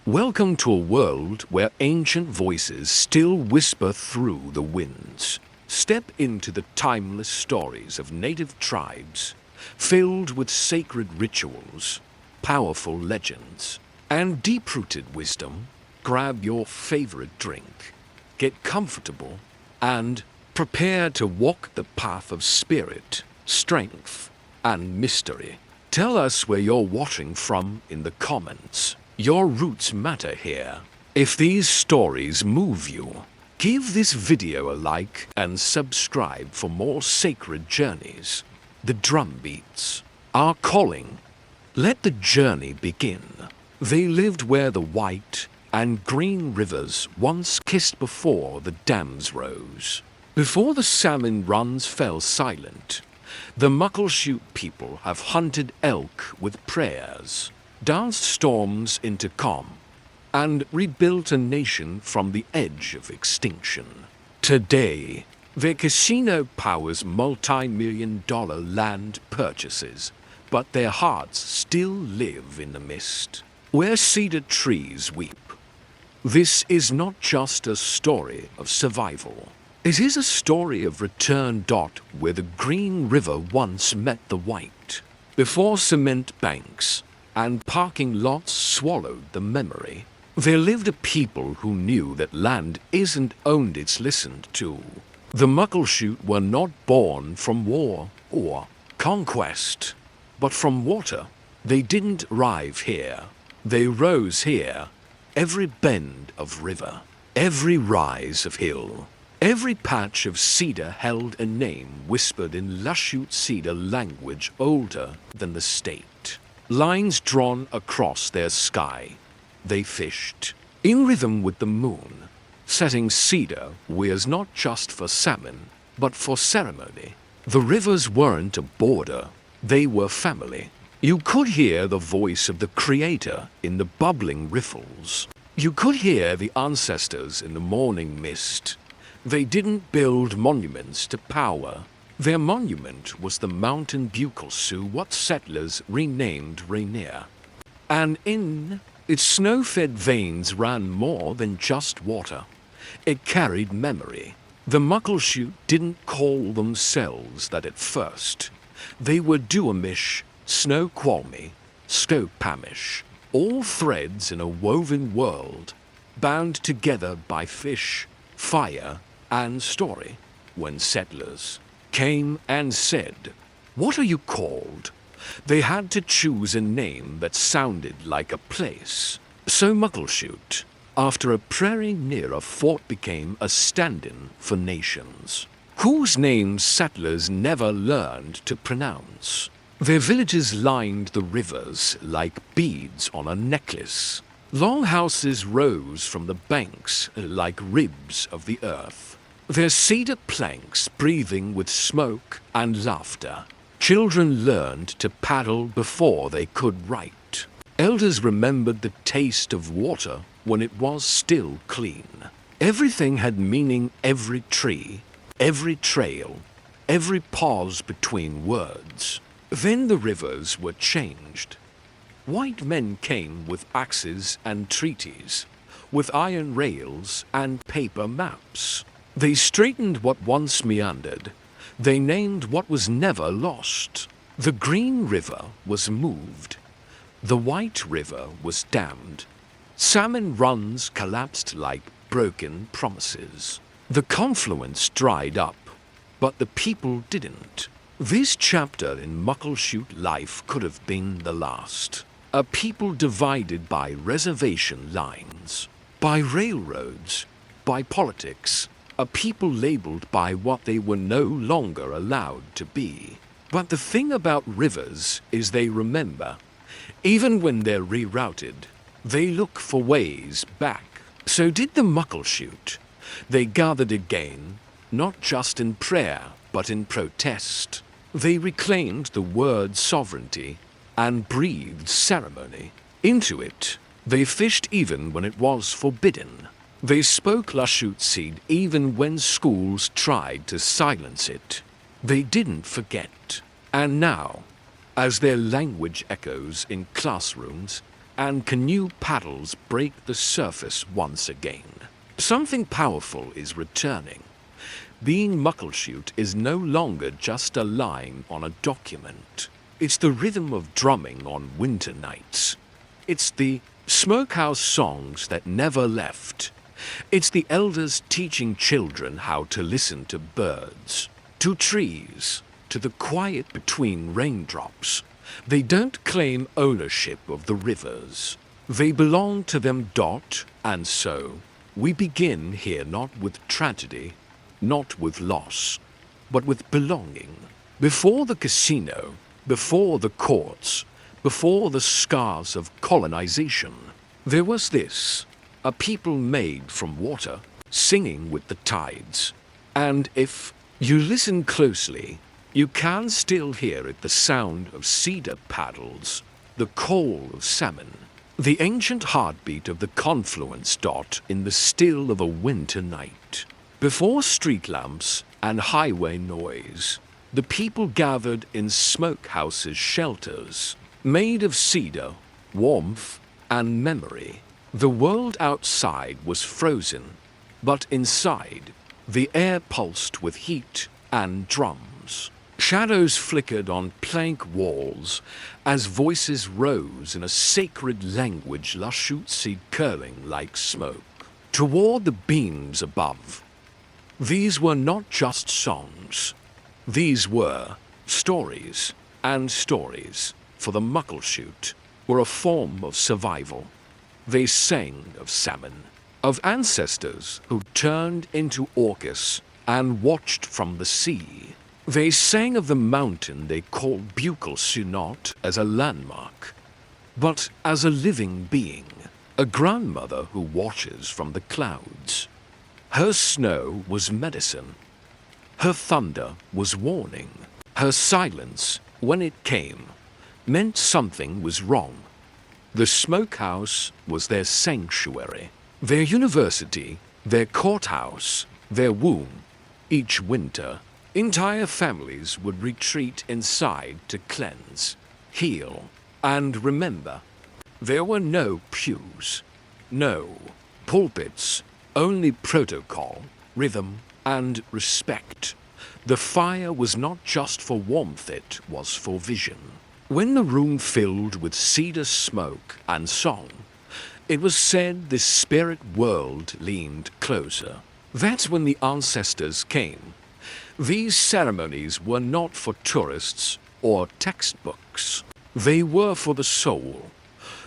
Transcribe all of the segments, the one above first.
Welcome to a world where ancient voices still whisper through the winds. Step into the timeless stories of native tribes, filled with sacred rituals, powerful legends, and deep-rooted wisdom. Grab your favorite drink, get comfortable, and prepare to walk the path of spirit, strength, and mystery. Tell us where you're watching from in the comments. Your roots matter here. If these stories move you, give this video a like and subscribe for more sacred journeys. The drum beats are calling. Let the journey begin. They lived where the white and green rivers once kissed before the dams rose. Before the salmon runs fell silent, the Muckleshoot people have hunted elk with prayers, danced storms into calm, and rebuilt a nation from the edge of extinction. Today, their casino powers multi-million-dollar land purchases, but their hearts still live in the mist, where cedar trees weep. This is not just a story of survival. It is a story of return. Where the green river once met the white, before cement banks and parking lots swallowed the memory. There lived a people who knew that land isn't owned, it's listened to. The Muckleshoot were not born from war or conquest, but from water. They didn't arrive here. They rose here. Every bend of river, every rise of hill, every patch of cedar held a name whispered in Lushoot cedar language older than the state. Lines drawn across their sky. They fished, in rhythm with the moon, setting cedar weirs not just for salmon, but for ceremony. The rivers weren't a border, they were family. You could hear the voice of the Creator in the bubbling riffles. You could hear the ancestors in the morning mist. They didn't build monuments to power. Their monument was the mountain buccal Sioux, what settlers renamed Rainier. And in its snow-fed veins ran more than just water. It carried memory. The Muckleshoot didn't call themselves that at first. They were Duwamish, Snoqualmie, Skopamish, all threads in a woven world, bound together by fish, fire, and story. When settlers came and said, "What are you called?" they had to choose a name that sounded like a place. So Muckleshoot, after a prairie near a fort, became a stand-in for nations, whose names settlers never learned to pronounce. Their villages lined the rivers like beads on a necklace. Long houses rose from the banks like ribs of the earth, their cedar planks breathing with smoke and laughter. Children learned to paddle before they could write. Elders remembered the taste of water when it was still clean. Everything had meaning, every tree, every trail, every pause between words. Then the rivers were changed. White men came with axes and treaties, with iron rails and paper maps. They straightened what once meandered. They named what was never lost. The green river was moved. The white river was dammed. Salmon runs collapsed like broken promises. The confluence dried up, but the people didn't. This chapter in Muckleshoot life could have been the last. A people divided by reservation lines, by railroads, by politics. A people labeled by what they were no longer allowed to be. But the thing about rivers is they remember. Even when they're rerouted, they look for ways back. So did the Muckleshoot. They gathered again, not just in prayer, but in protest. They reclaimed the word sovereignty and breathed ceremony into it. They fished even when it was forbidden. They spoke Lushoot seed even when schools tried to silence it. They didn't forget. And now, as their language echoes in classrooms, and canoe paddles break the surface once again. Something powerful is returning. Being Muckleshoot is no longer just a line on a document. It's the rhythm of drumming on winter nights. It's the smokehouse songs that never left. It's the elders teaching children how to listen to birds, to trees, to the quiet between raindrops. They don't claim ownership of the rivers. They belong to them. And so, we begin here not with tragedy, not with loss, but with belonging. Before the casino, before the courts, before the scars of colonization, there was this, a people made from water, singing with the tides. And if you listen closely, you can still hear it, the sound of cedar paddles, the call of salmon, the ancient heartbeat of the confluence. In the still of a winter night. Before street lamps and highway noise, the people gathered in smokehouses, shelters, made of cedar, warmth, and memory. The world outside was frozen, but inside, the air pulsed with heat and drums. Shadows flickered on plank walls as voices rose in a sacred language, Lushootseed curling like smoke toward the beams above. These were not just songs. These were stories, and stories, for the Muckleshoot, were a form of survival. They sang of salmon, of ancestors who turned into orcas and watched from the sea. They sang of the mountain they called Buccal Sioux, not as a landmark, but as a living being, a grandmother who watches from the clouds. Her snow was medicine. Her thunder was warning. Her silence, when it came, meant something was wrong. The smokehouse was their sanctuary, their university, their courthouse, their womb. Each winter, entire families would retreat inside to cleanse, heal, and remember. There were no pews, no pulpits, only protocol, rhythm, and respect. The fire was not just for warmth, it was for vision. When the room filled with cedar smoke and song, it was said the spirit world leaned closer. That's when the ancestors came. These ceremonies were not for tourists or textbooks. They were for the soul.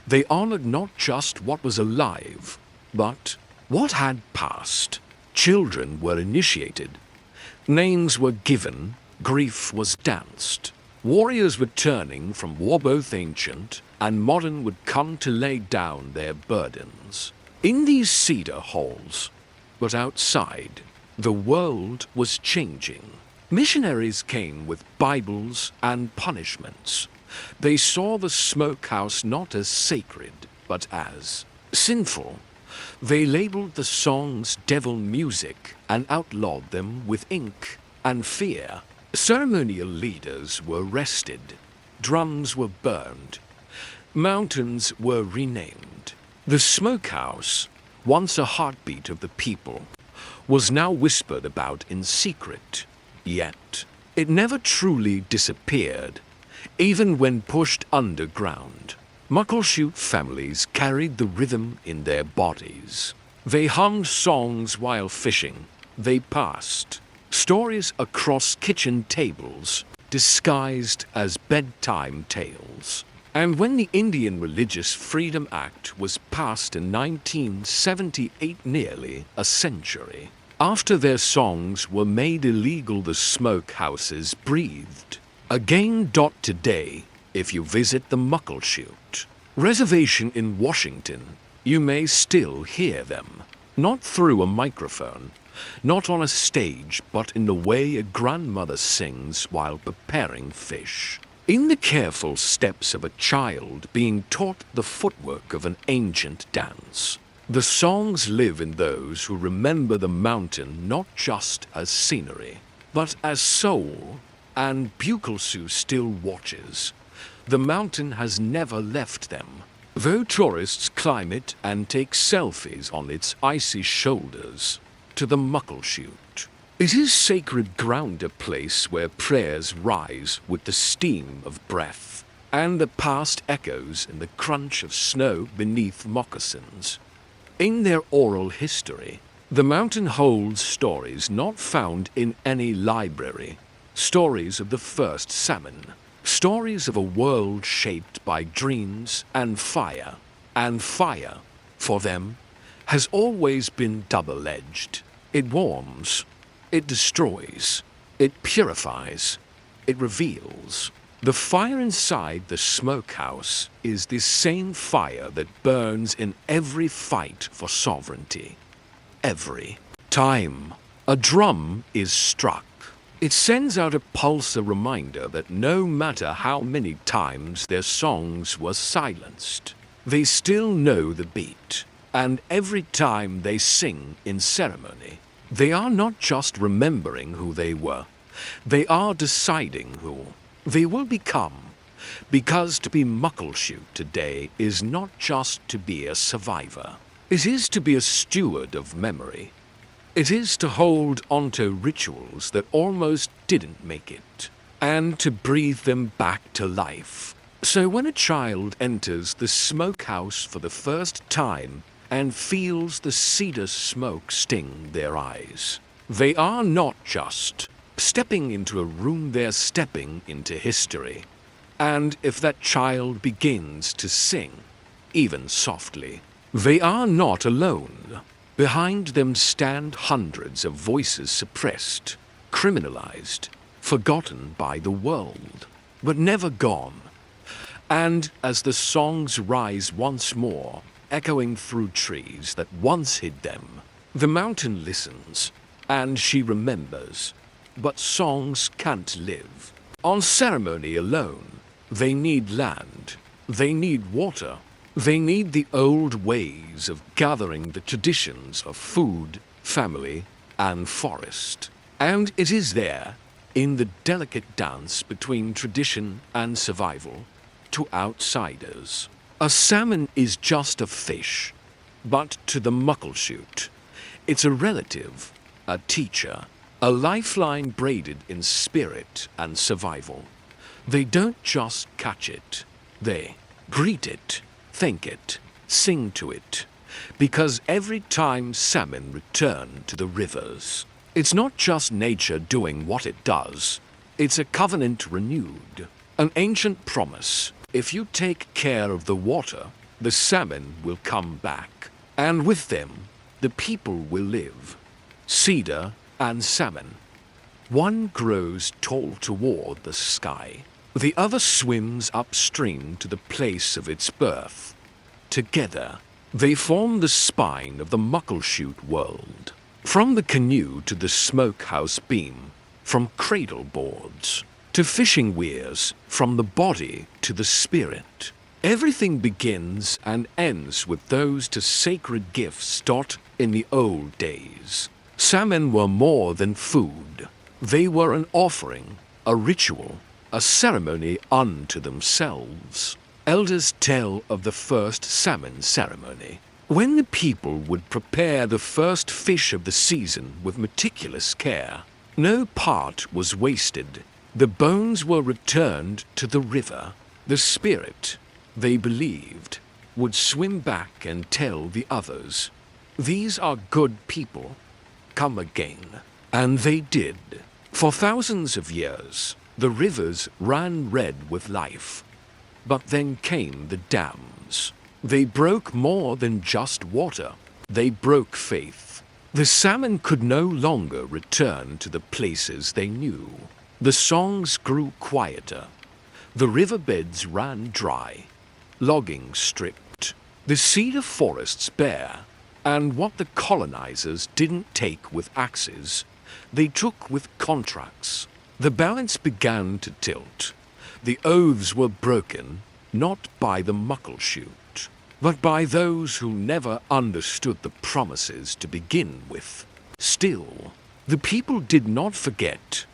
They honored not just what was alive, but what had passed. Children were initiated. Names were given. Grief was danced. Warriors returning from war, both ancient and modern, would come to lay down their burdens in these cedar halls. But outside, the world was changing. Missionaries came with Bibles and punishments. They saw the smokehouse not as sacred, but as sinful. They labeled the songs devil music and outlawed them with ink and fear. Ceremonial leaders were arrested. Drums were burned. Mountains were renamed. The smokehouse, once a heartbeat of the people, was now whispered about in secret. Yet, it never truly disappeared, even when pushed underground. Muckleshoot families carried the rhythm in their bodies. They hummed songs while fishing. They passed stories across kitchen tables, disguised as bedtime tales. And when the Indian Religious Freedom Act was passed in 1978, nearly a century after their songs were made illegal, the smokehouses breathed again. Today, if you visit the Muckleshoot Reservation in Washington, you may still hear them. Not through a microphone, not on a stage, but in the way a grandmother sings while preparing fish. In the careful steps of a child being taught the footwork of an ancient dance. The songs live in those who remember the mountain not just as scenery, but as soul. And Buccal Sioux still watches. The mountain has never left them. though tourists climb it and take selfies on its icy shoulders to the Muckleshoot. It is sacred ground, a place where prayers rise with the steam of breath, and the past echoes in the crunch of snow beneath moccasins. In their oral history, the mountain holds stories not found in any library. Stories of the first salmon. Stories of a world shaped by dreams and fire. And fire, for them, has always been double-edged. It warms, it destroys, it purifies, it reveals. The fire inside the smokehouse is the same fire that burns in every fight for sovereignty. Every time a drum is struck, it sends out a pulse, a reminder that no matter how many times their songs were silenced, they still know the beat. And every time they sing in ceremony, they are not just remembering who they were, they are deciding who they will become. Because to be Muckleshoot today is not just to be a survivor. It is to be a steward of memory. It is to hold onto rituals that almost didn't make it, and to breathe them back to life. So when a child enters the smokehouse for the first time and feels the cedar smoke sting their eyes, they are not just stepping into a room, they're stepping into history. And if that child begins to sing, even softly, they are not alone. Behind them stand hundreds of voices suppressed, criminalized, forgotten by the world, but never gone. And as the songs rise once more, echoing through trees that once hid them, the mountain listens, and she remembers. But songs can't live on ceremony alone. They need land, they need water, they need the old ways of gathering, the traditions of food, family, and forest. And it is there, in the delicate dance between tradition and survival, to outsiders. A salmon is just a fish, but to the Muckleshoot, it's a relative, a teacher, a lifeline braided in spirit and survival. They don't just catch it, they greet it, thank it, sing to it. Because every time salmon return to the rivers, it's not just nature doing what it does, it's a covenant renewed, an ancient promise. If you take care of the water, the salmon will come back, and with them, the people will live. Cedar and salmon. One grows tall toward the sky. The other swims upstream to the place of its birth. Together, they form the spine of the Muckleshoot world. From the canoe to the smokehouse beam, from cradle boards to fishing weirs, from the body to the spirit. Everything begins and ends with those two sacred gifts taught in the old days. Salmon were more than food. They were an offering, a ritual, a ceremony unto themselves. Elders tell of the first salmon ceremony, when the people would prepare the first fish of the season with meticulous care. No part was wasted. The bones were returned to the river. The spirit, they believed, would swim back and tell the others, "These are good people. Come again." And they did. For thousands of years, the rivers ran red with life. But then came the dams. They broke more than just water. They broke faith. The salmon could no longer return to the places they knew. The songs grew quieter. The riverbeds ran dry. Logging stripped. The cedar forests bare. And what the colonizers didn't take with axes, they took with contracts. The balance began to tilt. The oaths were broken, not by the Muckleshoot, but by those who never understood the promises to begin with. Still, the people did not forget.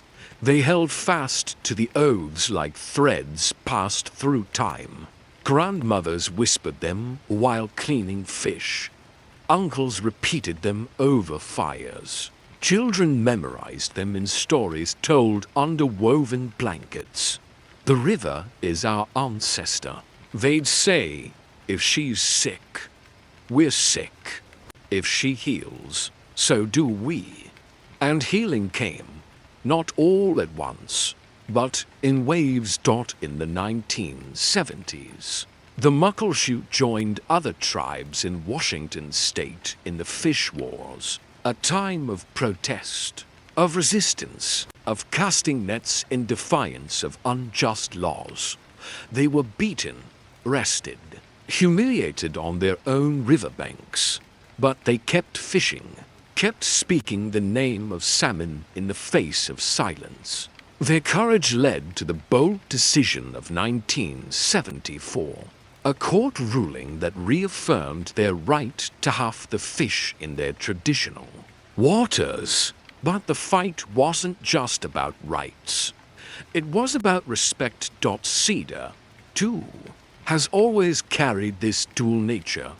They held fast to the oaths like threads passed through time. Grandmothers whispered them while cleaning fish. Uncles repeated them over fires. Children memorized them in stories told under woven blankets. The river is our ancestor. They'd say, if she's sick, we're sick. If she heals, so do we. And healing came, not all at once, but in waves. In the 1970s, the Muckleshoot joined other tribes in Washington state in the Fish Wars, a time of protest, of resistance, of casting nets in defiance of unjust laws. They were beaten, arrested, humiliated on their own riverbanks, but they kept fishing, kept speaking the name of salmon in the face of silence. Their courage led to the bold decision of 1974, a court ruling that reaffirmed their right to half the fish in their traditional waters. But the fight wasn't just about rights. It was about respect. Cedar, too, has always carried this dual nature,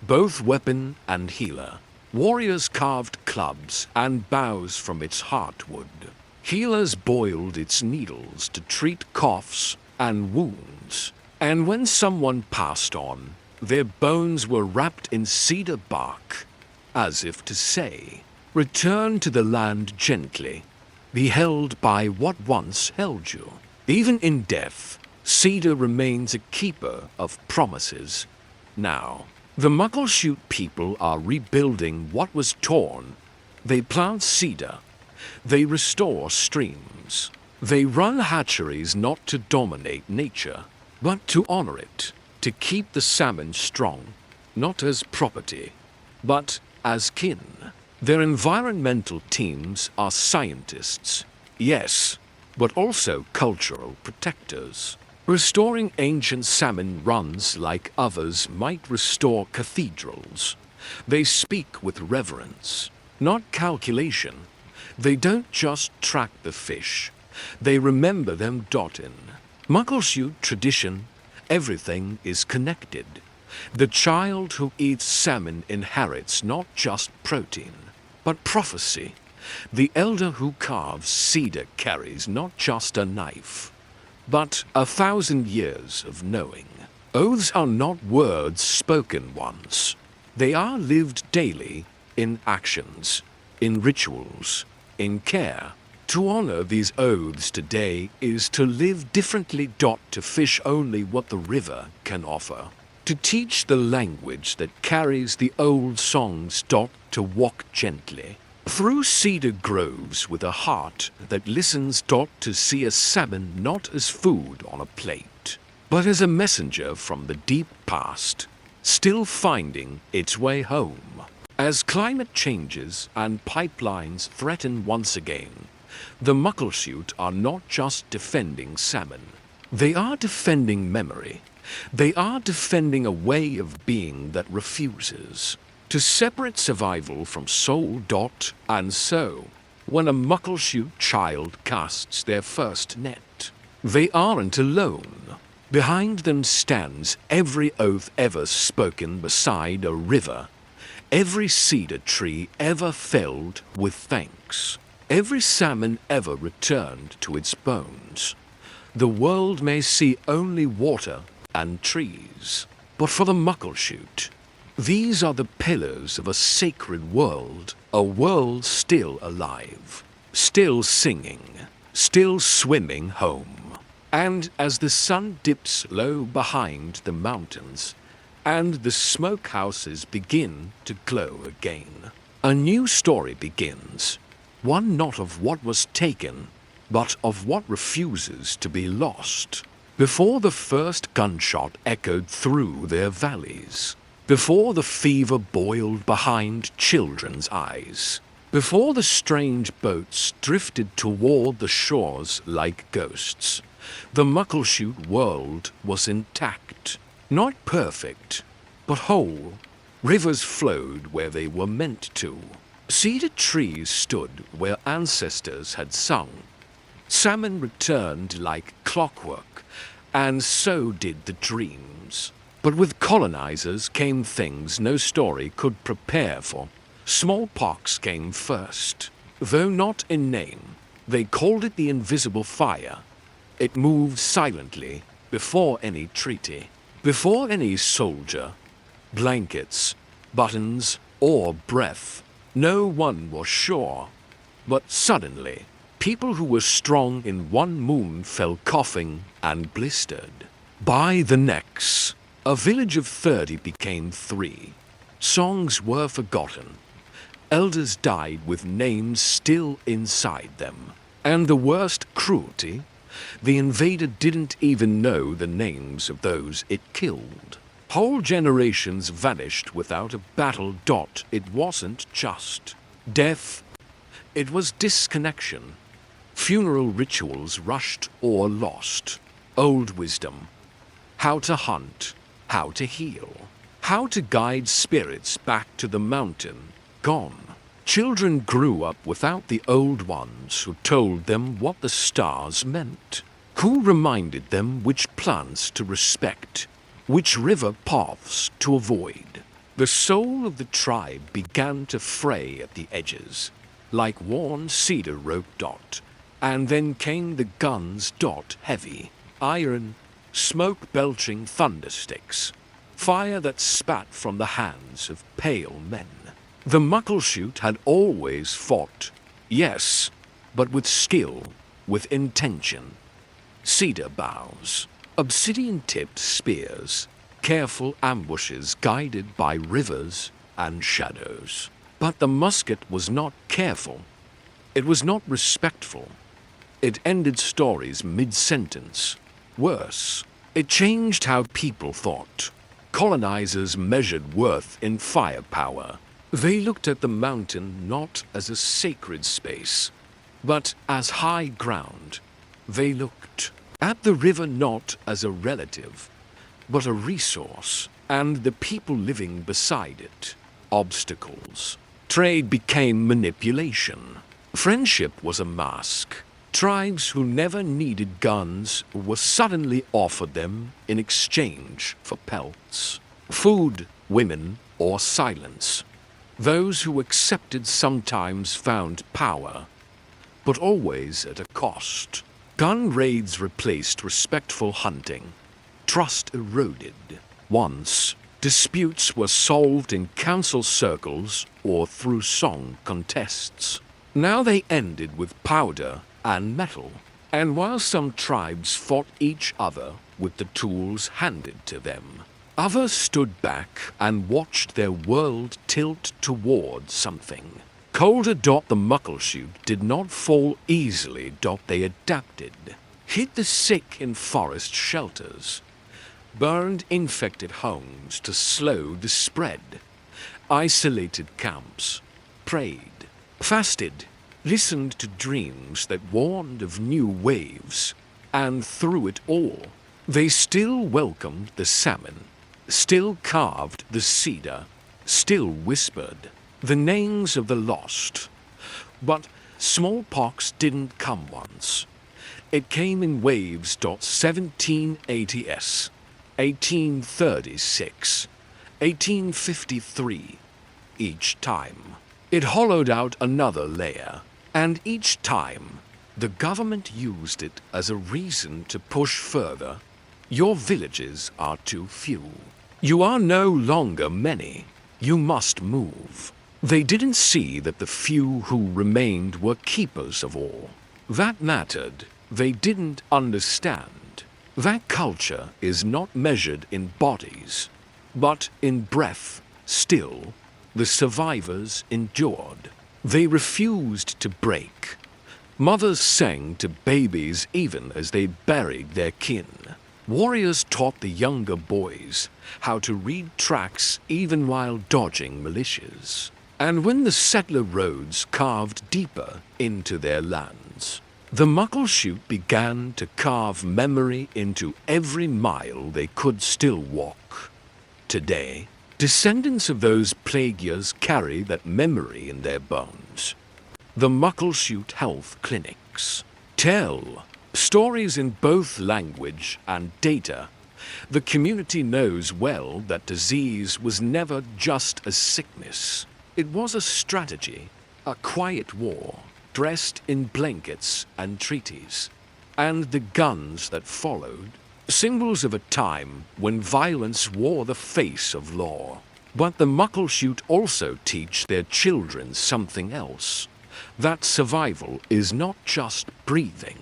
both weapon and healer. Warriors carved clubs and bows from its heartwood. Healers boiled its needles to treat coughs and wounds. And when someone passed on, their bones were wrapped in cedar bark, as if to say, return to the land gently, be held by what once held you. Even in death, cedar remains a keeper of promises. Now, the Muckleshoot people are rebuilding what was torn. They plant cedar. They restore streams. They run hatcheries not to dominate nature, but to honor it, to keep the salmon strong, not as property, but as kin. Their environmental teams are scientists, yes, but also cultural protectors. Restoring ancient salmon runs like others might restore cathedrals. They speak with reverence, not calculation. They don't just track the fish, they remember them. In Muckleshoot tradition, everything is connected. The child who eats salmon inherits not just protein, but prophecy. The elder who carves cedar carries not just a knife, but 1,000 years of knowing. Oaths are not words spoken once. They are lived daily in actions, in rituals, in care. To honor these oaths today is to live differently. To fish only what the river can offer. To teach the language that carries the old songs. To walk gently through cedar groves with a heart that listens. To see a salmon not as food on a plate, but as a messenger from the deep past, still finding its way home. As climate changes and pipelines threaten once again, the Muckleshoot are not just defending salmon. They are defending memory. They are defending a way of being that refuses to separate survival from soul. And so, when a Muckleshoot child casts their first net, they aren't alone. Behind them stands every oath ever spoken beside a river, every cedar tree ever felled with thanks, every salmon ever returned to its bones. The world may see only water and trees, but for the Muckleshoot, these are the pillars of a sacred world, a world still alive, still singing, still swimming home. And as the sun dips low behind the mountains, and the smokehouses begin to glow again, a new story begins, one not of what was taken, but of what refuses to be lost. Before the first gunshot echoed through their valleys, before the fever boiled behind children's eyes, before the strange boats drifted toward the shores like ghosts, the Muckleshoot world was intact, not perfect, but whole. Rivers flowed where they were meant to. Cedar trees stood where ancestors had sung. Salmon returned like clockwork, and so did the dreams. But with colonizers came things no story could prepare for. Smallpox came first. Though not in name, they called it the invisible fire. It moved silently, before any treaty, before any soldier, blankets, buttons, or breath. No one was sure. But suddenly, people who were strong in one moon fell coughing and blistered. By the next, a village of 30 became 3. Songs were forgotten. Elders died with names still inside them. And the worst cruelty, the invader didn't even know the names of those it killed. Whole generations vanished without a battle. It wasn't just death, it was disconnection. Funeral rituals rushed or lost. Old wisdom. How to hunt, how to heal, how to guide spirits back to the mountain, gone. Children grew up without the old ones who told them what the stars meant, who reminded them which plants to respect, which river paths to avoid. The soul of the tribe began to fray at the edges, like worn cedar rope. And then came the guns. Heavy, iron, smoke-belching thundersticks, fire that spat from the hands of pale men. The Muckleshoot had always fought, yes, but with skill, with intention. Cedar boughs, obsidian-tipped spears, careful ambushes guided by rivers and shadows. But the musket was not careful. It was not respectful. It ended stories mid-sentence. Worse, it changed how people thought. Colonizers measured worth in firepower. They looked at the mountain not as a sacred space, but as high ground. They looked at the river not as a relative, but a resource, and the people living beside it, obstacles. Trade became manipulation. Friendship was a mask. Tribes who never needed guns were suddenly offered them in exchange for pelts, food, women, or silence. Those who accepted sometimes found power, but always at a cost. Gun raids replaced respectful hunting. Trust eroded. Once, disputes were solved in council circles or through song contests. Now they ended with powder and metal. And while some tribes fought each other with the tools handed to them, others stood back and watched their world tilt toward something colder. The Muckleshoot did not fall easily. They adapted, hid the sick in forest shelters, burned infected homes to slow the spread, isolated camps, prayed, fasted, listened to dreams that warned of new waves, and through it all, they still welcomed the salmon, still carved the cedar, still whispered the names of the lost. But smallpox didn't come once. It came in waves. 1780s, 1836, 1853. Each time, it hollowed out another layer, and each time, the government used it as a reason to push further. Your villages are too few. You are no longer many. You must move. They didn't see that the few who remained were keepers of all. That mattered. They didn't understand. That culture is not measured in bodies, but in breath. Still, the survivors endured. They refused to break. Mothers sang to babies even as they buried their kin. Warriors taught the younger boys how to read tracks even while dodging militias. And when the settler roads carved deeper into their lands, the Muckleshoot began to carve memory into every mile they could still walk. Today, descendants of those plague years carry that memory in their bones. The Muckleshoot Health Clinics tell Stories in both language and data. The community knows well that disease was never just a sickness. It was a strategy, a quiet war, dressed in blankets and treaties. And the guns that followed, symbols of a time when violence wore the face of law. But the Muckleshoot also teach their children something else. That survival is not just breathing.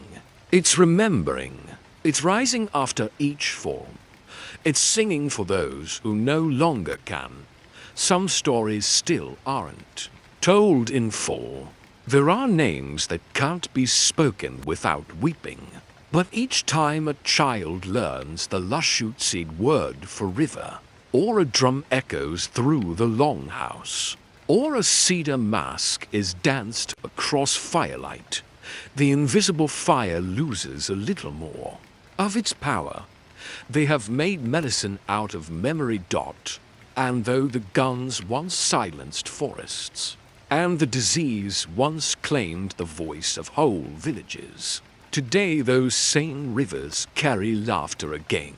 It's remembering. It's rising after each fall. It's singing for those who no longer can. Some stories still aren't told in full. There are names that can't be spoken without weeping. But each time a child learns the Lushoot Seed word for river, or a drum echoes through the longhouse, or a cedar mask is danced across firelight, the invisible fire loses a little more of its power. They have made medicine out of memory dot, and though the guns once silenced forests, and the disease once claimed the voice of whole villages, today those same rivers carry laughter again,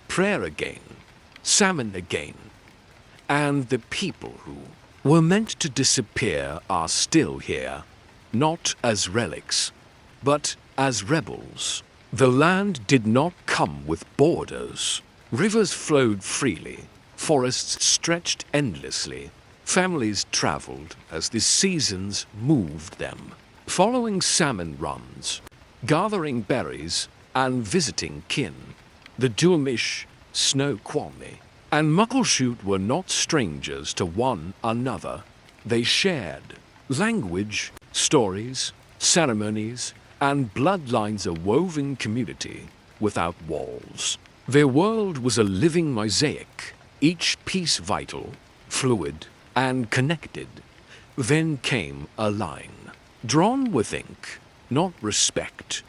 prayer again, salmon again, and the people who were meant to disappear are still here, not as relics, but as rebels. The land did not come with borders. Rivers flowed freely, forests stretched endlessly, families traveled as the seasons moved them, following salmon runs, gathering berries, and visiting kin. The Duwamish, Snoqualmie, and Muckleshoot were not strangers to one another. They shared language, stories, ceremonies, and bloodlines, a woven community without walls. Their world was a living mosaic, each piece vital, fluid, and connected. Then came a line, drawn with ink, not respect.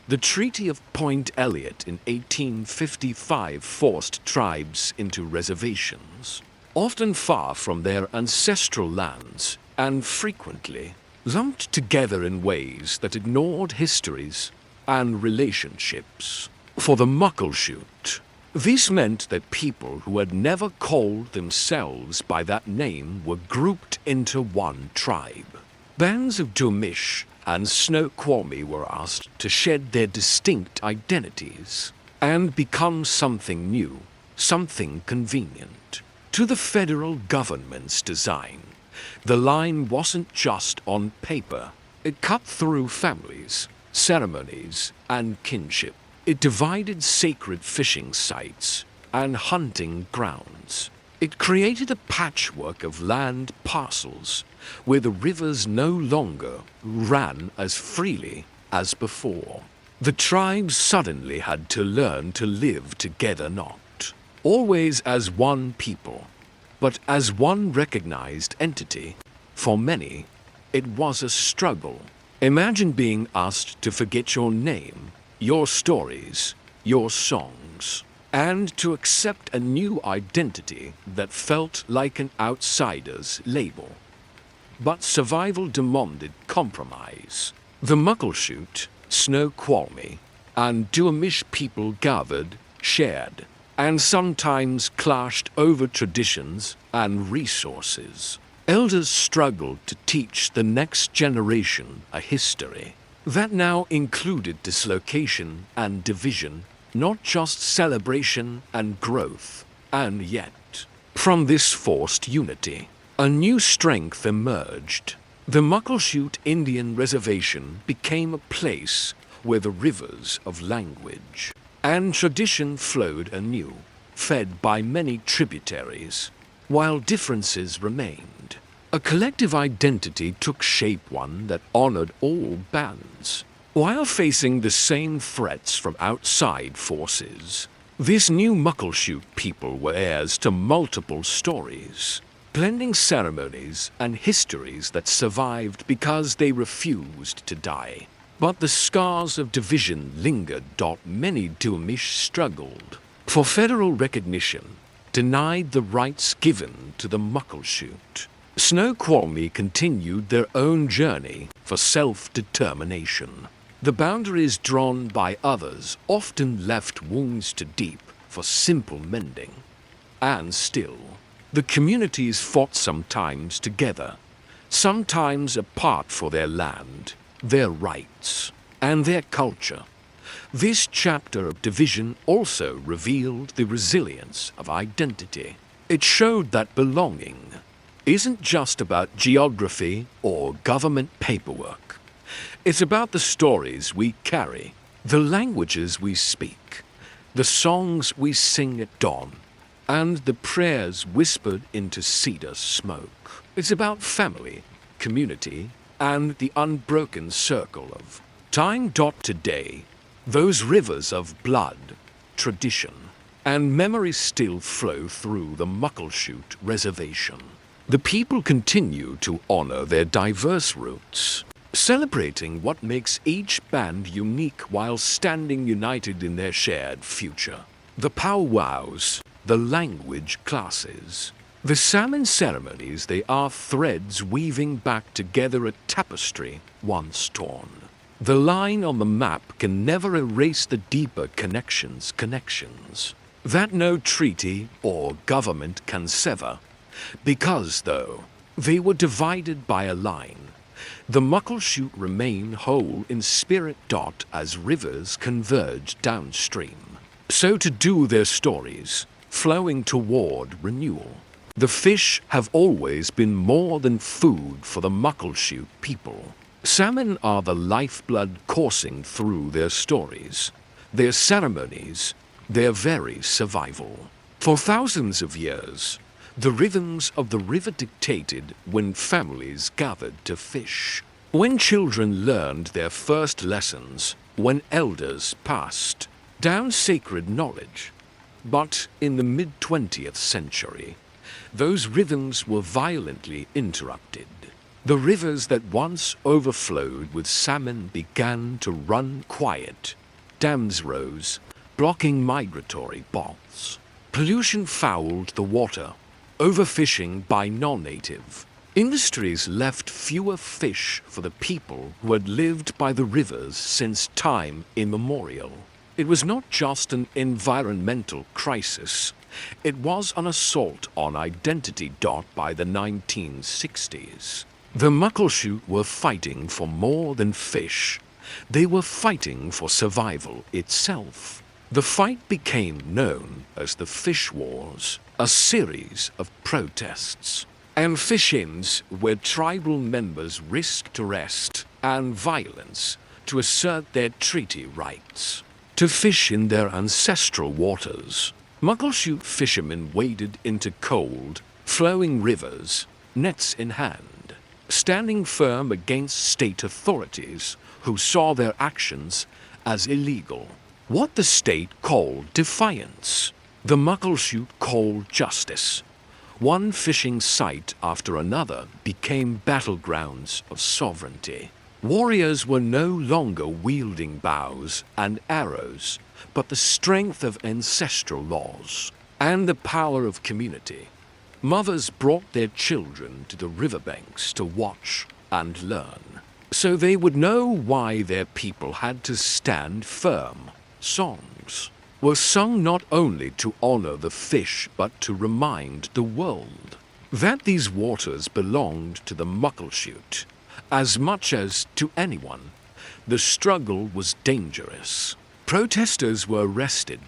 The Treaty of Point Elliot in 1855 forced tribes into reservations, often far from their ancestral lands, and frequently lumped together in ways that ignored histories and relationships. For the Muckleshoot, this meant that people who had never called themselves by that name were grouped into one tribe. Bands of Duwamish and Snoqualmie were asked to shed their distinct identities and become something new, something convenient to the federal government's design. The line wasn't just on paper. It cut through families, ceremonies, and kinship. It divided sacred fishing sites and hunting grounds. It created a patchwork of land parcels where the rivers no longer ran as freely as before. The tribes suddenly had to learn to live together, not always as one people, but as one recognized entity. For many, it was a struggle. Imagine being asked to forget your name, your stories, your songs, and to accept a new identity that felt like an outsider's label. But survival demanded compromise. The Muckleshoot, Snoqualmie, and Duwamish people gathered, shared, and sometimes clashed over traditions and resources. Elders struggled to teach the next generation a history that now included dislocation and division, not just celebration and growth. And yet, from this forced unity, a new strength emerged. The Muckleshoot Indian Reservation became a place where the rivers of language and tradition flowed anew, fed by many tributaries, while differences remained. A collective identity took shape, one that honored all bands, while facing the same threats from outside forces. This new Muckleshoot people were heirs to multiple stories, blending ceremonies and histories that survived because they refused to die. But the scars of division lingered. Many Duwamish struggled for federal recognition, denied the rights given to the Muckleshoot. Snoqualmie continued their own journey for self-determination. The boundaries drawn by others often left wounds too deep for simple mending. And still, the communities fought sometimes together, sometimes apart for their land, their rights, and their culture. This chapter of division also revealed the resilience of identity. It showed that belonging isn't just about geography or government paperwork. It's about the stories we carry, the languages we speak, the songs we sing at dawn, and the prayers whispered into cedar smoke. It's about family, community, and the unbroken circle of time. Today, those rivers of blood, tradition, and memory still flow through the Muckleshoot Reservation. The people continue to honor their diverse roots, celebrating what makes each band unique while standing united in their shared future. The powwows, the language classes, the salmon ceremonies, they are threads weaving back together a tapestry once torn. The line on the map can never erase the deeper connections that no treaty or government can sever. Because, though, they were divided by a line, the Muckleshoot remain whole in spirit. As rivers converge downstream, so to do their stories, flowing toward renewal. The fish have always been more than food for the Muckleshoot people. Salmon are the lifeblood coursing through their stories, their ceremonies, their very survival. For thousands of years, the rhythms of the river dictated when families gathered to fish, when children learned their first lessons, when elders passed down sacred knowledge. But in the mid-20th century, those rhythms were violently interrupted. The rivers that once overflowed with salmon began to run quiet. Dams rose, blocking migratory boats. Pollution fouled the water. Overfishing by non-native industries left fewer fish for the people who had lived by the rivers since time immemorial. It was not just an environmental crisis, it was an assault on identity. By the 1960s, the Muckleshoot were fighting for more than fish. They were fighting for survival itself. The fight became known as the Fish Wars, a series of protests and fish-ins where tribal members risked arrest and violence to assert their treaty rights to fish in their ancestral waters. Muckleshoot fishermen waded into cold, flowing rivers, nets in hand, standing firm against state authorities who saw their actions as illegal. What the state called defiance, the Muckleshoot called justice. One fishing site after another became battlegrounds of sovereignty. Warriors were no longer wielding bows and arrows, but the strength of ancestral laws and the power of community. Mothers brought their children to the riverbanks to watch and learn, so they would know why their people had to stand firm. Songs were sung not only to honor the fish, but to remind the world that these waters belonged to the Muckleshoot as much as to anyone. The struggle was dangerous. Protesters were arrested,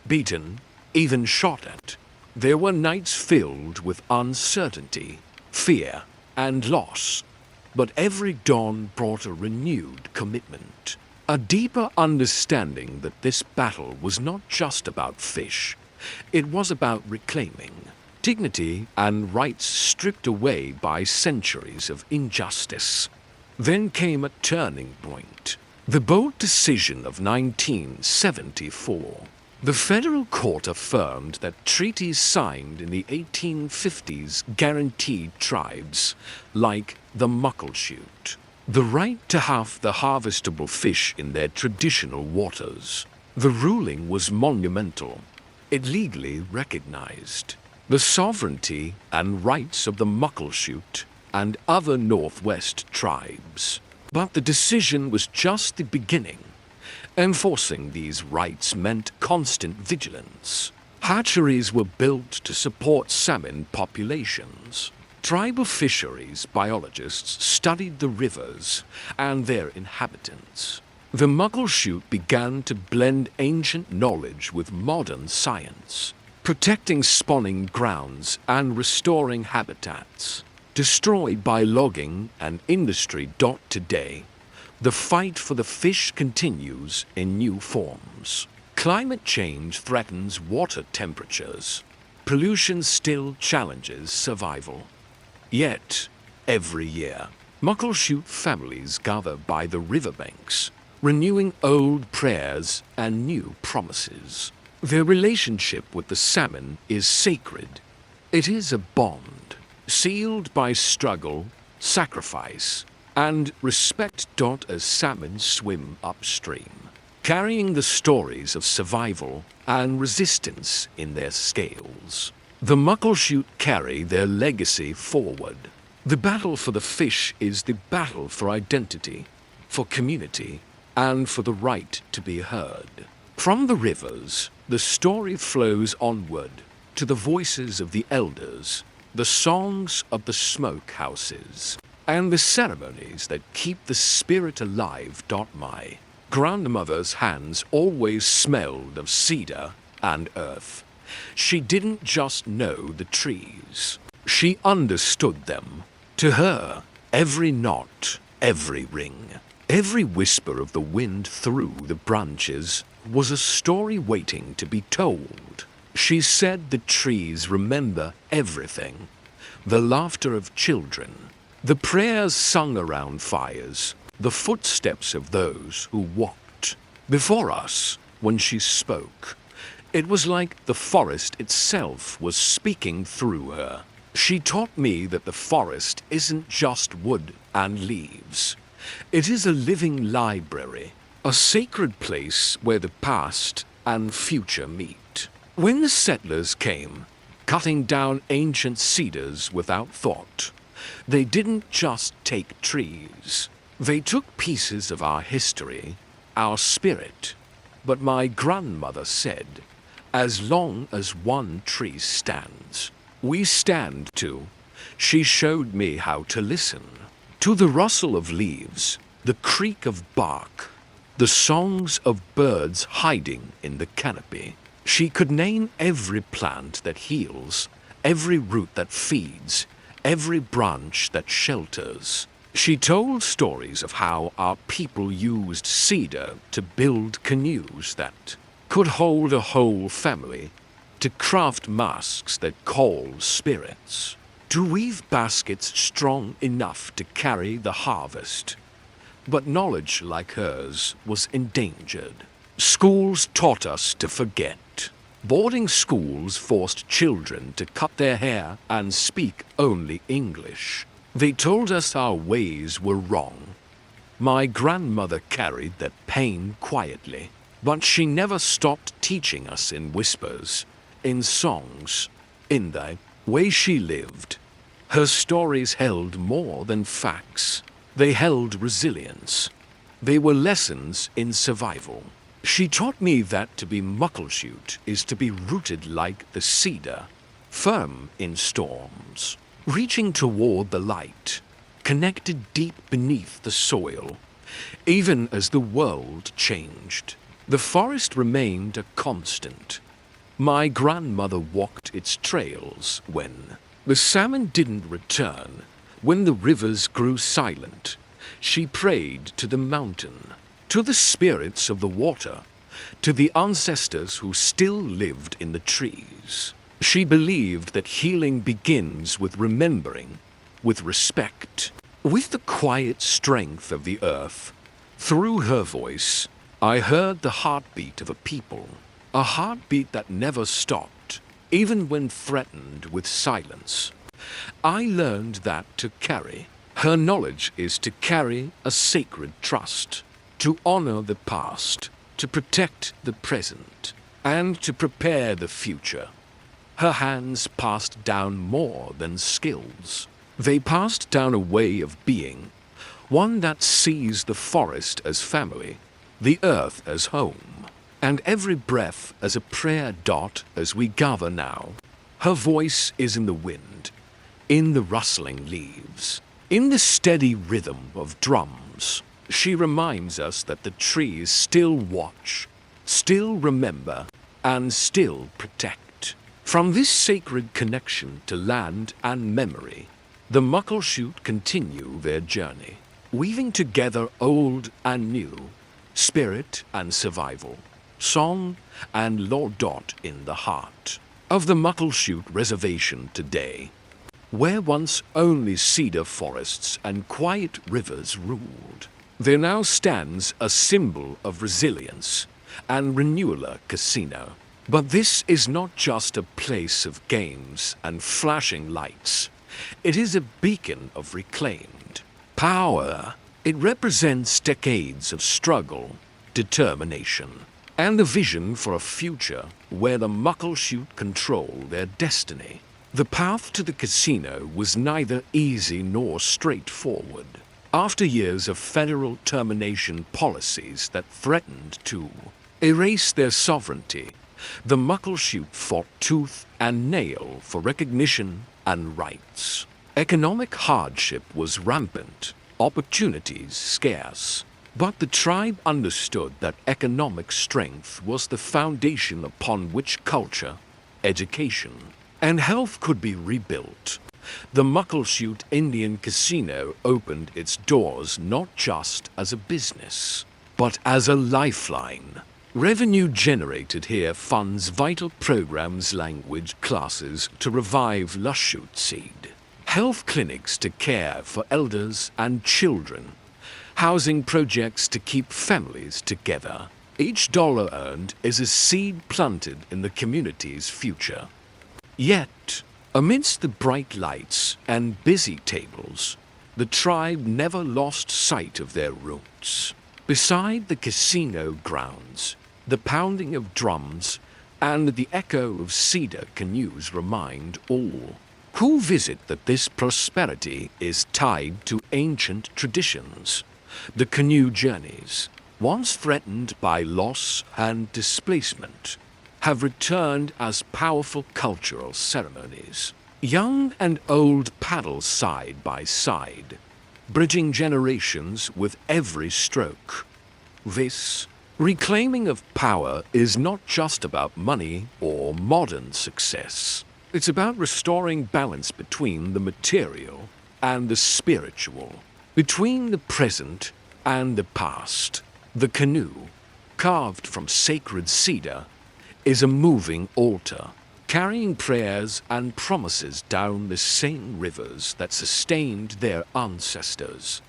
beaten, even shot at. There were nights filled with uncertainty, fear, and loss. But every dawn brought a renewed commitment, a deeper understanding that this battle was not just about fish. It was about reclaiming dignity and rights stripped away by centuries of injustice. Then came a turning point, the bold decision of 1974. The federal court affirmed that treaties signed in the 1850s guaranteed tribes, like the Muckleshoot, the right to have the harvestable fish in their traditional waters. The ruling was monumental. It legally recognized the sovereignty and rights of the Muckleshoot and other Northwest tribes. But the decision was just the beginning. Enforcing these rights meant constant vigilance. Hatcheries were built to support salmon populations. Tribal fisheries biologists studied the rivers and their inhabitants. The Muckleshoot began to blend ancient knowledge with modern science, protecting spawning grounds and restoring habitats. Destroyed by logging and industry. Today, the fight for the fish continues in new forms. Climate change threatens water temperatures. Pollution still challenges survival. Yet, every year, Muckleshoot families gather by the riverbanks, renewing old prayers and new promises. Their relationship with the salmon is sacred. It is a bond, sealed by struggle, sacrifice, and respect. As salmon swim upstream, carrying the stories of survival and resistance in their scales. The Muckleshoot carry their legacy forward. The battle for the fish is the battle for identity, for community, and for the right to be heard. From the rivers, the story flows onward to the voices of the elders, the songs of the smoke houses, and the ceremonies that keep the spirit alive. My grandmother's hands always smelled of cedar and earth. She didn't just know the trees, she understood them. To her, every knot, every ring, every whisper of the wind through the branches was a story waiting to be told. She said the trees remember everything. The laughter of children, the prayers sung around fires, the footsteps of those who walked before us when she spoke. It was like the forest itself was speaking through her. She taught me that the forest isn't just wood and leaves. It is a living library, a sacred place where the past and future meet. When the settlers came, cutting down ancient cedars without thought, they didn't just take trees. They took pieces of our history, our spirit. But my grandmother said, as long as one tree stands, we stand too. She showed me how to listen to the rustle of leaves, the creak of bark, the songs of birds hiding in the canopy. She could name every plant that heals, every root that feeds, every branch that shelters. She told stories of how our people used cedar to build canoes that could hold a whole family, to craft masks that called spirits, to weave baskets strong enough to carry the harvest. But knowledge like hers was endangered. Schools taught us to forget. Boarding schools forced children to cut their hair and speak only English. They told us our ways were wrong. My grandmother carried that pain quietly, but she never stopped teaching us in whispers, in songs, in the way she lived. Her stories held more than facts. They held resilience. They were lessons in survival. She taught me that to be Muckleshoot is to be rooted like the cedar, firm in storms, reaching toward the light, connected deep beneath the soil. Even as the world changed, the forest remained a constant. My grandmother walked its trails when the salmon didn't return, when the rivers grew silent. She prayed to the mountain, to the spirits of the water, to the ancestors who still lived in the trees. She believed that healing begins with remembering, with respect, with the quiet strength of the earth. Through her voice, I heard the heartbeat of a people, a heartbeat that never stopped, even when threatened with silence. I learned that to carry her knowledge is to carry a sacred trust, to honor the past, to protect the present, and to prepare the future. Her hands passed down more than skills. They passed down a way of being, one that sees the forest as family, the earth as home, and every breath as a prayer dot as we gather now. Her voice is in the wind, in the rustling leaves, in the steady rhythm of drums. She reminds us that the trees still watch, still remember, and still protect. From this sacred connection to land and memory, the Muckleshoot continue their journey, weaving together old and new, spirit and survival, song and lore dot in the heart of the Muckleshoot Reservation today. Where once only cedar forests and quiet rivers ruled, there now stands a symbol of resilience and renewal casino. But this is not just a place of games and flashing lights. It is a beacon of reclaimed power. It represents decades of struggle, determination, and the vision for a future where the Muckleshoot control their destiny. The path to the casino was neither easy nor straightforward. After years of federal termination policies that threatened to erase their sovereignty, the Muckleshoot fought tooth and nail for recognition and rights. Economic hardship was rampant, opportunities scarce, but the tribe understood that economic strength was the foundation upon which culture, education, and health could be rebuilt. The Muckleshoot Indian Casino opened its doors not just as a business, but as a lifeline. Revenue generated here funds vital programs, language classes to revive Lushoot seed, health clinics to care for elders and children, housing projects to keep families together. Each dollar earned is a seed planted in the community's future. Yet, amidst the bright lights and busy tables, the tribe never lost sight of their roots. Beside the casino grounds, the pounding of drums and the echo of cedar canoes remind all who visit that this prosperity is tied to ancient traditions. The canoe journeys, once threatened by loss and displacement, have returned as powerful cultural ceremonies. Young and old paddle side by side, bridging generations with every stroke. This reclaiming of power is not just about money or modern success. It's about restoring balance between the material and the spiritual, between the present and the past. The canoe, carved from sacred cedar, is a moving altar, carrying prayers and promises down the same rivers that sustained their ancestors.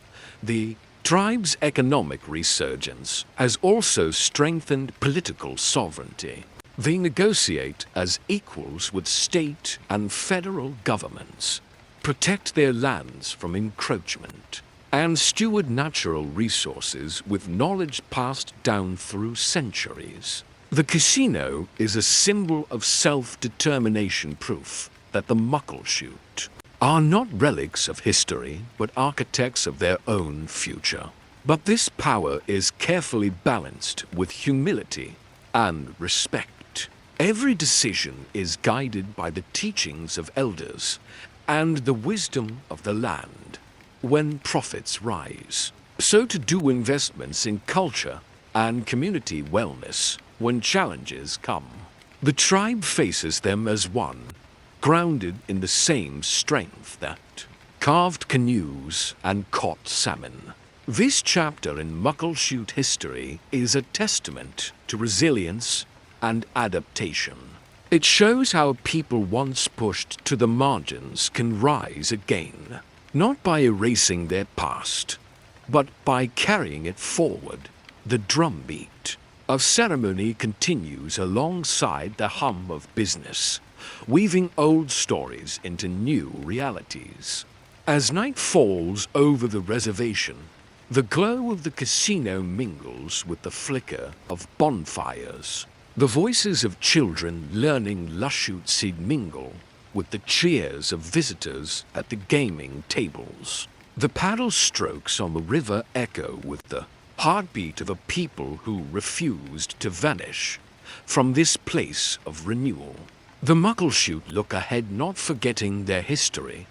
The tribe's economic resurgence has also strengthened political sovereignty. They negotiate as equals with state and federal governments, protect their lands from encroachment, and steward natural resources with knowledge passed down through centuries. The casino is a symbol of self-determination, proof that the Muckleshoot are not relics of history, but architects of their own future. But this power is carefully balanced with humility and respect. Every decision is guided by the teachings of elders and the wisdom of the land. When profits rise, so to do investments in culture and community wellness when challenges come. The tribe faces them as one, grounded in the same strength that carved canoes and caught salmon. This chapter in Muckleshoot history is a testament to resilience and adaptation. It shows how people once pushed to the margins can rise again, not by erasing their past, but by carrying it forward. The drumbeat of ceremony continues alongside the hum of business, weaving old stories into new realities. As night falls over the reservation, the glow of the casino mingles with the flicker of bonfires. The voices of children learning Lushoot seed mingle with the cheers of visitors at the gaming tables. The paddle strokes on the river echo with the heartbeat of a people who refused to vanish from this place of renewal. The Muckleshoot look ahead, not forgetting their history,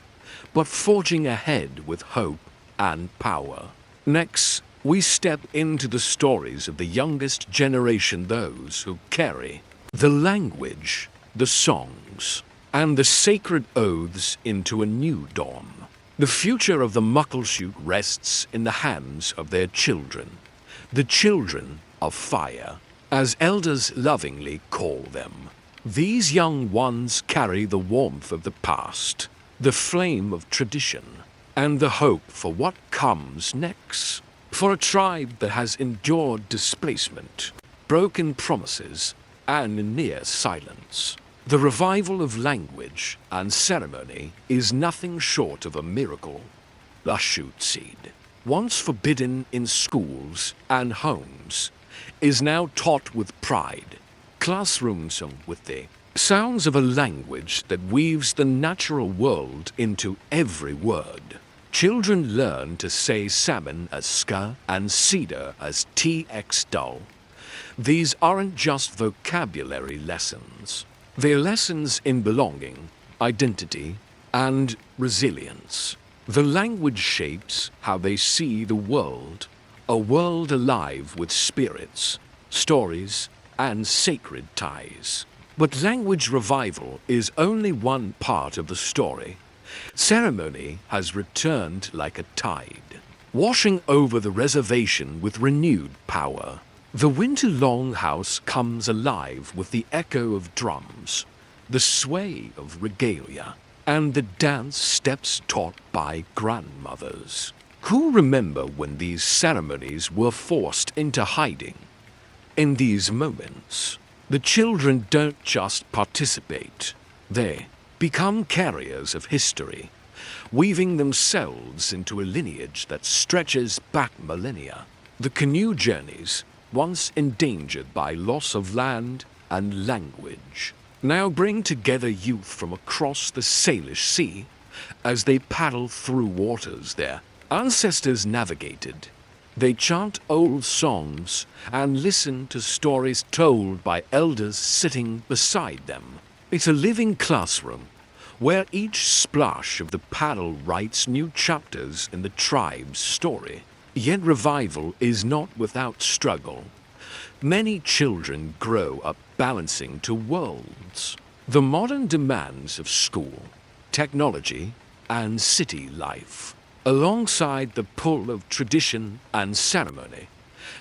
but forging ahead with hope and power. Next, we step into the stories of the youngest generation, those who carry the language, the songs, and the sacred oaths into a new dawn. The future of the Muckleshoot rests in the hands of their children, the children of fire, as elders lovingly call them. These young ones carry the warmth of the past, the flame of tradition, and the hope for what comes next. For a tribe that has endured displacement, broken promises, and near silence, the revival of language and ceremony is nothing short of a miracle. The shoot seed, once forbidden in schools and homes, is now taught with pride. Classrooms with the sounds of a language that weaves the natural world into every word. Children learn to say salmon as ska and cedar as tx dull. These aren't just vocabulary lessons. They're lessons in belonging, identity, and resilience. The language shapes how they see the world, a world alive with spirits, stories, and sacred ties. But language revival is only one part of the story. Ceremony has returned like a tide, washing over the reservation with renewed power. The winter longhouse comes alive with the echo of drums, the sway of regalia, and the dance steps taught by grandmothers, who remember when these ceremonies were forced into hiding. In these moments, the children don't just participate, they become carriers of history, weaving themselves into a lineage that stretches back millennia. The canoe journeys, once endangered by loss of land and language, now bring together youth from across the Salish Sea as they paddle through waters their ancestors navigated. They chant old songs and listen to stories told by elders sitting beside them. It's a living classroom where each splash of the paddle writes new chapters in the tribe's story. Yet revival is not without struggle. Many children grow up balancing two worlds: the modern demands of school, technology, and city life, alongside the pull of tradition and ceremony.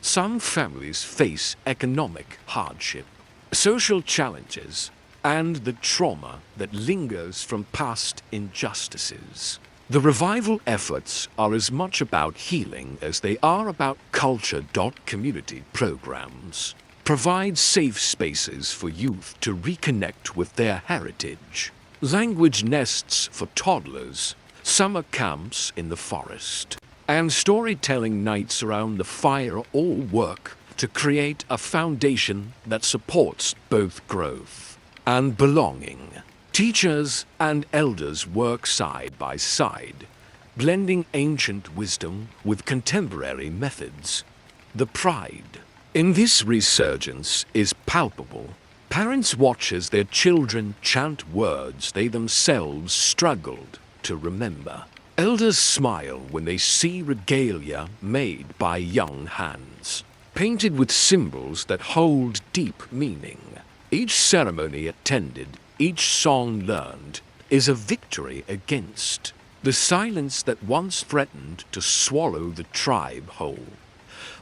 Some families face economic hardship, social challenges, and the trauma that lingers from past injustices. The revival efforts are as much about healing as they are about culture. Community programs provide safe spaces for youth to reconnect with their heritage. Language nests for toddlers, summer camps in the forest, and storytelling nights around the fire all work to create a foundation that supports both growth and belonging. Teachers and elders work side by side, blending ancient wisdom with contemporary methods. The pride in this resurgence is palpable. Parents watch as their children chant words they themselves struggled to remember. Elders smile when they see regalia made by young hands, painted with symbols that hold deep meaning. Each ceremony attended, each song learned, is a victory against the silence that once threatened to swallow the tribe whole.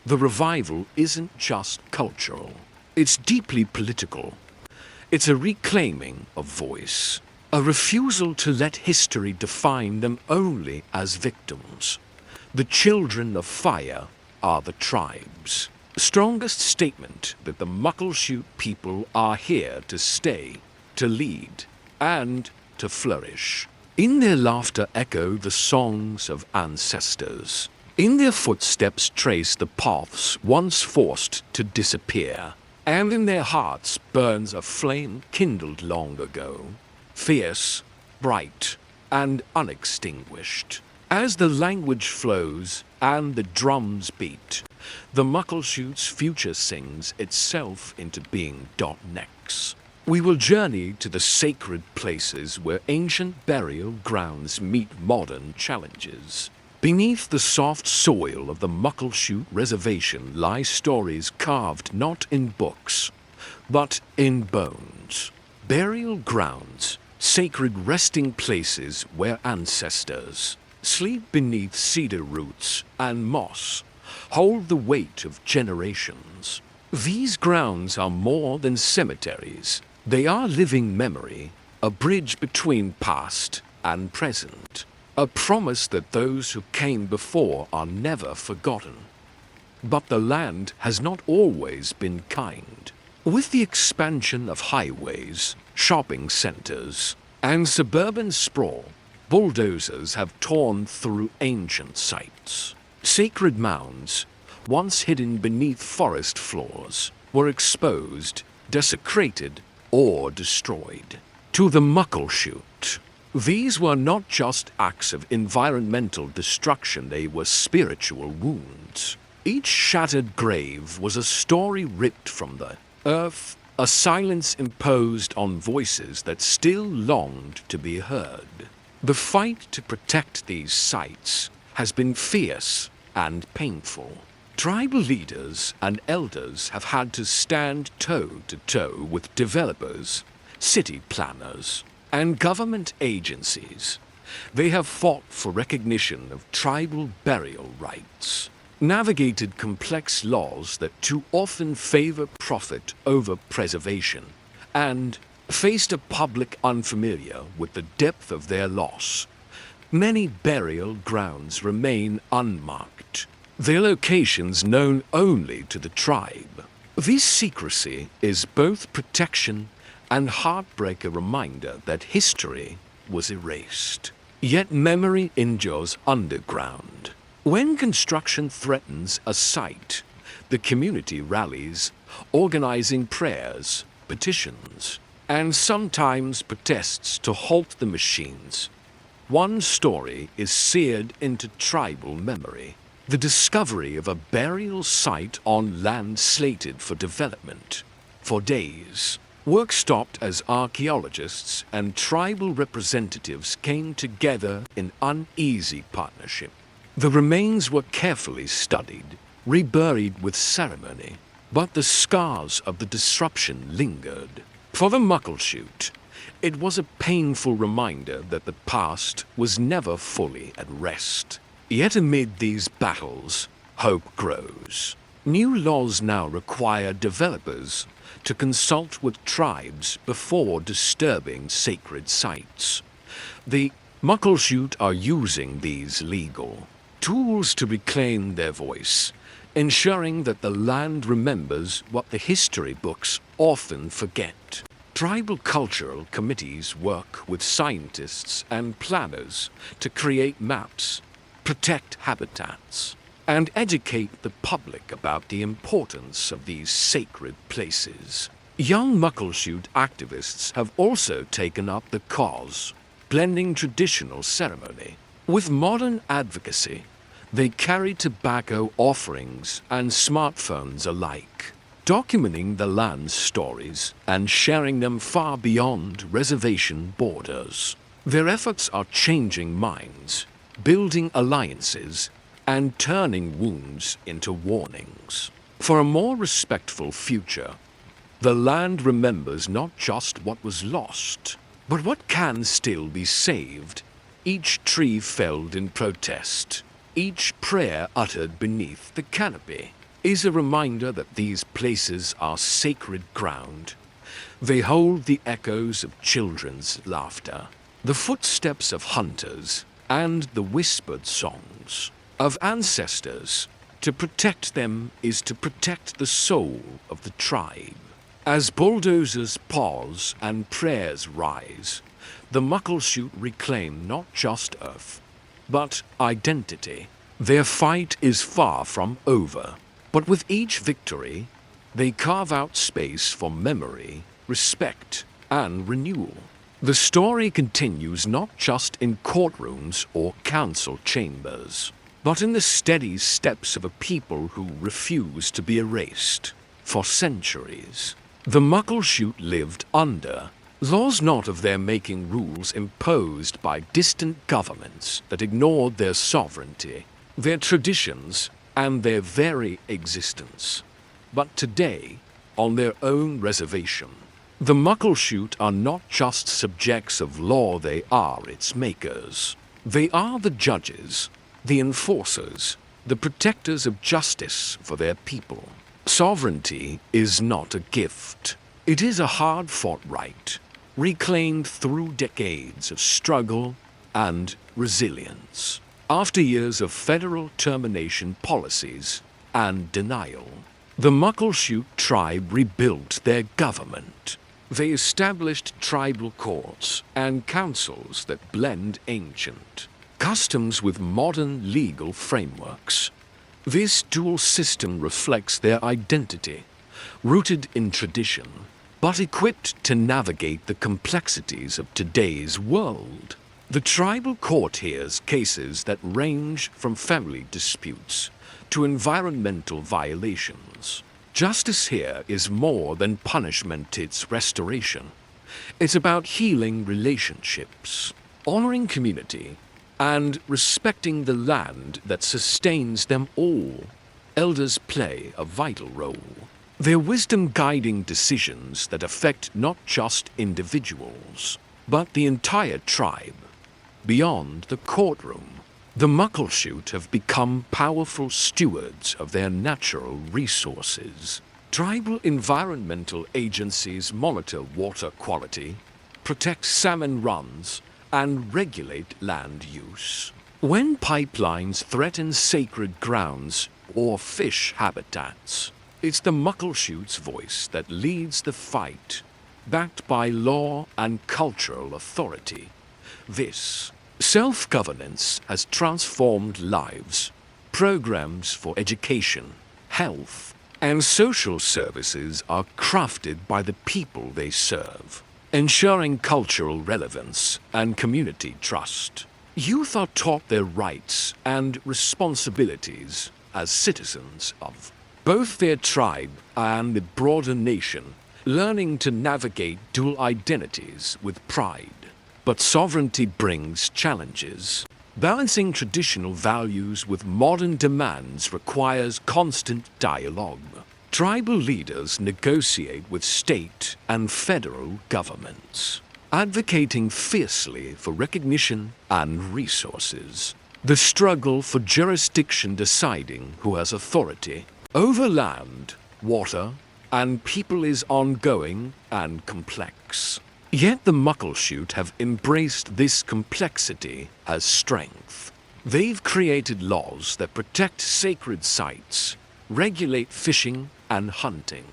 The revival isn't just cultural, it's deeply political. It's a reclaiming of voice, a refusal to let history define them only as victims. The children of fire are the tribe's strongest statement that the Muckleshoot people are here to stay, to lead, and to flourish. In their laughter echo the songs of ancestors. In their footsteps trace the paths once forced to disappear. And in their hearts burns a flame kindled long ago, fierce, bright, and unextinguished. As the language flows and the drums beat, the Muckleshoot's future sings itself into being. Next, we will journey to the sacred places where ancient burial grounds meet modern challenges. Beneath the soft soil of the Muckleshoot Reservation lie stories carved not in books, but in bones. Burial grounds, sacred resting places where ancestors sleep beneath cedar roots and moss, hold the weight of generations. These grounds are more than cemeteries. They are living memory, a bridge between past and present, a promise that those who came before are never forgotten. But the land has not always been kind. With the expansion of highways, shopping centers, and suburban sprawl, bulldozers have torn through ancient sites. Sacred mounds, once hidden beneath forest floors, were exposed, desecrated, or destroyed. To the Muckleshoot, these were not just acts of environmental destruction, they were spiritual wounds. Each shattered grave was a story ripped from the earth, a silence imposed on voices that still longed to be heard. The fight to protect these sites has been fierce and painful. Tribal leaders and elders have had to stand toe to toe with developers, city planners, and government agencies. They have fought for recognition of tribal burial rights, navigated complex laws that too often favor profit over preservation, and faced a public unfamiliar with the depth of their loss. Many burial grounds remain unmarked, their locations known only to the tribe. This secrecy is both protection and heartbreak, a reminder that history was erased. Yet memory endures underground. When construction threatens a site, the community rallies, organizing prayers, petitions, and sometimes protests to halt the machines. One story is seared into tribal memory: the discovery of a burial site on land slated for development. For days, work stopped as archaeologists and tribal representatives came together in uneasy partnership. The remains were carefully studied, reburied with ceremony, but the scars of the disruption lingered. For the Muckleshoot, it was a painful reminder that the past was never fully at rest. Yet amid these battles, hope grows. New laws now require developers to consult with tribes before disturbing sacred sites. The Muckleshoot are using these legal tools to reclaim their voice, ensuring that the land remembers what the history books often forget. Tribal cultural committees work with scientists and planners to create maps, protect habitats, and educate the public about the importance of these sacred places. Young Muckleshoot activists have also taken up the cause, blending traditional ceremony with modern advocacy. They carry tobacco offerings and smartphones alike, documenting the land's stories and sharing them far beyond reservation borders. Their efforts are changing minds, building alliances, and turning wounds into warnings. For a more respectful future, the land remembers not just what was lost, but what can still be saved. Each tree felled in protest, each prayer uttered beneath the canopy, is a reminder that these places are sacred ground. They hold the echoes of children's laughter, the footsteps of hunters, and the whispered songs of ancestors. To protect them is to protect the soul of the tribe. As bulldozers pause and prayers rise, the Muckleshoot reclaim not just earth, but identity. Their fight is far from over, but with each victory, they carve out space for memory, respect, and renewal. The story continues not just in courtrooms or council chambers, but in the steady steps of a people who refuse to be erased. For centuries, the Muckleshoot lived under laws not of their making, rules imposed by distant governments that ignored their sovereignty, their traditions, and their very existence. But today, on their own reservation, the Muckleshoot are not just subjects of law, they are its makers. They are the judges, the enforcers, the protectors of justice for their people. Sovereignty is not a gift. It is a hard-fought right, reclaimed through decades of struggle and resilience. After years of federal termination policies and denial, the Muckleshoot tribe rebuilt their government. They established tribal courts and councils that blend ancient customs with modern legal frameworks. This dual system reflects their identity, rooted in tradition, but equipped to navigate the complexities of today's world. The tribal court hears cases that range from family disputes to environmental violations. Justice here is more than punishment, it's restoration. It's about healing relationships, honoring community, and respecting the land that sustains them all. Elders play a vital role, their wisdom guiding decisions that affect not just individuals, but the entire tribe. Beyond the courtroom, the Muckleshoot have become powerful stewards of their natural resources. Tribal environmental agencies monitor water quality, protect salmon runs, and regulate land use. When pipelines threaten sacred grounds or fish habitats, it's the Muckleshoot's voice that leads the fight, backed by law and cultural authority. This self-governance has transformed lives. Programs for education, health, and social services are crafted by the people they serve, ensuring cultural relevance and community trust. Youth are taught their rights and responsibilities as citizens of both their tribe and the broader nation, learning to navigate dual identities with pride. But sovereignty brings challenges. Balancing traditional values with modern demands requires constant dialogue. Tribal leaders negotiate with state and federal governments, advocating fiercely for recognition and resources. The struggle for jurisdiction, deciding who has authority over land, water, and people, is ongoing and complex. Yet the Muckleshoot have embraced this complexity as strength. They've created laws that protect sacred sites, regulate fishing and hunting,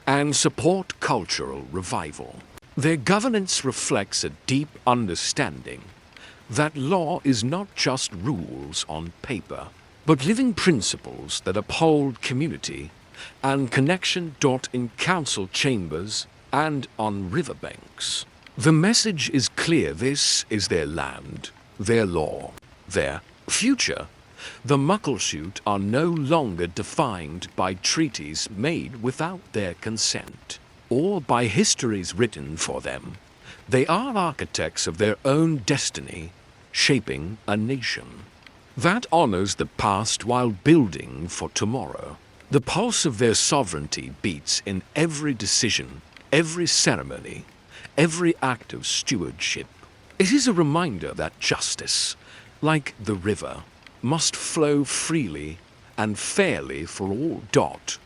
and support cultural revival. Their governance reflects a deep understanding that law is not just rules on paper, but living principles that uphold community and connection. In council chambers and on riverbanks, the message is clear: this is their land, their law, their future. The Muckleshoot are no longer defined by treaties made without their consent, or by histories written for them. They are architects of their own destiny, shaping a nation that honors the past while building for tomorrow. The pulse of their sovereignty beats in every decision, every ceremony, every act of stewardship. It is a reminder that justice, like the river, must flow freely and fairly for all.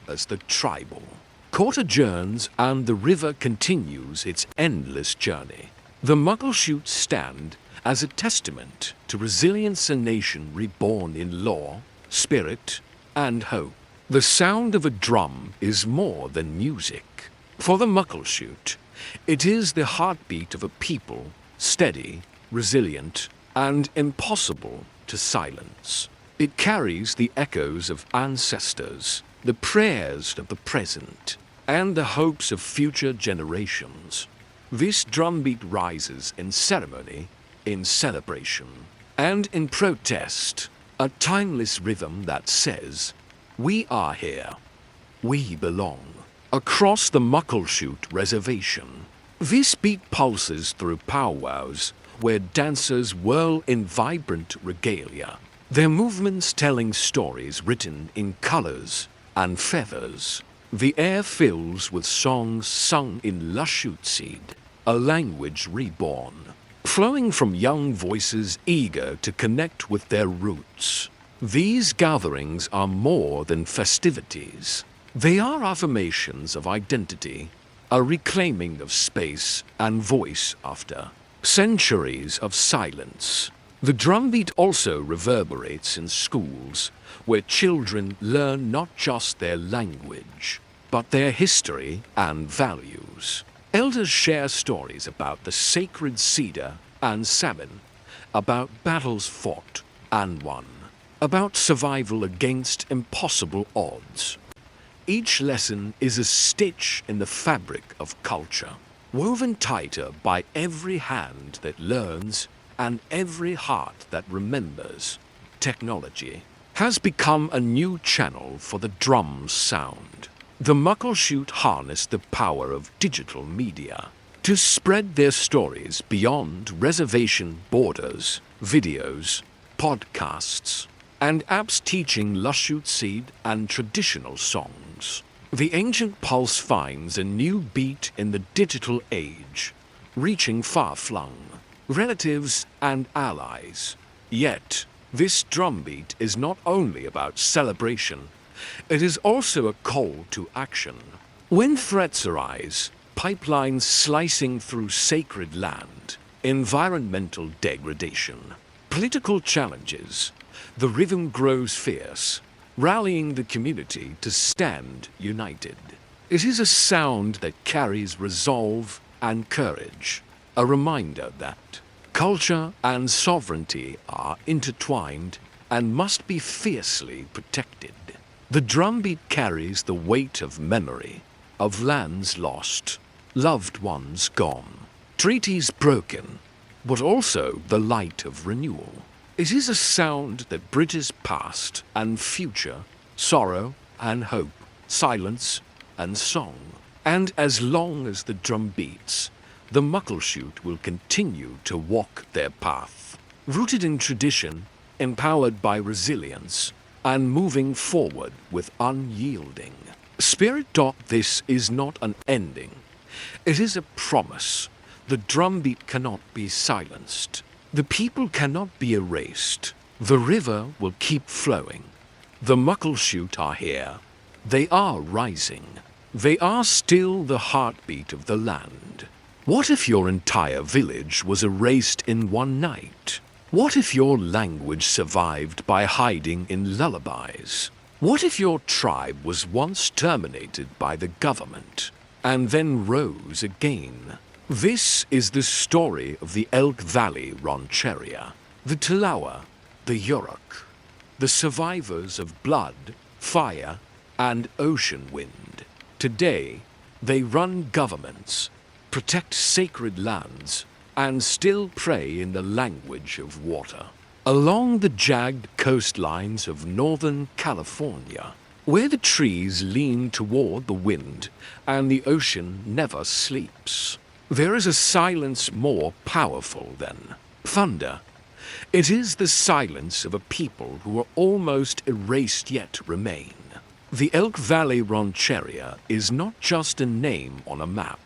As the tribal court adjourns and the river continues its endless journey, the Muckleshoot stand as a testament to resilience, a nation reborn in law, spirit, and hope. The sound of a drum is more than music. For the Muckleshoot, it is the heartbeat of a people, steady, resilient, and impossible to silence. It carries the echoes of ancestors, the prayers of the present, and the hopes of future generations. This drumbeat rises in ceremony, in celebration, and in protest, a timeless rhythm that says, "We are here. We belong." Across the Muckleshoot Reservation, this beat pulses through powwows where dancers whirl in vibrant regalia, their movements telling stories written in colors and feathers. The air fills with songs sung in Lushootseed, a language reborn, flowing from young voices eager to connect with their roots. These gatherings are more than festivities. They are affirmations of identity, a reclaiming of space and voice after centuries of silence. The drumbeat also reverberates in schools, where children learn not just their language, but their history and values. Elders share stories about the sacred cedar and salmon, about battles fought and won, about survival against impossible odds. Each lesson is a stitch in the fabric of culture, woven tighter by every hand that learns and every heart that remembers. Technology has become a new channel for the drum's sound. The Muckleshoot harness the power of digital media to spread their stories beyond reservation borders, videos, podcasts, and apps teaching Lushootseed and traditional songs. The ancient pulse finds a new beat in the digital age, reaching far-flung relatives and allies. Yet, this drumbeat is not only about celebration, it is also a call to action. When threats arise, pipelines slicing through sacred land, environmental degradation, political challenges, the rhythm grows fierce, rallying the community to stand united. It is a sound that carries resolve and courage, a reminder that culture and sovereignty are intertwined and must be fiercely protected. The drumbeat carries the weight of memory, of lands lost, loved ones gone, treaties broken, but also the light of renewal. It is a sound that bridges past and future, sorrow and hope, silence and song. And as long as the drum beats, the Muckleshoot will continue to walk their path, rooted in tradition, empowered by resilience, and moving forward with unyielding spirit. This is not an ending. It is a promise. The drumbeat cannot be silenced. The people cannot be erased. The river will keep flowing. The Muckleshoot are here. They are rising. They are still the heartbeat of the land. What if your entire village was erased in one night? What if your language survived by hiding in lullabies? What if your tribe was once terminated by the government and then rose again? This is the story of the Elk Valley Rancheria, the Tlawa, the Yurok, the survivors of blood, fire, and ocean wind. Today, they run governments, protect sacred lands, and still pray in the language of water. Along the jagged coastlines of northern California, where the trees lean toward the wind and the ocean never sleeps, there is a silence more powerful than thunder. It is the silence of a people who are almost erased yet remain. The Elk Valley Rancheria is not just a name on a map.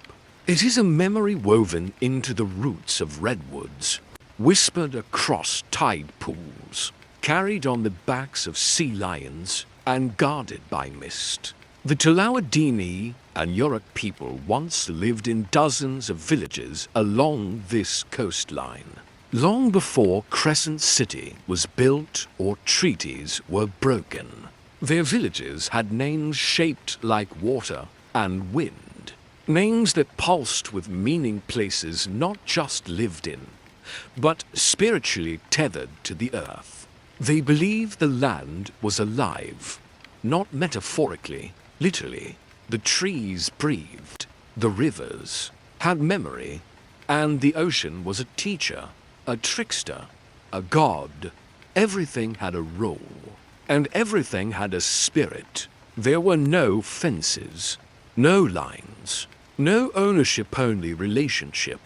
It is a memory woven into the roots of redwoods, whispered across tide pools, carried on the backs of sea lions, and guarded by mist. The Tlawadini and Yurok people once lived in dozens of villages along this coastline, long before Crescent City was built or treaties were broken. Their villages had names shaped like water and wind, names that pulsed with meaning, places not just lived in, but spiritually tethered to the earth. They believed the land was alive, not metaphorically, literally. The trees breathed, the rivers had memory, and the ocean was a teacher, a trickster, a god. Everything had a role, and everything had a spirit. There were no fences, no lines, no ownership-only relationship.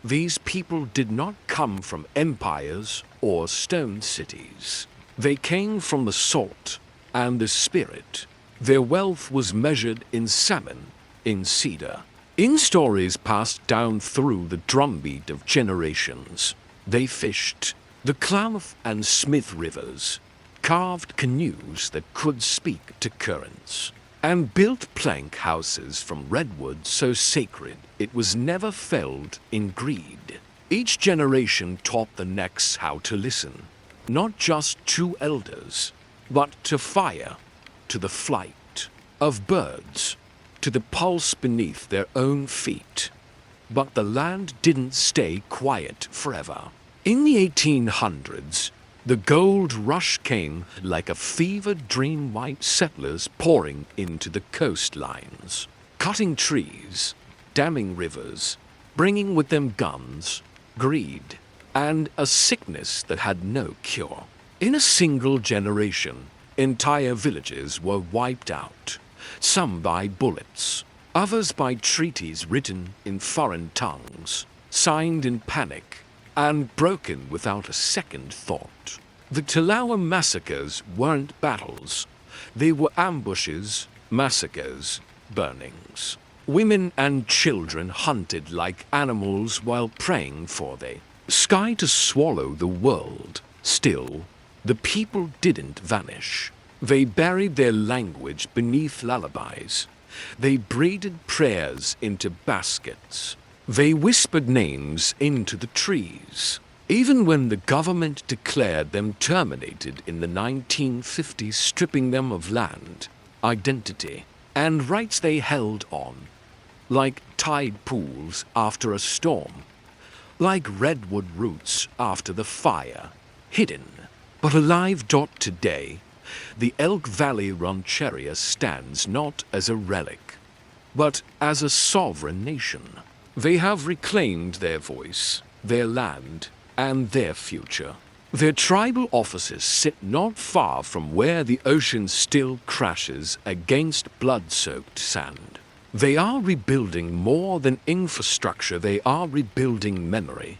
These people did not come from empires or stone cities. They came from the salt and the spirit. Their wealth was measured in salmon, in cedar, in stories passed down through the drumbeat of generations. They fished the Klamath and Smith rivers, carved canoes that could speak to currents, and built plank houses from redwood so sacred it was never felled in greed. Each generation taught the next how to listen, not just to elders, but to fire, to the flight of birds, to the pulse beneath their own feet. But the land didn't stay quiet forever. In the 1800s, the gold rush came like a fevered dream, white settlers pouring into the coastlines, cutting trees, damming rivers, bringing with them guns, greed, and a sickness that had no cure. In a single generation, entire villages were wiped out, some by bullets, others by treaties written in foreign tongues, signed in panic, and broken without a second thought. The Telawa massacres weren't battles. They were ambushes, massacres, burnings. Women and children hunted like animals while praying for the sky to swallow the world. Still, the people didn't vanish. They buried their language beneath lullabies. They braided prayers into baskets. They whispered names into the trees. Even when the government declared them terminated in the 1950s, stripping them of land, identity, and rights, they held on, like tide pools after a storm, like redwood roots after the fire, hidden but alive. Today, the Elk Valley Rancheria stands not as a relic, but as a sovereign nation. They have reclaimed their voice, their land, and their future. Their tribal offices sit not far from where the ocean still crashes against blood-soaked sand. They are rebuilding more than infrastructure. They are rebuilding memory,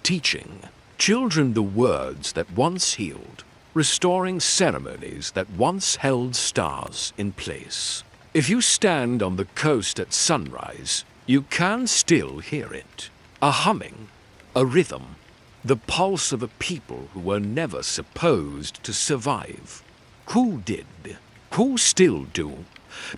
teaching children the words that once healed, restoring ceremonies that once held stars in place. If you stand on the coast at sunrise, you can still hear it. A humming, a rhythm, the pulse of a people who were never supposed to survive. Who did, who still do,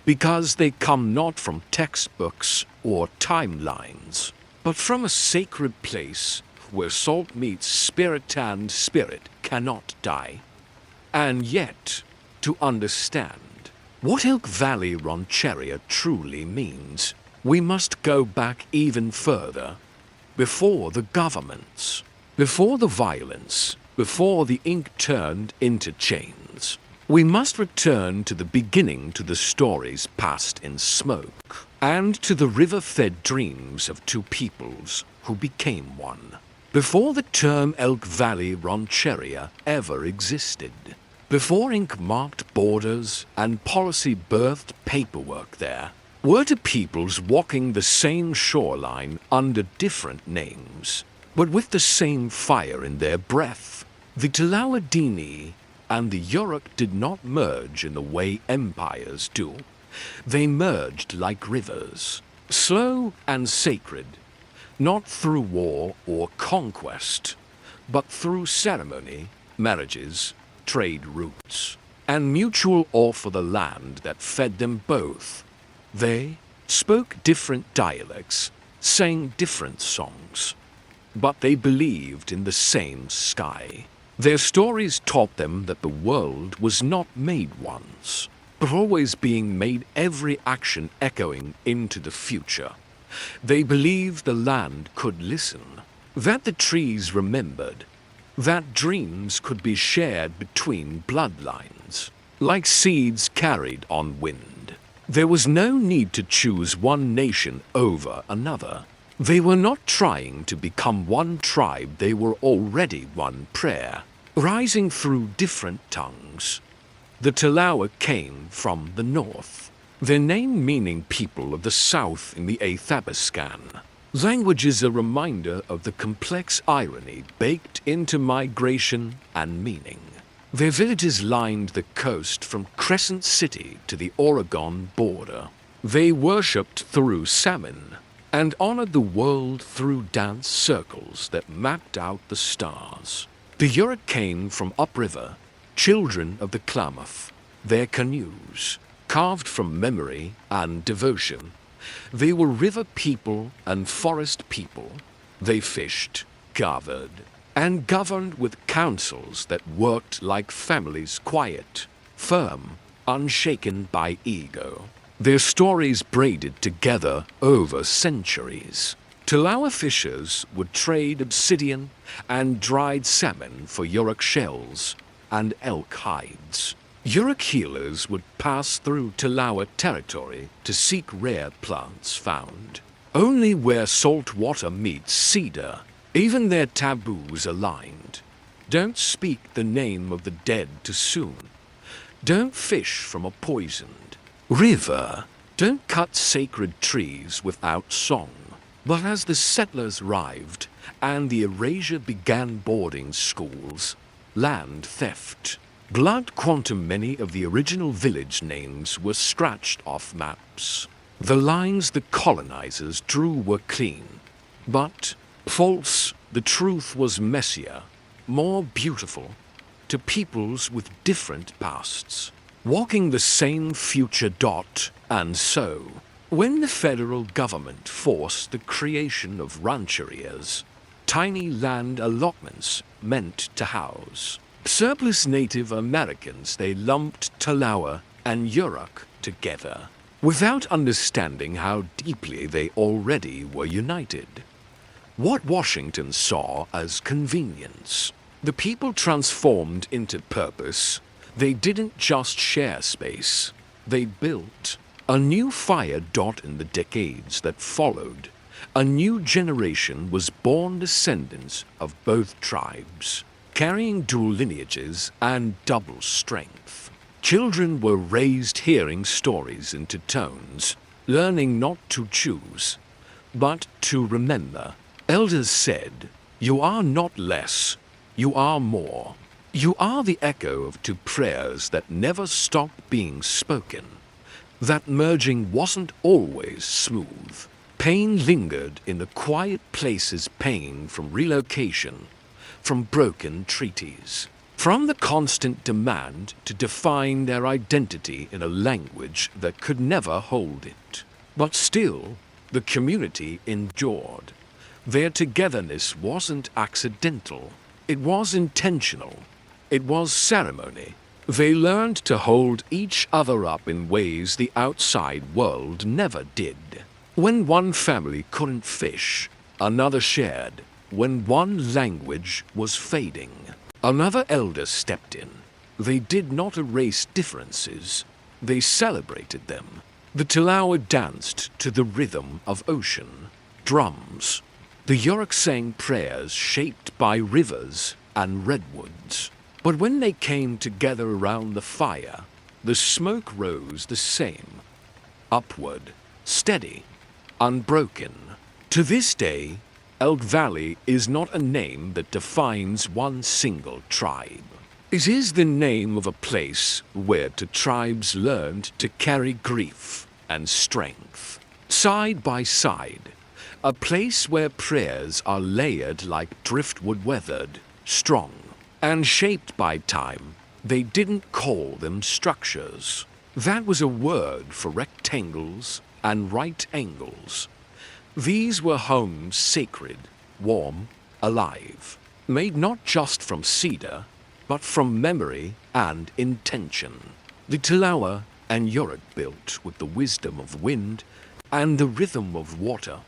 because they come not from textbooks or timelines, but from a sacred place where salt meets spirit and spirit cannot die. And yet, to understand what Elk Valley Rancheria truly means, we must go back even further, before the governments, before the violence, before the ink turned into chains. We must return to the beginning, to the stories passed in smoke, and to the river-fed dreams of two peoples who became one. Before the term Elk Valley Rancheria ever existed, before ink marked borders and policy birthed paperwork, there were two peoples walking the same shoreline under different names, but with the same fire in their breath. The Telawa and the Yurok did not merge in the way empires do. They merged like rivers, slow and sacred, not through war or conquest, but through ceremony, marriages, trade routes, and mutual awe for the land that fed them both. They spoke different dialects, sang different songs, but they believed in the same sky. Their stories taught them that the world was not made once, but always being made, every action echoing into the future. They believed the land could listen, that the trees remembered, that dreams could be shared between bloodlines, like seeds carried on wind. There was no need to choose one nation over another. They were not trying to become one tribe, they were already one prayer, rising through different tongues. The Talawa came from the north, their name meaning people of the south in the Athabascan. Language is a reminder of the complex irony baked into migration and meaning. Their villages lined the coast from Crescent City to the Oregon border. They worshipped through salmon and honored the world through dance circles that mapped out the stars. The Yurok came from upriver, children of the Klamath, their canoes, carved from memory and devotion. They were river people and forest people. They fished, gathered, and governed with councils that worked like families, quiet, firm, unshaken by ego. Their stories braided together over centuries. Talawa fishers would trade obsidian and dried salmon for Yurok shells and elk hides. Yurok healers would pass through Talawa territory to seek rare plants found. Only where salt water meets cedar, even their taboos aligned. Don't speak the name of the dead too soon. Don't fish from a poisoned river. Don't cut sacred trees without song. But as the settlers arrived and the erasure began boarding schools, land theft, blood quantum, many of the original village names were scratched off maps. The lines the colonizers drew were clean, but false. The truth was messier, more beautiful, to peoples with different pasts, walking the same future. And so, when the federal government forced the creation of rancherias, tiny land allotments meant to house surplus Native Americans, they lumped Talawa and Yurok together, without understanding how deeply they already were united. What Washington saw as convenience, the people transformed into purpose. They didn't just share space, they built a new fire. In the decades that followed, a new generation was born, descendants of both tribes, carrying dual lineages and double strength. Children were raised hearing stories into tones, learning not to choose, but to remember. Elders said, "You are not less, you are more." You are the echo of two prayers that never stopped being spoken. That merging wasn't always smooth. Pain lingered in the quiet places, pain from relocation, from broken treaties, from the constant demand to define their identity in a language that could never hold it. But still, the community endured. Their togetherness wasn't accidental. It was intentional. It was ceremony. They learned to hold each other up in ways the outside world never did. When one family couldn't fish, another shared. When one language was fading, another elder stepped in. They did not erase differences. They celebrated them. The Talawa danced to the rhythm of ocean, drums. The Yurok sang prayers shaped by rivers and redwoods. But when they came together around the fire, the smoke rose the same, upward, steady, unbroken. To this day, Elk Valley is not a name that defines one single tribe. It is the name of a place where two tribes learned to carry grief and strength, side by side. A place where prayers are layered like driftwood, weathered, strong, and shaped by time. They didn't call them structures. That was a word for rectangles and right angles. These were homes sacred, warm, alive, made not just from cedar, but from memory and intention. The Talawa and Yurok built with the wisdom of wind and the rhythm of water,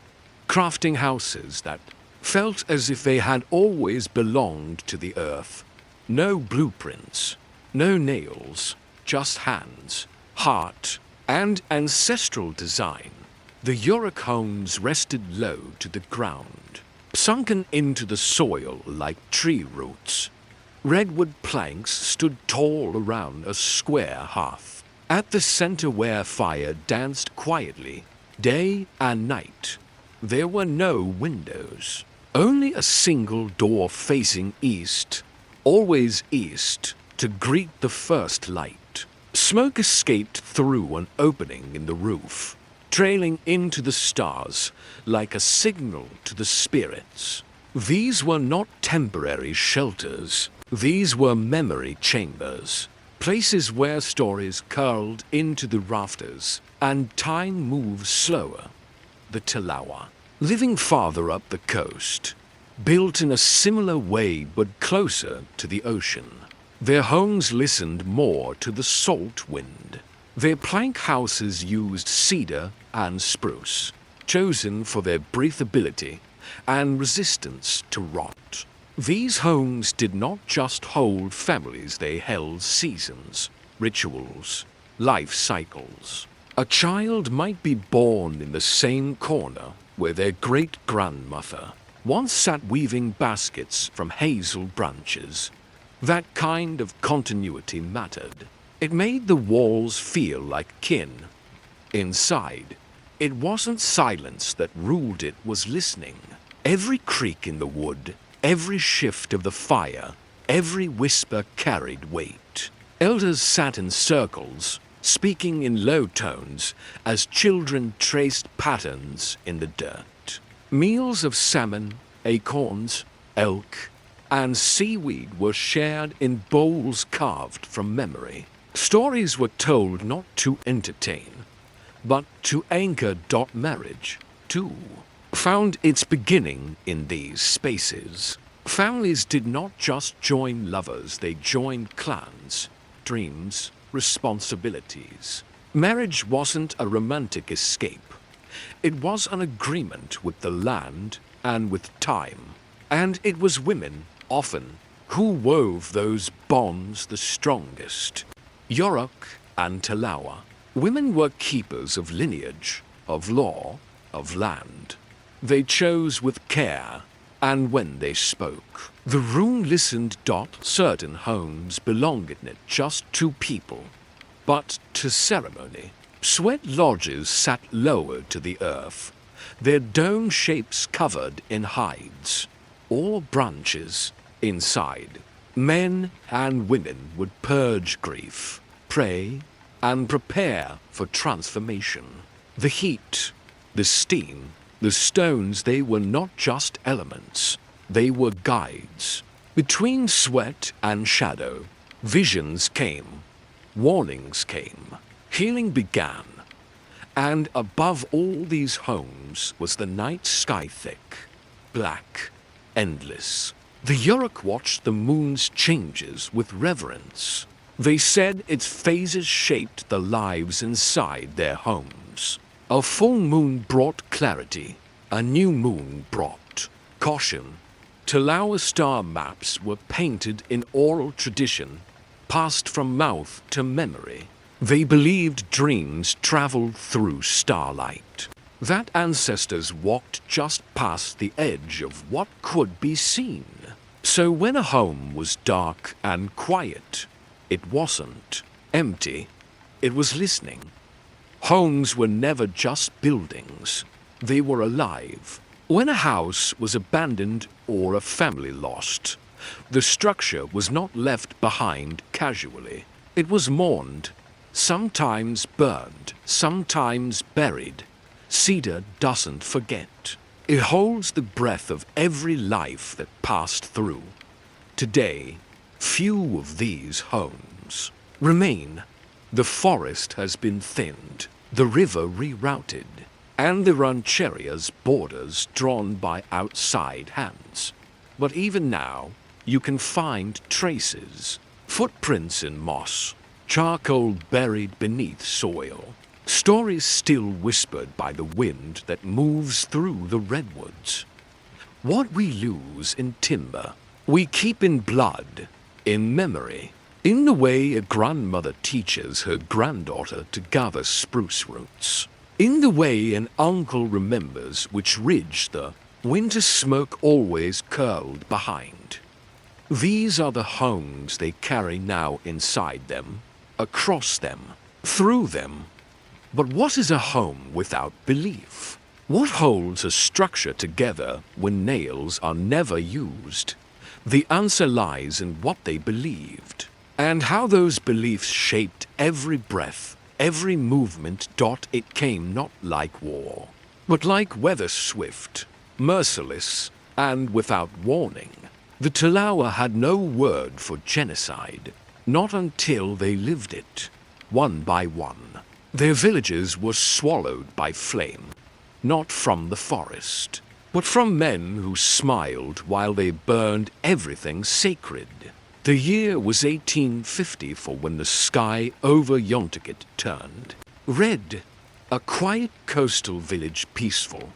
crafting houses that felt as if they had always belonged to the earth. No blueprints, no nails, just hands, heart, and ancestral design. The Iroquois rested low to the ground, sunken into the soil like tree roots. Redwood planks stood tall around a square hearth, at the center where fire danced quietly, day and night. There were no windows, only a single door facing east, always east, to greet the first light. Smoke escaped through an opening in the roof, trailing into the stars like a signal to the spirits. These were not temporary shelters. These were memory chambers, places where stories curled into the rafters and time moved slower. The Talawa, living farther up the coast, built in a similar way but closer to the ocean. Their homes listened more to the salt wind. Their plank houses used cedar and spruce, chosen for their breathability and resistance to rot. These homes did not just hold families, they held seasons, rituals, life cycles. A child might be born in the same corner where their great-grandmother once sat weaving baskets from hazel branches. That kind of continuity mattered. It made the walls feel like kin. Inside, it wasn't silence that ruled, it was listening. Every creak in the wood, every shift of the fire, every whisper carried weight. Elders sat in circles, speaking in low tones as children traced patterns in the dirt. Meals of salmon, acorns, elk, and seaweed were shared in bowls carved from memory. Stories were told not to entertain, but to anchor. Marriage, too, found its beginning in these spaces. Families did not just join lovers, they joined clans, dreams, responsibilities. Marriage wasn't a romantic escape. It was an agreement with the land and with time. And it was women, often, who wove those bonds the strongest. Yurok and Talawa. Women were keepers of lineage, of law, of land. They chose with care, and when they spoke, the room listened. Certain homes belonged not just to people, but to ceremony. Sweat lodges sat lower to the earth, their dome shapes covered in hides or branches. Inside, men and women would purge grief, pray, and prepare for transformation. The heat, the steam, the stones, they were not just elements, they were guides. Between sweat and shadow, visions came, warnings came, healing began. And above all these homes was the night sky, thick, black, endless. The Yurok watched the moon's changes with reverence. They said its phases shaped the lives inside their homes. A full moon brought clarity, a new moon brought caution. Talawa star maps were painted in oral tradition, passed from mouth to memory. They believed dreams traveled through starlight, that ancestors walked just past the edge of what could be seen. So when a home was dark and quiet, it wasn't empty, it was listening. Homes were never just buildings, they were alive. When a house was abandoned or a family lost, the structure was not left behind casually. It was mourned, sometimes burned, sometimes buried. Cedar doesn't forget. It holds the breath of every life that passed through. Today, few of these homes remain. The forest has been thinned, the river rerouted, and the rancheria's borders drawn by outside hands. But even now, you can find traces, footprints in moss, charcoal buried beneath soil, stories still whispered by the wind that moves through the redwoods. What we lose in timber, we keep in blood, in memory, in the way a grandmother teaches her granddaughter to gather spruce roots. In the way an uncle remembers which ridge the winter smoke always curled behind. These are the homes they carry now inside them, across them, through them. But what is a home without belief? What holds a structure together when nails are never used? The answer lies in what they believed, and how those beliefs shaped every breath, every movement. It came not like war, but like weather swift, merciless, and without warning. The Talawa had no word for genocide, not until they lived it, one by one. Their villages were swallowed by flame, not from the forest, but from men who smiled while they burned everything sacred. The year was 1854 when the sky over Yontiket turned red. A quiet coastal village, peaceful,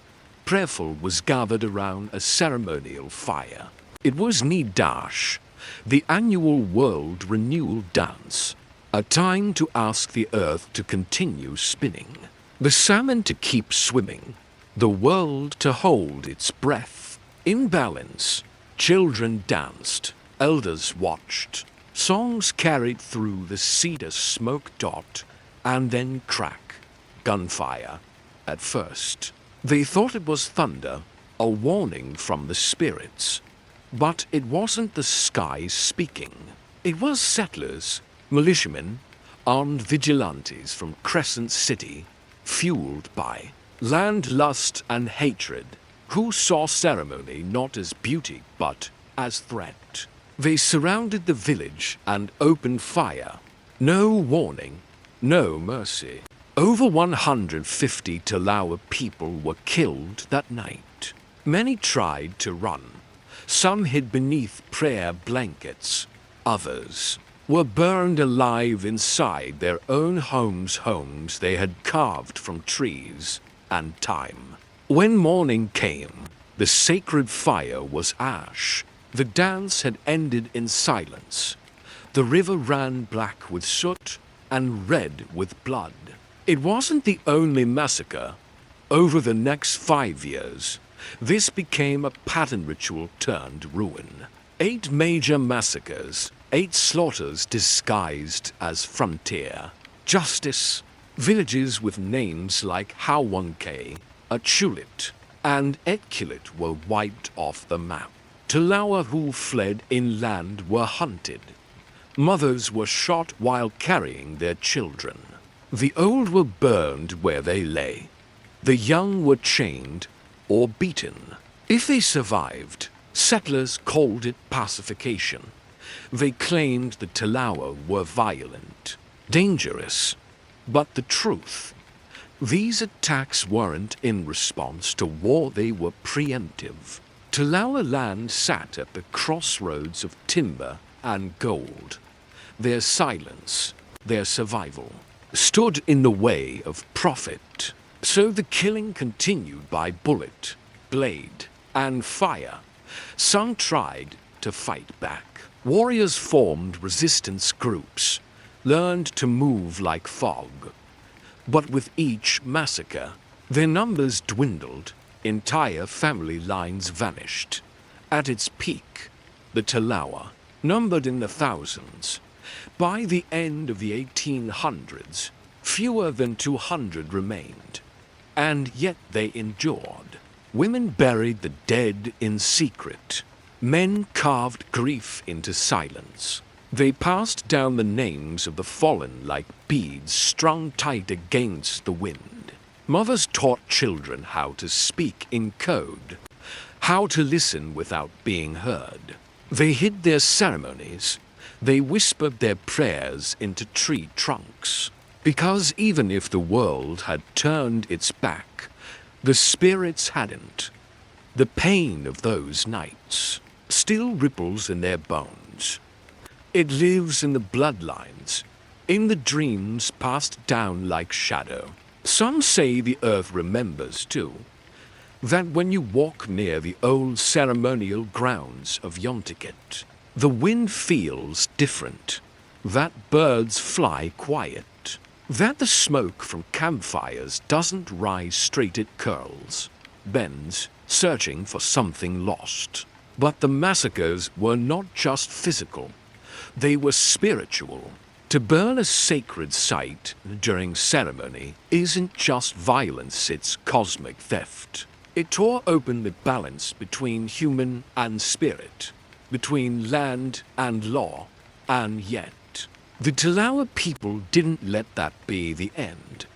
prayerful, was gathered around a ceremonial fire. It was Nidash, the annual world renewal dance, a time to ask the earth to continue spinning, the salmon to keep swimming, the world to hold its breath. In balance, children danced, elders watched, songs carried through the cedar smoke. And then crack, gunfire. At first, they thought it was thunder, a warning from the spirits. But it wasn't the sky speaking. It was settlers, militiamen, armed vigilantes from Crescent City, fueled by land lust and hatred, who saw ceremony not as beauty but as threat. They surrounded the village and opened fire. No warning, no mercy. Over 150 Talawa people were killed that night. Many tried to run. Some hid beneath prayer blankets. Others were burned alive inside their own homes they had carved from trees and time. When morning came, the sacred fire was ash. The dance had ended in silence. The river ran black with soot and red with blood. It wasn't the only massacre. Over the next 5 years, this became a pattern ritual turned ruin. 8 major massacres, 8 slaughters disguised as frontier justice. Villages with names like Hawanke, Achulit, and Etkulit were wiped off the map. Talawa who fled inland were hunted. Mothers were shot while carrying their children. The old were burned where they lay. The young were chained or beaten. If they survived, settlers called it pacification. They claimed the Talawa were violent, dangerous. But the truth, these attacks weren't in response to war, they were preemptive. Talawa land sat at the crossroads of timber and gold. Their silence, their survival, stood in the way of profit. So the killing continued by bullet, blade, and fire. Some tried to fight back. Warriors formed resistance groups, learned to move like fog. But with each massacre, their numbers dwindled. Entire family lines vanished. At its peak, the Talawa numbered in the thousands. By the end of the 1800s, fewer than 200 remained. And yet they endured. Women buried the dead in secret. Men carved grief into silence. They passed down the names of the fallen like beads strung tight against the wind. Mothers taught children how to speak in code, how to listen without being heard. They hid their ceremonies. They whispered their prayers into tree trunks. Because even if the world had turned its back, the spirits hadn't. The pain of those nights still ripples in their bones. It lives in the bloodlines, in the dreams passed down like shadow. Some say the earth remembers too, that when you walk near the old ceremonial grounds of Yontiket, the wind feels different, that birds fly quiet, That the smoke from campfires doesn't rise straight, it curls, bends, searching for something lost. But the massacres were not just physical, they were spiritual. To burn a sacred site during ceremony isn't just violence, it's cosmic theft. It tore open the balance between human and spirit, between land and law, and yet, the Talawa people didn't let that be the end.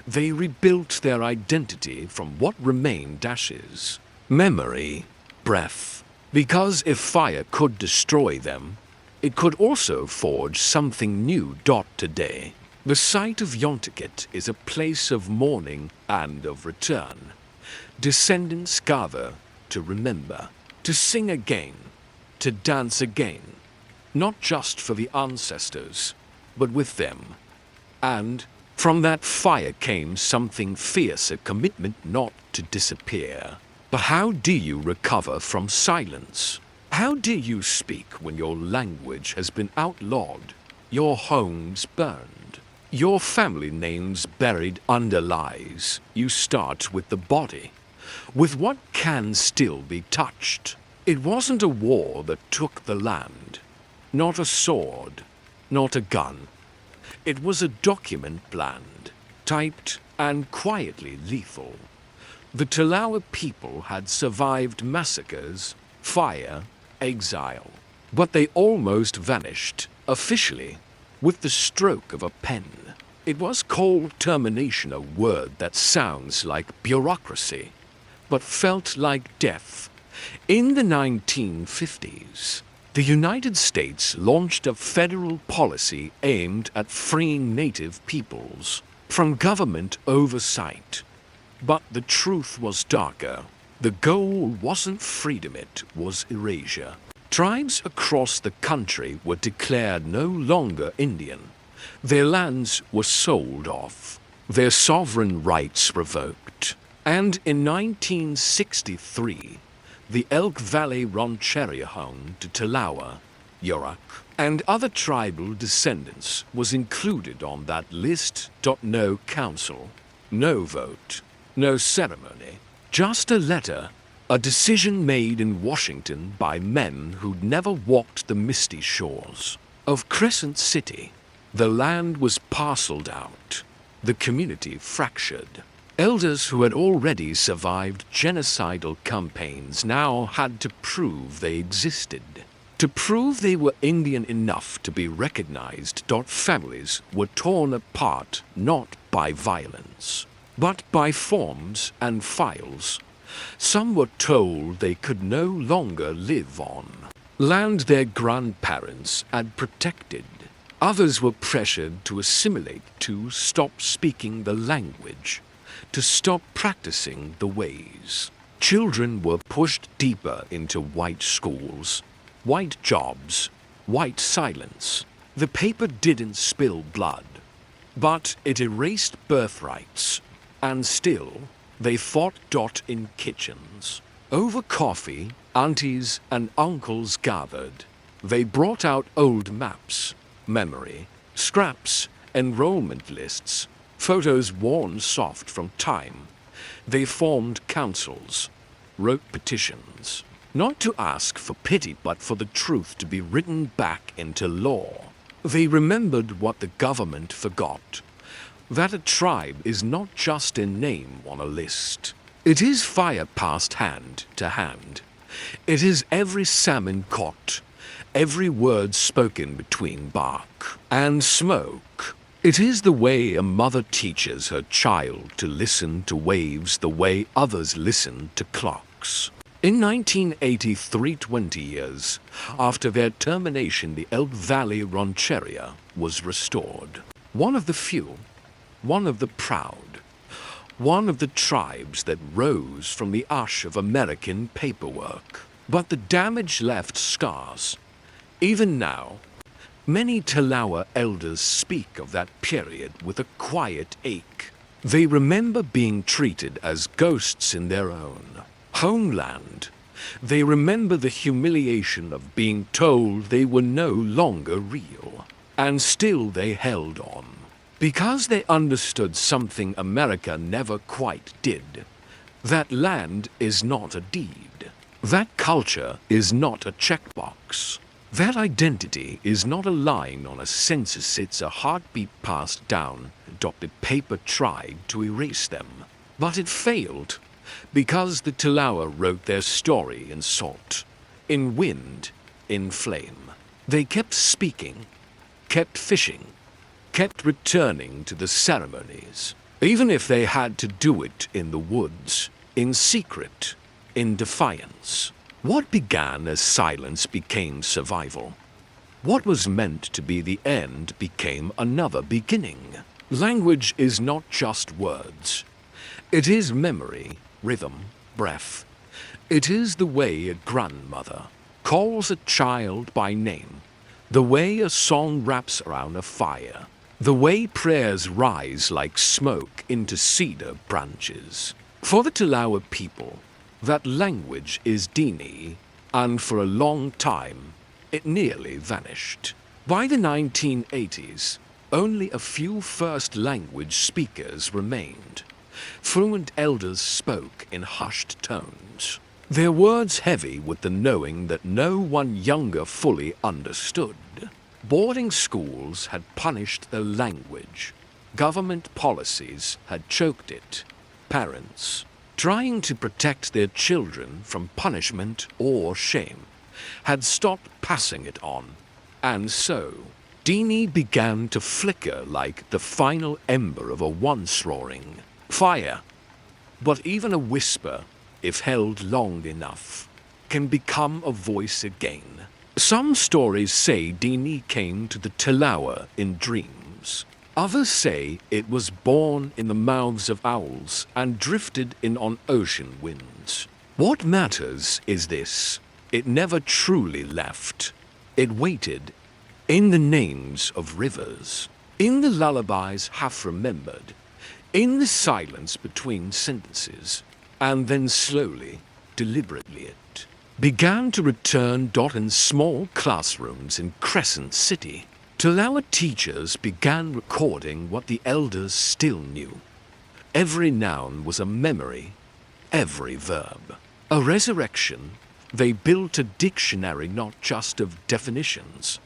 They rebuilt their identity from what remained ashes, memory, breath. Because if fire could destroy them, it could also forge something new. Today, the site of Yontiket is a place of mourning and of return. Descendants gather to remember, to sing again, to dance again, not just for the ancestors, but with them. And from that fire came something fierce, a commitment not to disappear. But how do you recover from silence? How do you speak when your language has been outlawed, your homes burned, your family names buried under lies? You start with the body, with what can still be touched. It wasn't a war that took the land, not a sword, not a gun. It was a document, bland, typed, and quietly lethal. The Talawa people had survived massacres, fire, exile, but they almost vanished, officially, with the stroke of a pen. It was called termination, a word that sounds like bureaucracy, but felt like death. In the 1950s, the United States launched a federal policy aimed at freeing native peoples from government oversight. But the truth was darker. The goal wasn't freedom, it was erasure. Tribes across the country were declared no longer Indian. Their lands were sold off, their sovereign rights revoked. And in 1963, the Elk Valley Rancheria home to Talawa, Yurok, and other tribal descendants was included on that list. No council, no vote, no ceremony, just a letter, a decision made in Washington by men who'd never walked the misty shores of Crescent City. The land was parceled out, the community fractured. Elders who had already survived genocidal campaigns now had to prove they existed, to prove they were Indian enough to be recognized. Families were torn apart not by violence, but by forms and files. Some were told they could no longer live on land their grandparents had protected. Others were pressured to assimilate, to stop speaking the language, to stop practicing the ways. Children were pushed deeper into white schools, white jobs, white silence. The paper didn't spill blood, but it erased birthrights. And still, they fought. In kitchens. Over coffee, aunties and uncles gathered. They brought out old maps, memory, scraps, enrollment lists, photos worn soft from time. They formed councils, wrote petitions, not to ask for pity but for the truth to be written back into law. They remembered what the government forgot, that a tribe is not just a name on a list. It is fire passed hand to hand. It is every salmon caught, every word spoken between bark and smoke. It is the way a mother teaches her child to listen to waves the way others listen to clocks. In 1983, 20 years after their termination, the Elk Valley Rancheria was restored. One of the few, one of the proud, one of the tribes that rose from the ash of American paperwork. But the damage left scars. Even now, many Talawa elders speak of that period with a quiet ache. They remember being treated as ghosts in their own homeland. They remember the humiliation of being told they were no longer real. And still they held on. Because they understood something America never quite did. That land is not a deed. That culture is not a checkbox. That identity is not a line on a census, it's a heartbeat passed down, dotted paper tried to erase them. But it failed, because the Telawa wrote their story in salt, in wind, in flame. They kept speaking, kept fishing, kept returning to the ceremonies, even if they had to do it in the woods, in secret, in defiance. What began as silence became survival. What was meant to be the end became another beginning. Language is not just words. It is memory, rhythm, breath. It is the way a grandmother calls a child by name, the way a song wraps around a fire, the way prayers rise like smoke into cedar branches. For the Telawa people, that language is Dini, and for a long time, it nearly vanished. By the 1980s, only a few first language speakers remained. Fluent elders spoke in hushed tones, their words heavy with the knowing that no one younger fully understood. Boarding schools had punished their language. Government policies had choked it. Parents, trying to protect their children from punishment or shame, had stopped passing it on. And so, Dini began to flicker like the final ember of a once roaring fire. But even a whisper, if held long enough, can become a voice again. Some stories say Dini came to the Telawa in dreams. Others say it was born in the mouths of owls and drifted in on ocean winds. What matters is this: it never truly left. It waited in the names of rivers, in the lullabies half remembered, in the silence between sentences, and then slowly, deliberately it began to return. In small classrooms in Crescent City, Telawa teachers began recording what the elders still knew. Every noun was a memory, every verb a resurrection. They built a dictionary not just of definitions,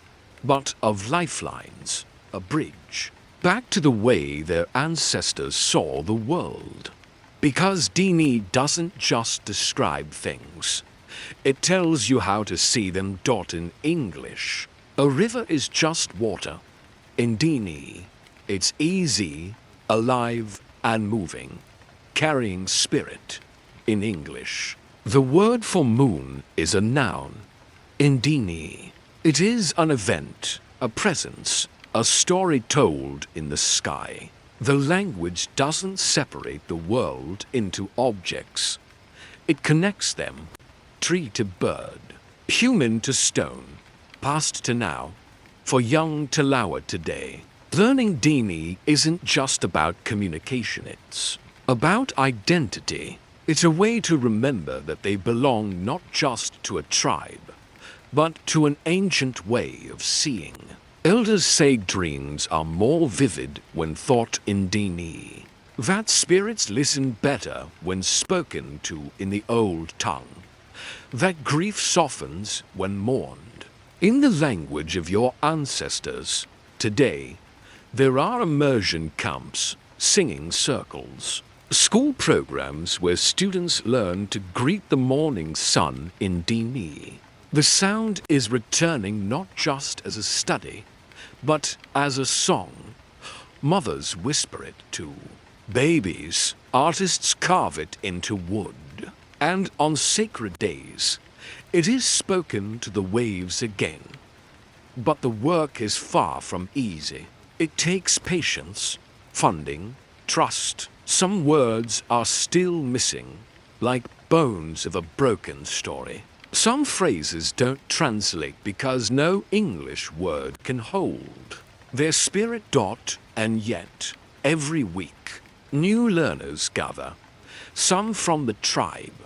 but of lifelines, a bridge, back to the way their ancestors saw the world. Because Dini doesn't just describe things, it tells you how to see them. In English, a river is just water. In Dini, it's easy, alive, and moving, carrying spirit. In English, the word for moon is a noun. In Dini, it is an event, a presence, a story told in the sky. The language doesn't separate the world into objects. It connects them, tree to bird, human to stone, past to now, for young Telawa today. Learning Dini isn't just about communication, it's about identity. It's a way to remember that they belong not just to a tribe, but to an ancient way of seeing. Elders say dreams are more vivid when thought in Dini, that spirits listen better when spoken to in the old tongue, that grief softens when mourned in the language of your ancestors. Today, there are immersion camps, singing circles, school programs where students learn to greet the morning sun in Dini. The sound is returning not just as a study, but as a song. Mothers whisper it to babies, artists carve it into wood, and on sacred days, it is spoken to the waves again. But the work is far from easy. It takes patience, funding, trust. Some words are still missing, like bones of a broken story. Some phrases don't translate because no English word can hold their spirit. And yet, every week, new learners gather, some from the tribe,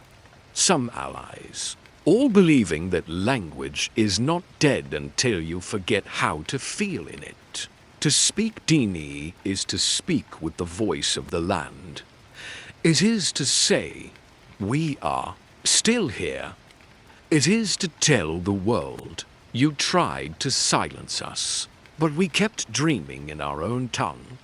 some allies, all believing that language is not dead until you forget how to feel in it. To speak Dini is to speak with the voice of the land. It is to say, we are still here. It is to tell the world, you tried to silence us, but we kept dreaming in our own tongue.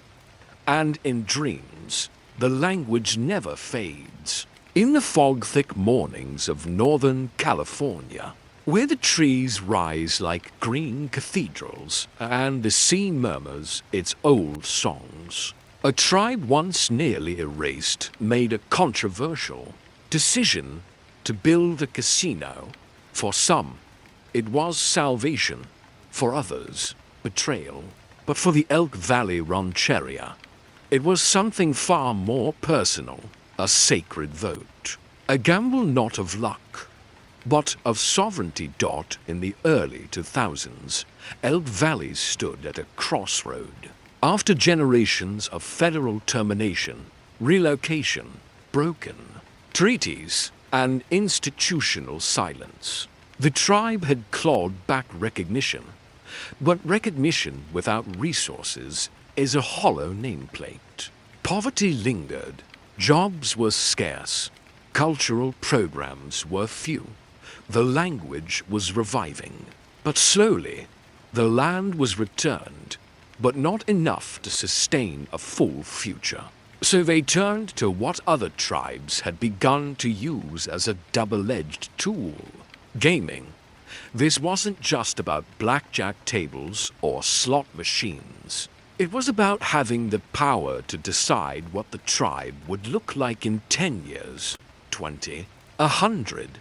And in dreams, the language never fades. In the fog-thick mornings of Northern California, where the trees rise like green cathedrals and the sea murmurs its old songs, a tribe once nearly erased made a controversial decision to build a casino. For some, it was salvation. For others, betrayal. But for the Elk Valley Rancheria, it was something far more personal, a sacred vote. A gamble not of luck, but of sovereignty. In the early 2000s, Elk Valley stood at a crossroad. After generations of federal termination, relocation, broken treaties, and institutional silence, the tribe had clawed back recognition. But recognition without resources is a hollow nameplate. Poverty lingered, jobs were scarce, cultural programs were few. The language was reviving, but slowly the land was returned, but not enough to sustain a full future. So they turned to what other tribes had begun to use as a double-edged tool: gaming. This wasn't just about blackjack tables or slot machines. It was about having the power to decide what the tribe would look like in 10 years, 20, 100.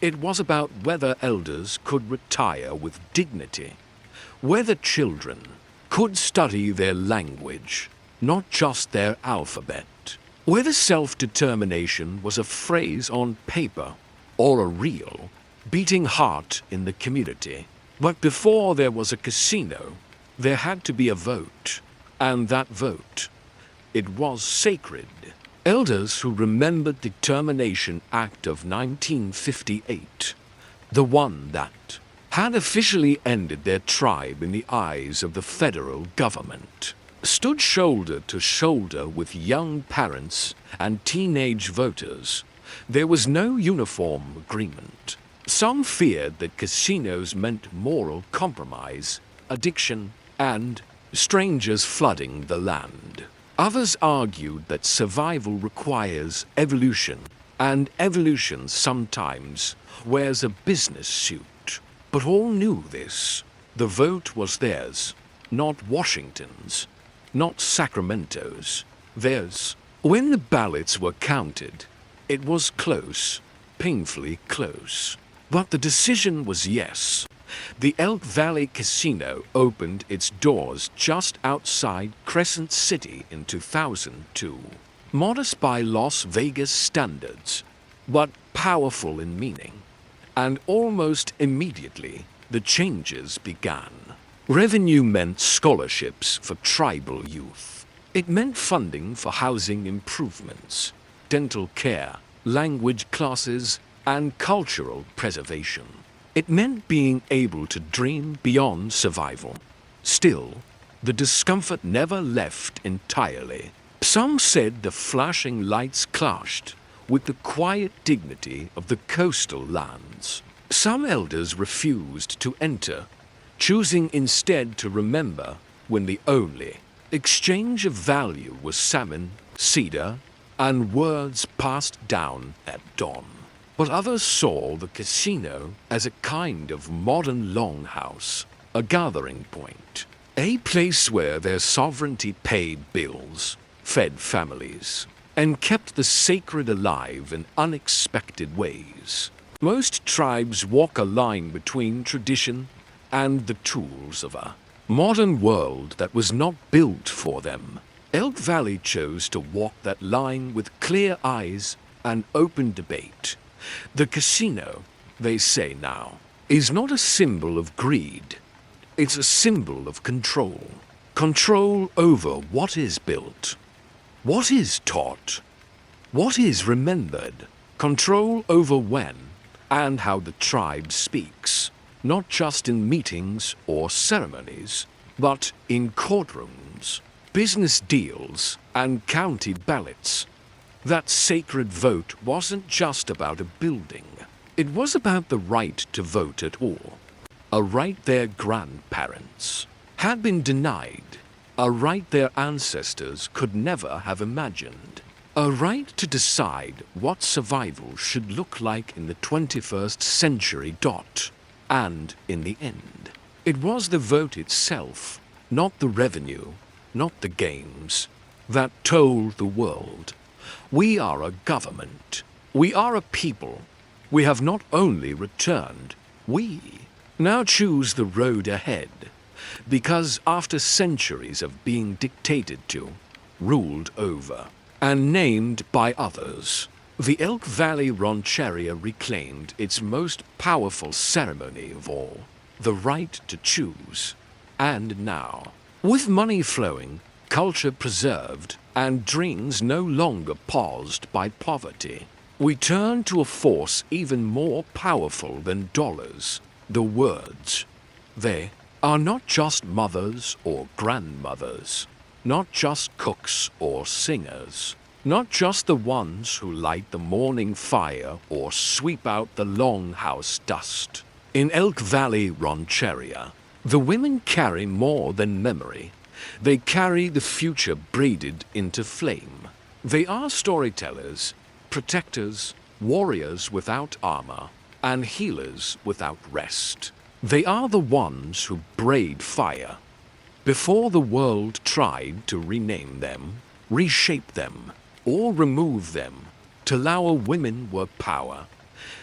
It was about whether elders could retire with dignity, whether children could study their language, not just their alphabet, whether self-determination was a phrase on paper or a real, beating heart in the community. But before there was a casino, there had to be a vote, and that vote, it was sacred. Elders who remembered the Determination Act of 1958, the one that had officially ended their tribe in the eyes of the federal government, stood shoulder to shoulder with young parents and teenage voters. There was no uniform agreement. Some feared that casinos meant moral compromise, addiction, and strangers flooding the land. Others argued that survival requires evolution, and evolution sometimes wears a business suit. But all knew this. The vote was theirs, not Washington's, not Sacramento's, theirs. When the ballots were counted, it was close, painfully close. But the decision was yes. The Elk Valley Casino opened its doors just outside Crescent City in 2002. Modest by Las Vegas standards, but powerful in meaning. And almost immediately, the changes began. Revenue meant scholarships for tribal youth. It meant funding for housing improvements, dental care, language classes, and cultural preservation. It meant being able to dream beyond survival. Still, the discomfort never left entirely. Some said the flashing lights clashed with the quiet dignity of the coastal lands. Some elders refused to enter, choosing instead to remember when the only exchange of value was salmon, cedar, and words passed down at dawn. But others saw the casino as a kind of modern longhouse, a gathering point, a place where their sovereignty paid bills, fed families, and kept the sacred alive in unexpected ways. Most tribes walk a line between tradition and the tools of a modern world that was not built for them. Elk Valley chose to walk that line with clear eyes and open debate. The casino, they say now, is not a symbol of greed. It's a symbol of control. Control over what is built, what is taught, what is remembered. Control over when and how the tribe speaks, not just in meetings or ceremonies, but in courtrooms, business deals, and county ballots. That sacred vote wasn't just about a building. It was about the right to vote at all. A right their grandparents had been denied. A right their ancestors could never have imagined. A right to decide what survival should look like in the 21st century. And in the end, it was the vote itself, not the revenue, not the games, that told the world, we are a government, we are a people. We have not only returned, we now choose the road ahead. Because after centuries of being dictated to, ruled over, and named by others, the Elk Valley Rancheria reclaimed its most powerful ceremony of all, the right to choose. And now, with money flowing, culture preserved, and dreams no longer paused by poverty, we turn to a force even more powerful than dollars, the words. They are not just mothers or grandmothers, not just cooks or singers, not just the ones who light the morning fire or sweep out the longhouse dust. In Elk Valley Rancheria, the women carry more than memory. They carry the future braided into flame. They are storytellers, protectors, warriors without armor, and healers without rest. They are the ones who braid fire. Before the world tried to rename them, reshape them, or remove them, Talawa women were power.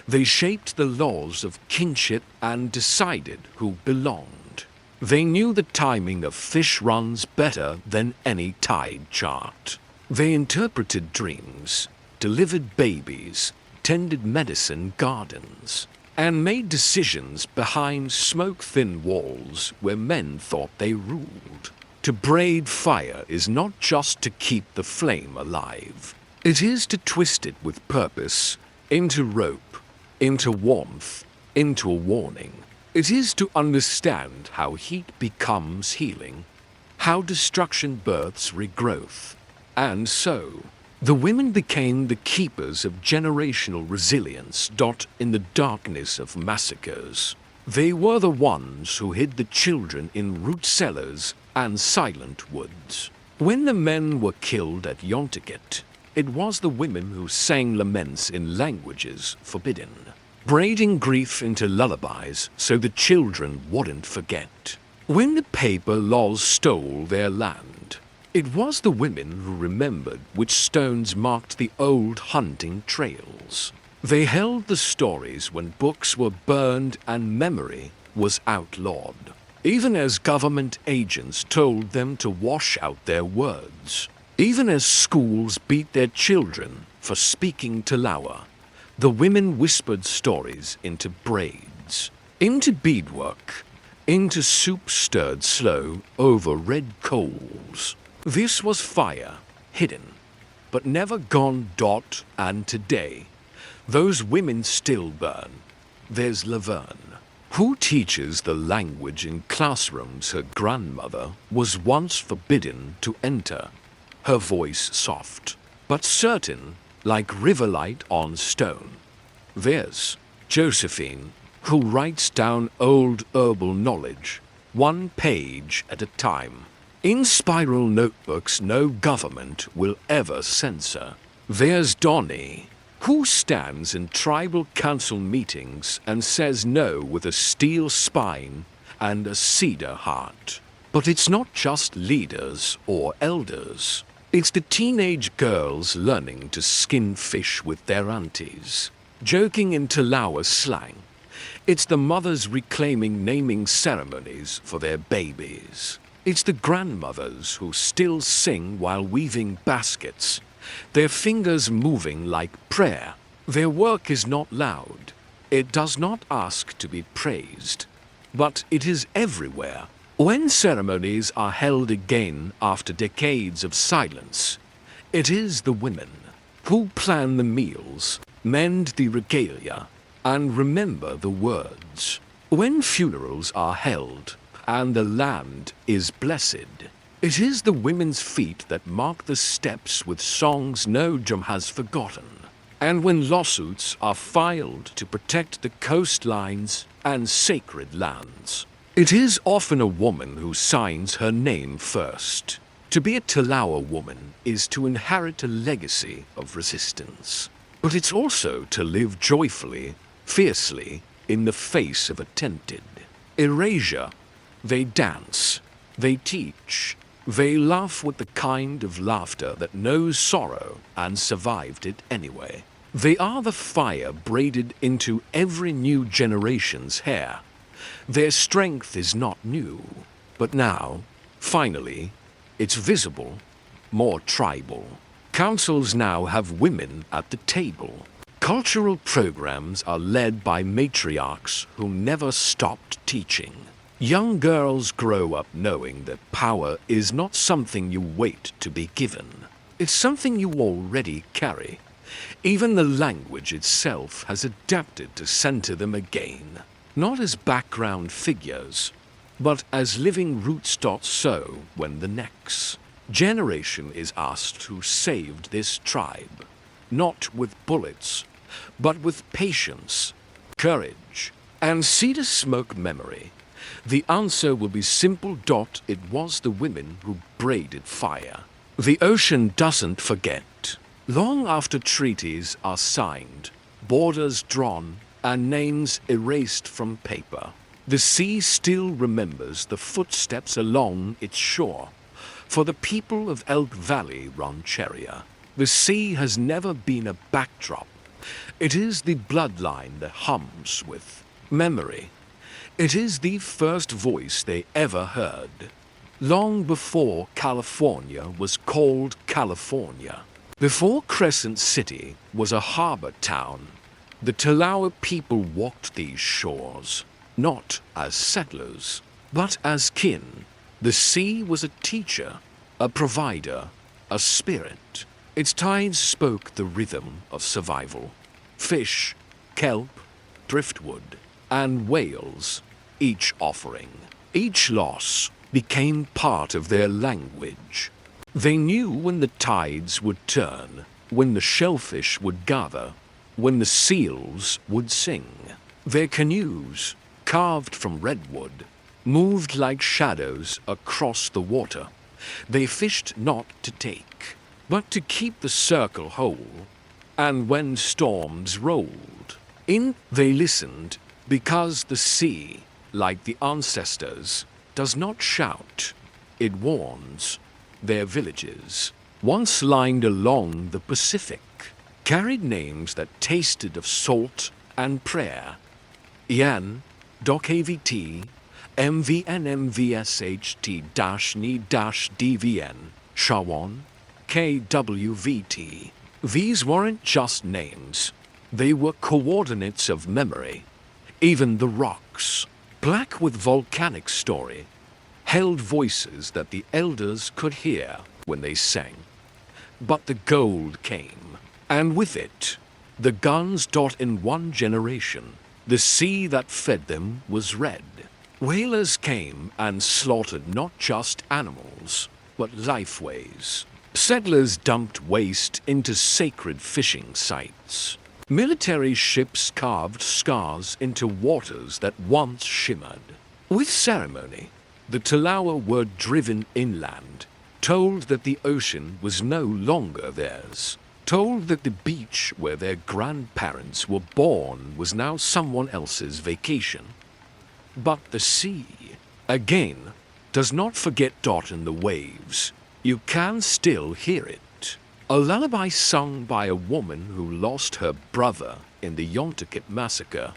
They shaped the laws of kinship and decided who belonged. They knew the timing of fish runs better than any tide chart. They interpreted dreams, delivered babies, tended medicine gardens, and made decisions behind smoke-thin walls where men thought they ruled. To braid fire is not just to keep the flame alive. It is to twist it with purpose, into rope, into warmth, into a warning. It is to understand how heat becomes healing, how destruction births regrowth. And so, the women became the keepers of generational resilience. In the darkness of massacres, they were the ones who hid the children in root cellars and silent woods. When the men were killed at Yontaget, it was the women who sang laments in languages forbidden, braiding grief into lullabies so the children wouldn't forget. When the paper laws stole their land, it was the women who remembered which stones marked the old hunting trails. They held the stories when books were burned and memory was outlawed, even as government agents told them to wash out their words, even as schools beat their children for speaking Talawa. The women whispered stories into braids, into beadwork, into soup stirred slow over red coals. This was fire, hidden, but never gone. And today, those women still burn. There's Laverne, who teaches the language in classrooms her grandmother was once forbidden to enter. Her voice soft, but certain, like riverlight on stone. There's Josephine, who writes down old herbal knowledge, one page at a time, in spiral notebooks no government will ever censor. There's Donnie, who stands in tribal council meetings and says no with a steel spine and a cedar heart. But it's not just leaders or elders. It's the teenage girls learning to skin fish with their aunties, joking in Talawa slang. It's the mothers reclaiming naming ceremonies for their babies. It's the grandmothers who still sing while weaving baskets, their fingers moving like prayer. Their work is not loud. It does not ask to be praised, but it is everywhere. When ceremonies are held again after decades of silence, it is the women who plan the meals, mend the regalia, and remember the words. When funerals are held, and the land is blessed. It is the women's feet that mark the steps with songs no drum has forgotten. And when lawsuits are filed to protect the coastlines and sacred lands, it is often a woman who signs her name first. To be a Talawa woman is to inherit a legacy of resistance. But it's also to live joyfully, fiercely, in the face of attempted erasure. They dance, they teach, they laugh with the kind of laughter that knows sorrow and survived it anyway. They are the fire braided into every new generation's hair. Their strength is not new, but now, finally, it's visible, more tribal. Councils now have women at the table. Cultural programs are led by matriarchs who never stopped teaching. Young girls grow up knowing that power is not something you wait to be given. It's something you already carry. Even the language itself has adapted to center them again, not as background figures, but as living rootstocks sow when the next generation is asked who saved this tribe, not with bullets, but with patience, courage, and cedar smoke memory. The answer will be simple. It was the women who braided fire. The ocean doesn't forget. Long after treaties are signed, borders drawn, and names erased from paper, the sea still remembers the footsteps along its shore. For the people of Elk Valley Rancheria, the sea has never been a backdrop. It is the bloodline that hums with memory. It is the first voice they ever heard, long before California was called California. Before Crescent City was a harbor town, the Talawa people walked these shores, not as settlers, but as kin. The sea was a teacher, a provider, a spirit. Its tides spoke the rhythm of survival. Fish, kelp, driftwood, and whales, each offering, each loss, became part of their language. They knew when the tides would turn, when the shellfish would gather, when the seals would sing. Their canoes, carved from redwood, moved like shadows across the water. They fished not to take, but to keep the circle whole. And when storms rolled in, they listened, because the sea, like the ancestors, does not shout. It warns. Their villages, once lined along the Pacific, carried names that tasted of salt and prayer. Ian, Doc AVT, MVNMVSHT-NI-DVN, Shawan, KWVT. These weren't just names. They were coordinates of memory. Even the rocks, black with volcanic story, held voices that the elders could hear when they sang. But the gold came, and with it, the guns. In one generation, the sea that fed them was red. Whalers came and slaughtered not just animals, but lifeways. Settlers dumped waste into sacred fishing sites. Military ships carved scars into waters that once shimmered. With ceremony, the Talawa were driven inland, told that the ocean was no longer theirs, told that the beach where their grandparents were born was now someone else's vacation. But the sea, again, does not forget. In the waves, you can still hear it. A lullaby sung by a woman who lost her brother in the Yontaket massacre.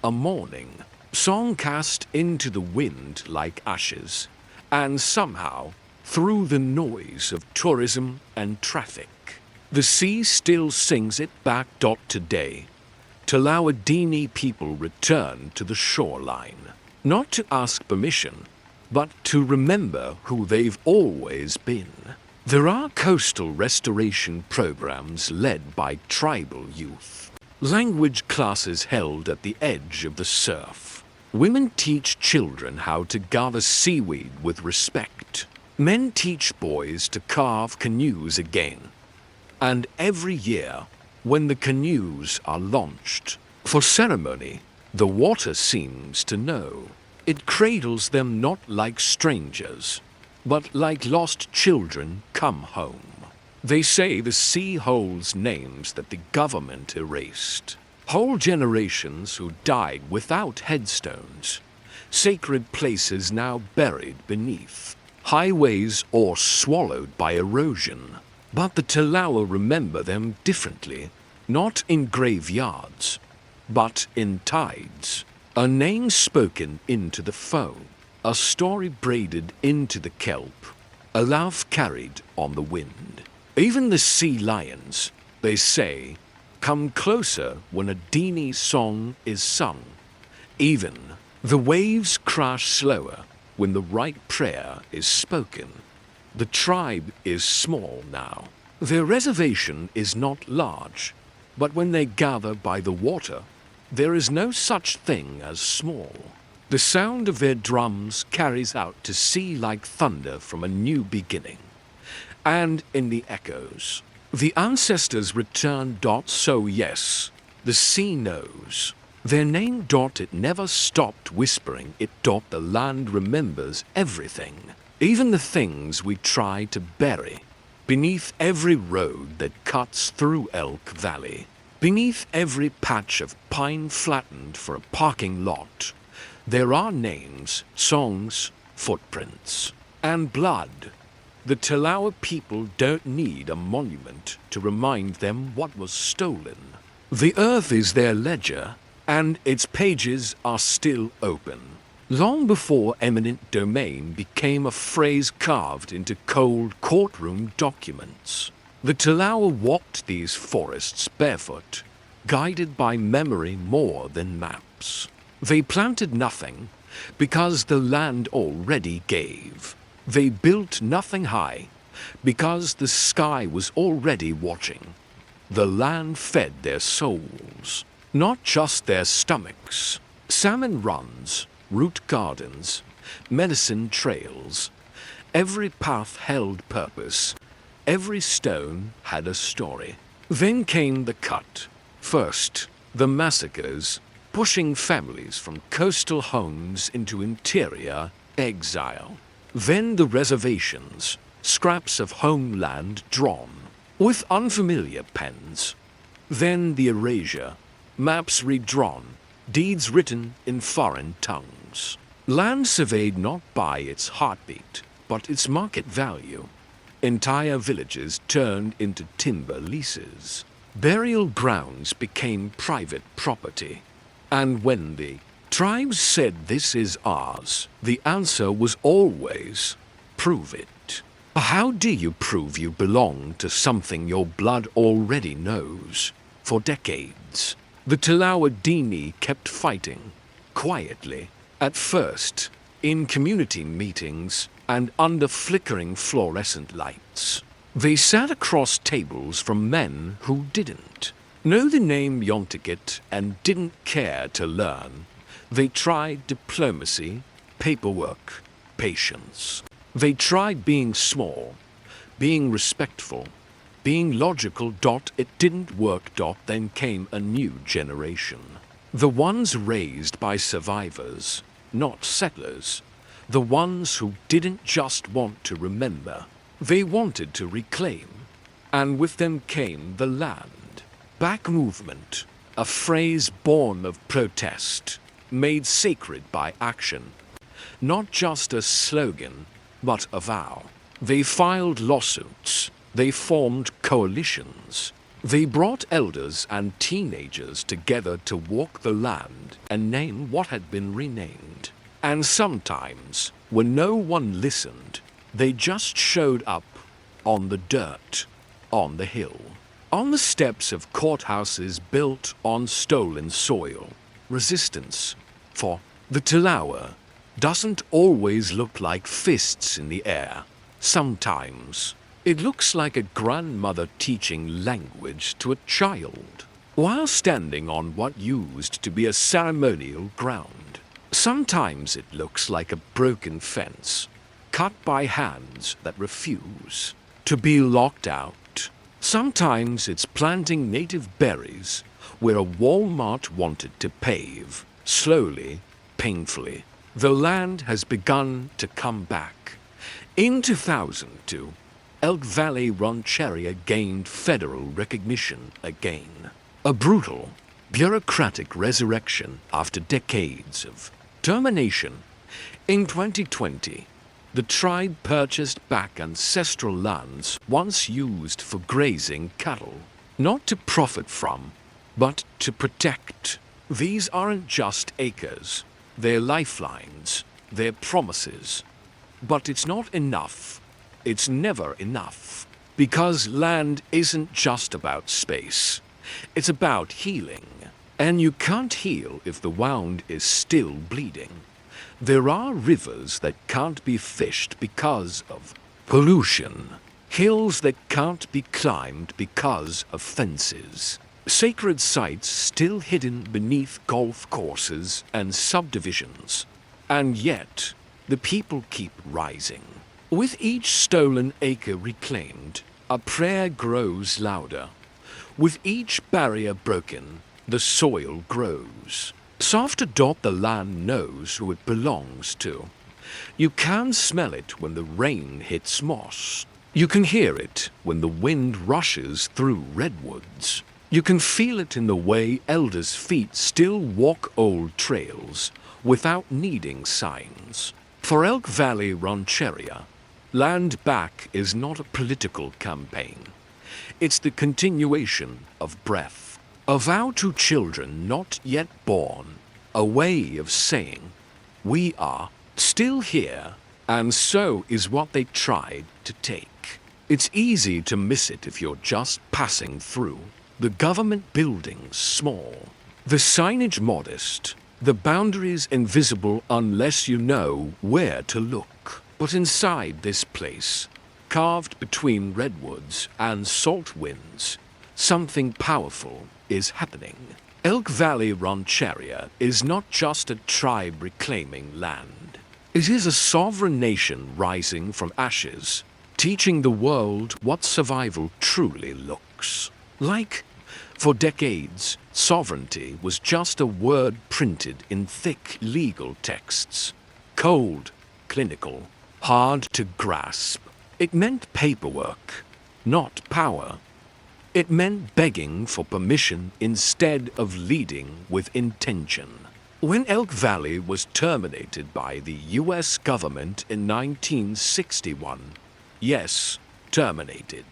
A mourning song cast into the wind like ashes, and somehow, through the noise of tourism and traffic, the sea still sings it back. Today, Talawadini people return to the shoreline, not to ask permission, but to remember who they've always been. There are coastal restoration programs led by tribal youth, language classes held at the edge of the surf, Women teach children how to gather seaweed with respect. Men teach boys to carve canoes again. And every year, when the canoes are launched for ceremony, the water seems to know. It cradles them not like strangers, but like lost children come home. They say the sea holds names that the government erased. Whole generations who died without headstones. Sacred places now buried beneath. Highways or swallowed by erosion. But the Talawa remember them differently, not in graveyards, but in tides. A name spoken into the foam, a story braided into the kelp, a laugh carried on the wind. Even the sea lions, they say, come closer when a Dini song is sung. Even the waves crash slower when the right prayer is spoken. The tribe is small now. Their reservation is not large, but when they gather by the water, there is no such thing as small. The sound of their drums carries out to sea like thunder from a new beginning. And in the echoes, the ancestors return. So yes, the sea knows. Their name. It never stopped whispering. The land remembers everything, even the things we try to bury. Beneath every road that cuts through Elk Valley, beneath every patch of pine flattened for a parking lot, there are names, songs, footprints, and blood. The Talawa people don't need a monument to remind them what was stolen. The earth is their ledger, and its pages are still open. Long before eminent domain became a phrase carved into cold courtroom documents, the Talawa walked these forests barefoot, guided by memory more than maps. They planted nothing because the land already gave. They built nothing high because the sky was already watching. The land fed their souls, not just their stomachs. Salmon runs, root gardens, medicine trails. Every path held purpose. Every stone had a story. Then came the cut. First, the massacres, pushing families from coastal homes into interior exile. Then the reservations, scraps of homeland drawn with unfamiliar pens. Then the erasure, maps redrawn, deeds written in foreign tongues. Land surveyed not by its heartbeat, but its market value. Entire villages turned into timber leases. Burial grounds became private property. And when the tribes said this is ours, the answer was always, prove it. How do you prove you belong to something your blood already knows? For decades, the Talawa Dini kept fighting, quietly, at first, in community meetings and under flickering fluorescent lights. They sat across tables from men who didn't know the name Yontiket and didn't care to learn. They tried diplomacy, paperwork, patience. They tried being small, being respectful, being logical. It didn't work. Then came a new generation. The ones raised by survivors, not settlers. The ones who didn't just want to remember, they wanted to reclaim. And with them came the land back movement, a phrase born of protest, made sacred by action. Not just a slogan, but a vow. They filed lawsuits. They formed coalitions. They brought elders and teenagers together to walk the land and name what had been renamed. And sometimes, when no one listened, they just showed up on the dirt, on the hill, on the steps of courthouses built on stolen soil. Resistance for the Talawa doesn't always look like fists in the air. Sometimes it looks like a grandmother teaching language to a child while standing on what used to be a ceremonial ground. Sometimes it looks like a broken fence, cut by hands that refuse to be locked out. Sometimes it's planting native berries where a Walmart wanted to pave. Slowly, painfully, the land has begun to come back. In 2002, Elk Valley Rancheria gained federal recognition again. A brutal, bureaucratic resurrection after decades of termination. In 2020, the tribe purchased back ancestral lands once used for grazing cattle, not to profit from, but to protect. These aren't just acres, they're lifelines, they're promises. But it's not enough. It's never enough. Because land isn't just about space. It's about healing. And you can't heal if the wound is still bleeding. There are rivers that can't be fished because of pollution. Hills that can't be climbed because of fences. Sacred sites still hidden beneath golf courses and subdivisions. And yet, the people keep rising. With each stolen acre reclaimed, a prayer grows louder. With each barrier broken, the soil grows. Soft adopt the land knows who it belongs to. You can smell it when the rain hits moss. You can hear it when the wind rushes through redwoods. You can feel it in the way elders' feet still walk old trails without needing signs. For Elk Valley Rancheria, land back is not a political campaign. It's the continuation of breath. A vow to children not yet born. A way of saying, we are still here, and so is what they tried to take. It's easy to miss it if you're just passing through. The government buildings small. The signage modest. The boundaries invisible unless you know where to look. But inside this place, carved between redwoods and salt winds, something powerful is happening. Elk Valley Rancheria is not just a tribe reclaiming land. It is a sovereign nation rising from ashes, teaching the world what survival truly looks like. For decades, sovereignty was just a word printed in thick legal texts. Cold, clinical, hard to grasp. It meant paperwork, not power. It meant begging for permission instead of leading with intention. When Elk Valley was terminated by the U.S. government in 1961, yes, terminated.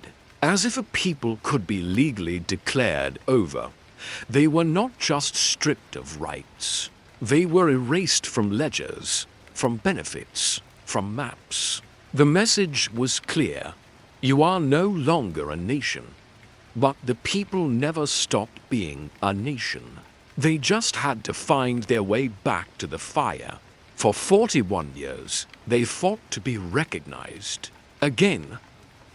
As if a people could be legally declared over. They were not just stripped of rights. They were erased from ledgers, from benefits, from maps. The message was clear. You are no longer a nation. But the people never stopped being a nation. They just had to find their way back to the fire. For 41 years, they fought to be recognized. Again,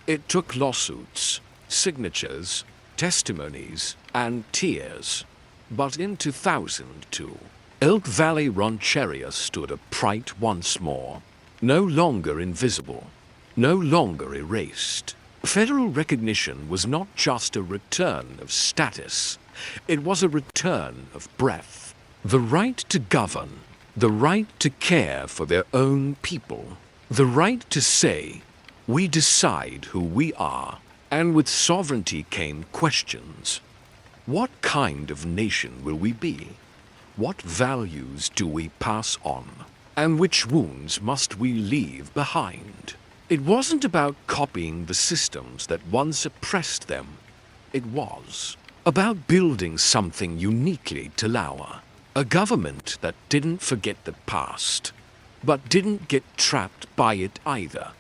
it took lawsuits, signatures, testimonies, and tears. But in 2002, Elk Valley Rancheria stood upright once more. No longer invisible, no longer erased. Federal recognition was not just a return of status. It was a return of breath. The right to govern, the right to care for their own people, the right to say, we decide who we are. And with sovereignty came questions. What kind of nation will we be? What values do we pass on? And which wounds must we leave behind? It wasn't about copying the systems that once oppressed them. It was about building something uniquely Talawa. A government that didn't forget the past, but didn't get trapped by it either.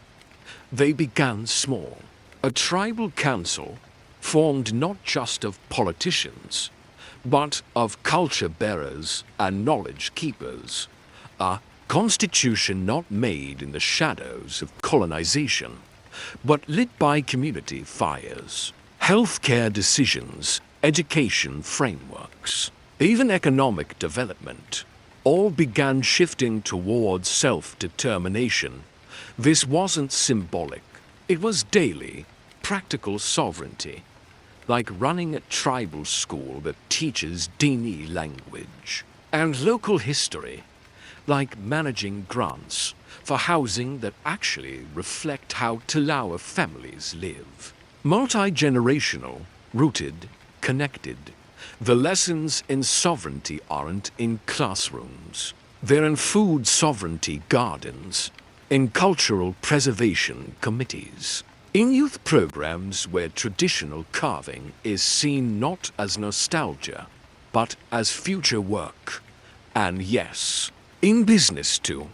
They began small. A tribal council formed not just of politicians, but of culture bearers and knowledge keepers. A constitution not made in the shadows of colonization, but lit by community fires, healthcare decisions, education frameworks, even economic development, all began shifting towards self-determination, this wasn't symbolic. It was daily, practical sovereignty, like running a tribal school that teaches Dini language, and local history, like managing grants for housing that actually reflect how Talawa families live. Multi-generational, rooted, connected. The lessons in sovereignty aren't in classrooms. They're in food sovereignty gardens, in cultural preservation committees, in youth programs where traditional carving is seen not as nostalgia, but as future work. And yes, in business too.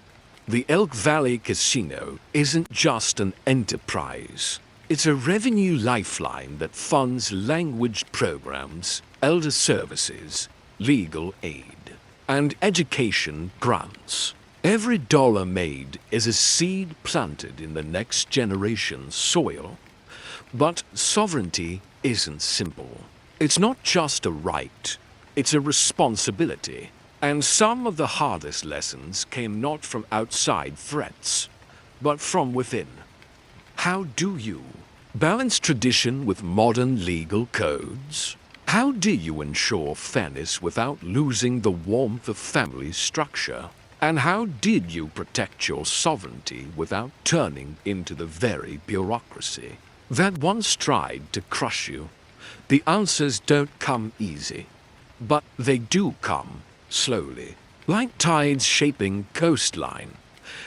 The Elk Valley Casino isn't just an enterprise. It's a revenue lifeline that funds language programs, elder services, legal aid, and education grants. Every dollar made is a seed planted in the next generation's soil. But sovereignty isn't simple. It's not just a right, it's a responsibility. And some of the hardest lessons came not from outside threats, but from within. How do you balance tradition with modern legal codes? How do you ensure fairness without losing the warmth of family structure? And how did you protect your sovereignty without turning into the very bureaucracy that once tried to crush you? The answers don't come easy, but they do come slowly, like tides shaping coastline.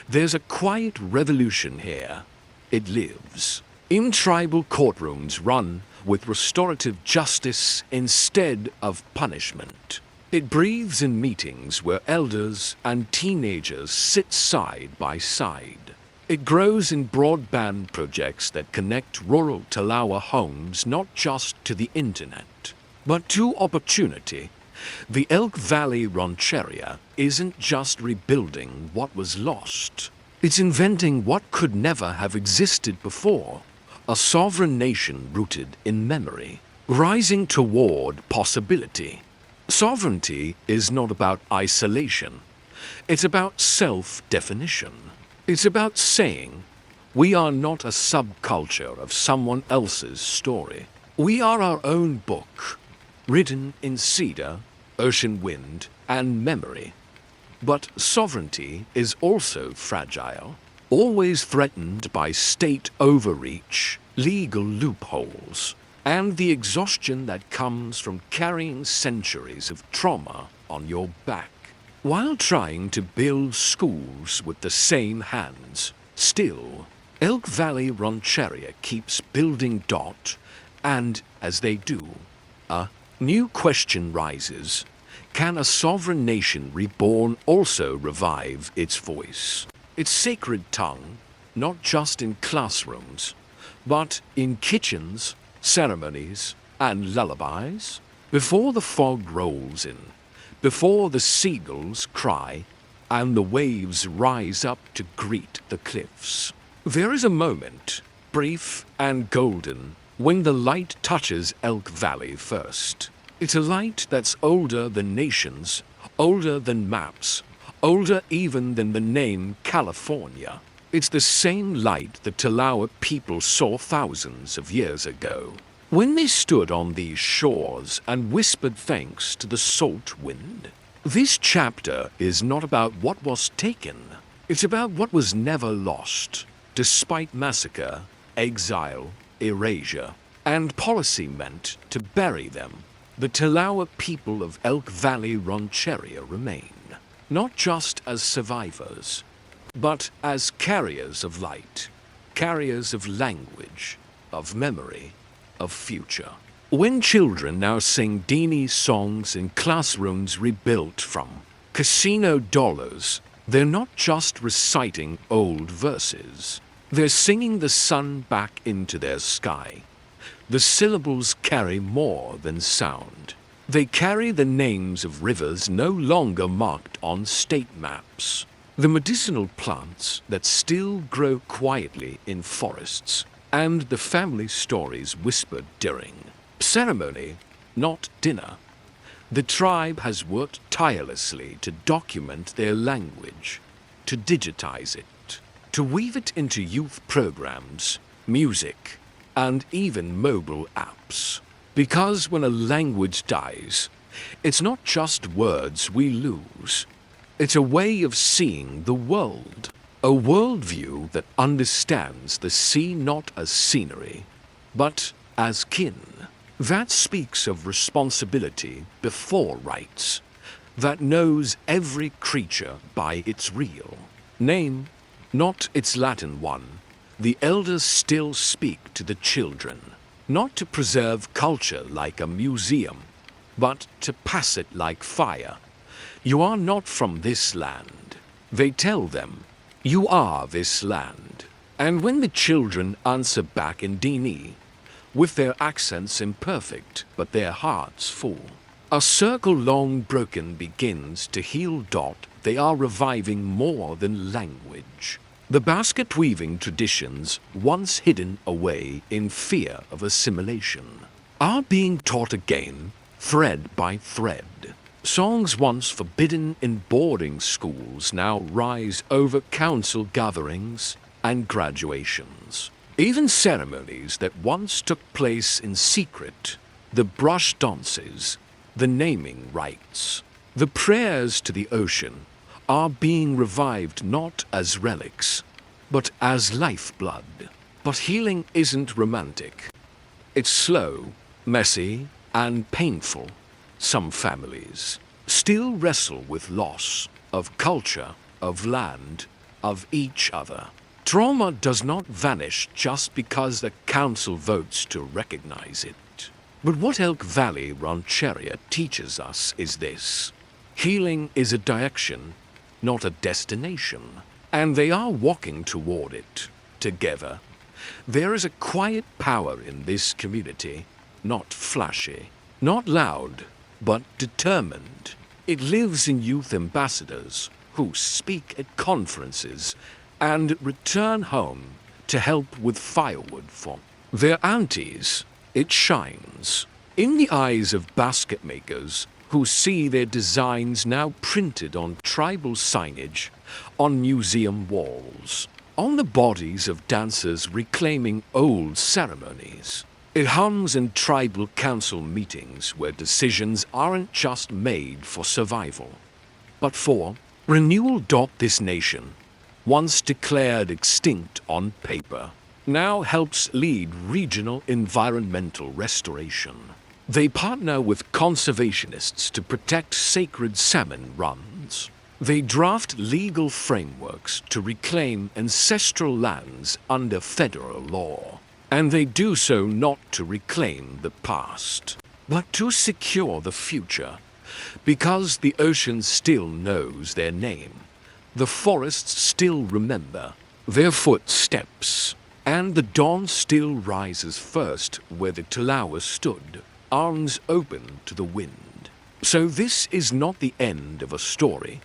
There's a quiet revolution here. It lives in tribal courtrooms run with restorative justice instead of punishment. It breathes in meetings where elders and teenagers sit side by side. It grows in broadband projects that connect rural Talawa homes not just to the internet, but to opportunity. The Elk Valley Rancheria isn't just rebuilding what was lost. It's inventing what could never have existed before. A sovereign nation rooted in memory, rising toward possibility. Sovereignty is not about isolation. It's about self-definition. It's about saying, we are not a subculture of someone else's story. We are our own book, written in cedar, ocean wind, and memory. But sovereignty is also fragile, always threatened by state overreach, legal loopholes, and the exhaustion that comes from carrying centuries of trauma on your back. While trying to build schools with the same hands, still, Elk Valley Rancheria keeps building and as they do, a new question rises. Can a sovereign nation reborn also revive its voice, its sacred tongue, not just in classrooms, but in kitchens, ceremonies, and lullabies? Before the fog rolls in, before the seagulls cry, and the waves rise up to greet the cliffs, there is a moment, brief and golden, when the light touches Elk Valley first. It's a light that's older than nations, older than maps, older even than the name California. It's the same light the Talawa people saw thousands of years ago, when they stood on these shores and whispered thanks to the salt wind. This chapter is not about what was taken. It's about what was never lost, despite massacre, exile, erasure, and policy meant to bury them. The Talawa people of Elk Valley Rancheria remain, not just as survivors, but as carriers of light, carriers of language, of memory, of future. When children now sing Dini songs in classrooms rebuilt from casino dollars, they're not just reciting old verses. They're singing the sun back into their sky. The syllables carry more than sound. They carry the names of rivers no longer marked on state maps. The medicinal plants that still grow quietly in forests, and the family stories whispered during ceremony, not dinner. The tribe has worked tirelessly to document their language, to digitize it, to weave it into youth programs, music, and even mobile apps. Because when a language dies, it's not just words we lose. It's a way of seeing the world, a worldview that understands the sea not as scenery, but as kin. That speaks of responsibility before rights, that knows every creature by its real name, not its Latin one. The elders still speak to the children, not to preserve culture like a museum, but to pass it like fire. You are not from this land. They tell them, you are this land. And when the children answer back in Dini, with their accents imperfect but their hearts full, a circle long broken begins to heal. They are reviving more than language. The basket weaving traditions, once hidden away in fear of assimilation, are being taught again, thread by thread. Songs once forbidden in boarding schools now rise over council gatherings and graduations. Even ceremonies that once took place in secret, the brush dances, the naming rites, the prayers to the ocean, are being revived not as relics, but as lifeblood. But healing isn't romantic. It's slow, messy, and painful. Some families still wrestle with loss of culture, of land, of each other. Trauma does not vanish just because the council votes to recognize it. But what Elk Valley Rancheria teaches us is this: healing is a direction, not a destination, and they are walking toward it together. There is a quiet power in this community, not flashy, not loud, but determined. It lives in youth ambassadors who speak at conferences and return home to help with firewood for their aunties. It shines in the eyes of basket makers who see their designs now printed on tribal signage, on museum walls, on the bodies of dancers reclaiming old ceremonies. It hums in tribal council meetings where decisions aren't just made for survival, but for renewal. This nation, once declared extinct on paper, now helps lead regional environmental restoration. They partner with conservationists to protect sacred salmon runs. They draft legal frameworks to reclaim ancestral lands under federal law. And they do so not to reclaim the past, but to secure the future, because the ocean still knows their name. The forests still remember their footsteps, and the dawn still rises first where the Talawa stood, arms open to the wind. So this is not the end of a story.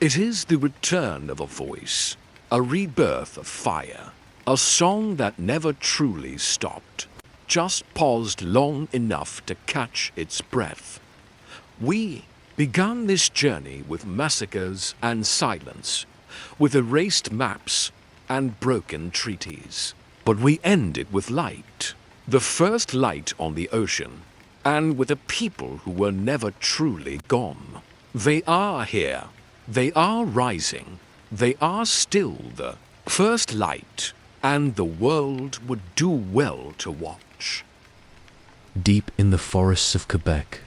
It is the return of a voice, a rebirth of fire, a song that never truly stopped, just paused long enough to catch its breath. We began this journey with massacres and silence, with erased maps and broken treaties. But we ended with light, the first light on the ocean, and with a people who were never truly gone. They are here. They are rising. They are still the first light, and the world would do well to watch. Deep in the forests of Quebec,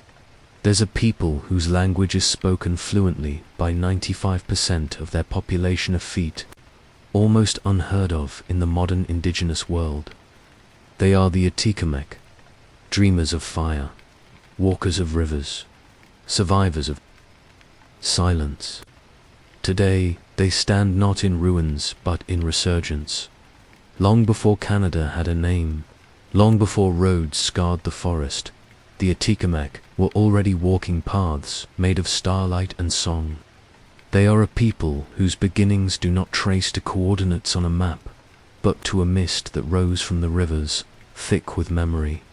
there's a people whose language is spoken fluently by 95% of their population of feet, almost unheard of in the modern indigenous world. They are the Atikamekw, dreamers of fire, walkers of rivers, survivors of silence. Today, they stand not in ruins but in resurgence. Long before Canada had a name, long before roads scarred the forest, the Atikamekw were already walking paths made of starlight and song. They are a people whose beginnings do not trace to coordinates on a map, but to a mist that rose from the rivers, thick with memory.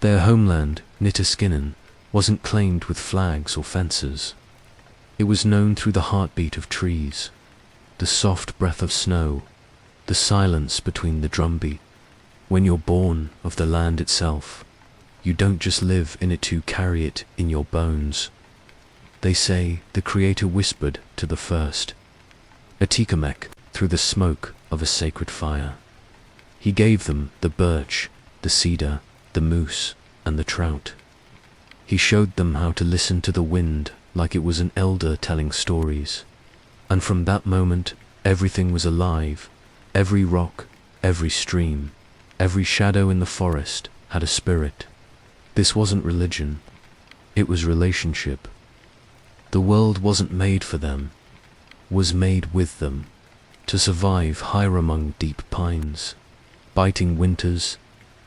Their homeland, Nitaskinan, wasn't claimed with flags or fences. It was known through the heartbeat of trees, the soft breath of snow, the silence between the drumbeat. When you're born of the land itself, you don't just live in it to carry it in your bones. They say the Creator whispered to the first Atikamekw through the smoke of a sacred fire. He gave them the birch, the cedar, the moose, and the trout. He showed them how to listen to the wind like it was an elder telling stories. And from that moment, everything was alive. Every rock, every stream, every shadow in the forest had a spirit. This wasn't religion. It was relationship. The world wasn't made for them, was made with them, to survive higher among deep pines, biting winters,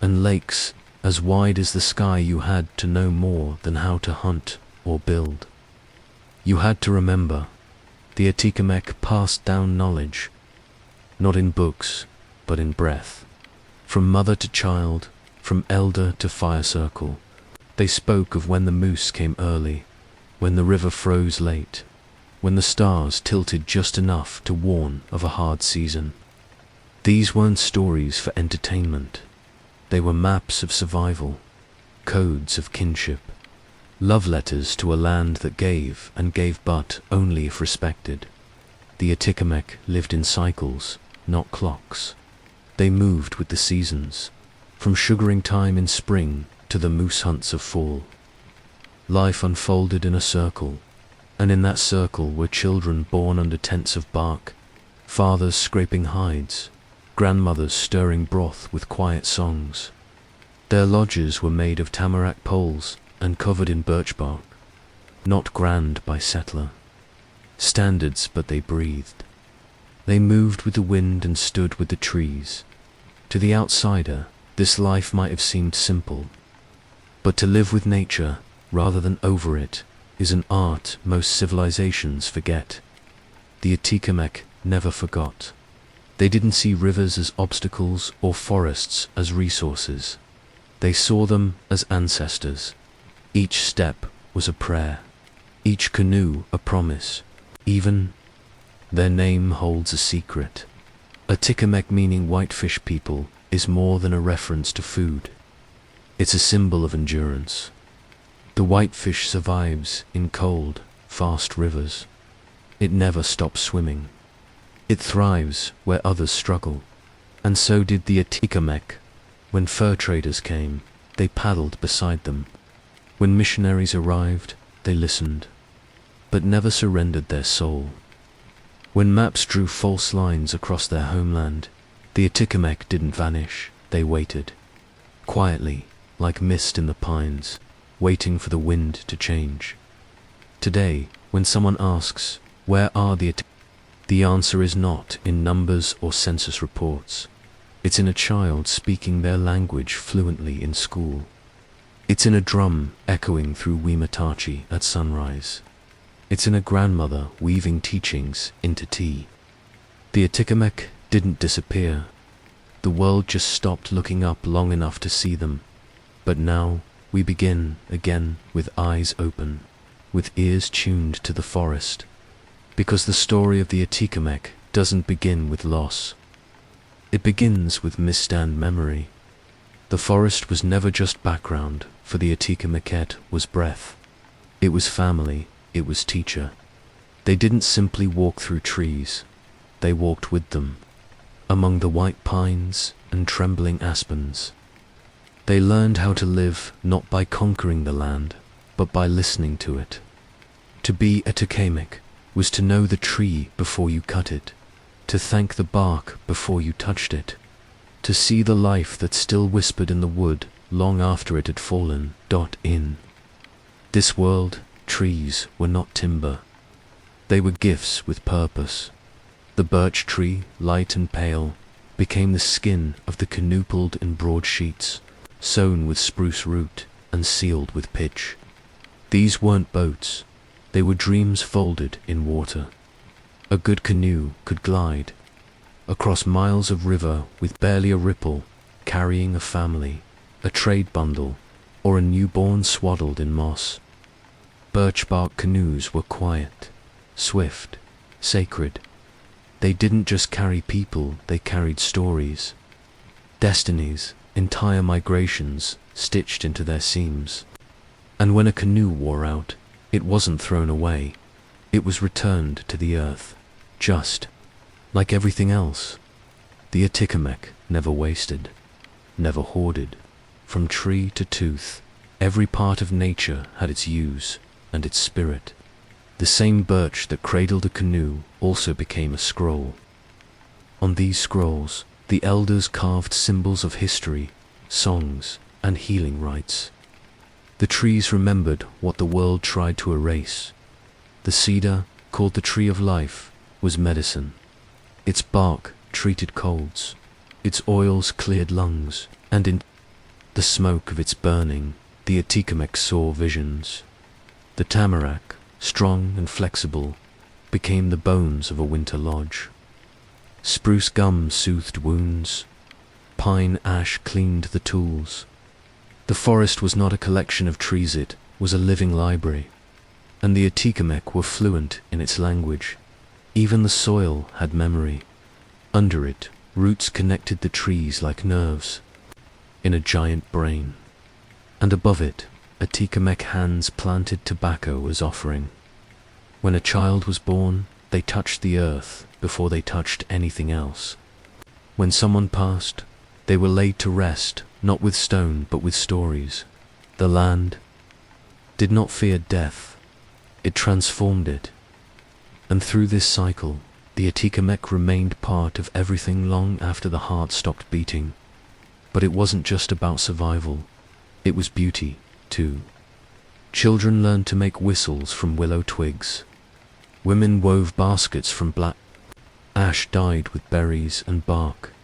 and lakes as wide as the sky. You had to know more than how to hunt or build. You had to remember, the Atikamekw passed down knowledge, not in books, but in breath. From mother to child, from elder to fire circle, they spoke of when the moose came early, when the river froze late, when the stars tilted just enough to warn of a hard season. These weren't stories for entertainment. They were maps of survival, codes of kinship, love letters to a land that gave and gave but only if respected. The Atikamekw lived in cycles, not clocks. They moved with the seasons, from sugaring time in spring to the moose hunts of fall. Life unfolded in a circle, and in that circle were children born under tents of bark, fathers scraping hides, grandmothers stirring broth with quiet songs. Their lodges were made of tamarack poles and covered in birch bark, not grand by settler standards, but they breathed. They moved with the wind and stood with the trees. To the outsider, this life might have seemed simple, but to live with nature rather than over it is an art most civilizations forget. The Atikamekw never forgot. They didn't see rivers as obstacles or forests as resources. They saw them as ancestors. Each step was a prayer, each canoe a promise. Even their name holds a secret. Atikamekw, meaning whitefish people, is more than a reference to food. It's a symbol of endurance. The whitefish survives in cold, fast rivers. It never stops swimming. It thrives where others struggle. And so did the Atikamekw. When fur traders came, they paddled beside them. When missionaries arrived, they listened, but never surrendered their soul. When maps drew false lines across their homeland, the Atikamekw didn't vanish, they waited. Quietly, like mist in the pines, waiting for the wind to change. Today, when someone asks, where are the Atikamekw? The answer is not in numbers or census reports. It's in a child speaking their language fluently in school. It's in a drum echoing through Wimatachi at sunrise. It's in a grandmother weaving teachings into tea. The Atikamekw didn't disappear. The world just stopped looking up long enough to see them. But now we begin again with eyes open, with ears tuned to the forest. Because the story of the Atikamekw doesn't begin with loss. It begins with mist and memory. The forest was never just background, for the Atikamekw was breath. It was family, it was teacher. They didn't simply walk through trees, they walked with them, among the white pines and trembling aspens. They learned how to live not by conquering the land, but by listening to it. To be Atikamekw was to know the tree before you cut it, to thank the bark before you touched it, to see the life that still whispered in the wood long after it had fallen. In this world, trees were not timber. They were gifts with purpose. The birch tree, light and pale, became the skin of the canoe pulled in broad sheets, sewn with spruce root and sealed with pitch. These weren't boats, they were dreams folded in water. A good canoe could glide across miles of river with barely a ripple, carrying a family, a trade bundle, or a newborn swaddled in moss. Birch bark canoes were quiet, swift, sacred. They didn't just carry people, they carried stories, destinies, entire migrations stitched into their seams. And when a canoe wore out, it wasn't thrown away. It was returned to the earth, just like everything else. The Atikamekw never wasted, never hoarded. From tree to tooth, every part of nature had its use and its spirit. The same birch that cradled a canoe also became a scroll. On these scrolls, the elders carved symbols of history, songs, and healing rites. The trees remembered what the world tried to erase. The cedar, called the tree of life, was medicine. Its bark treated colds, its oils cleared lungs, and in the smoke of its burning, the Atikamekw saw visions. The tamarack, strong and flexible, became the bones of a winter lodge. Spruce gum soothed wounds. Pine ash cleaned the tools. The forest was not a collection of trees, it was a living library. And the Atikamekw were fluent in its language. Even the soil had memory. Under it, roots connected the trees like nerves in a giant brain. And above it, Atikamekw hands planted tobacco as offering. When a child was born, they touched the earth before they touched anything else. When someone passed, they were laid to rest, not with stone but with stories. The land did not fear death, it transformed it. And through this cycle, the Atikamekw remained part of everything long after the heart stopped beating. But it wasn't just about survival, it was beauty, too. Children learned to make whistles from willow twigs. Women wove baskets from black ash dyed with berries and bark.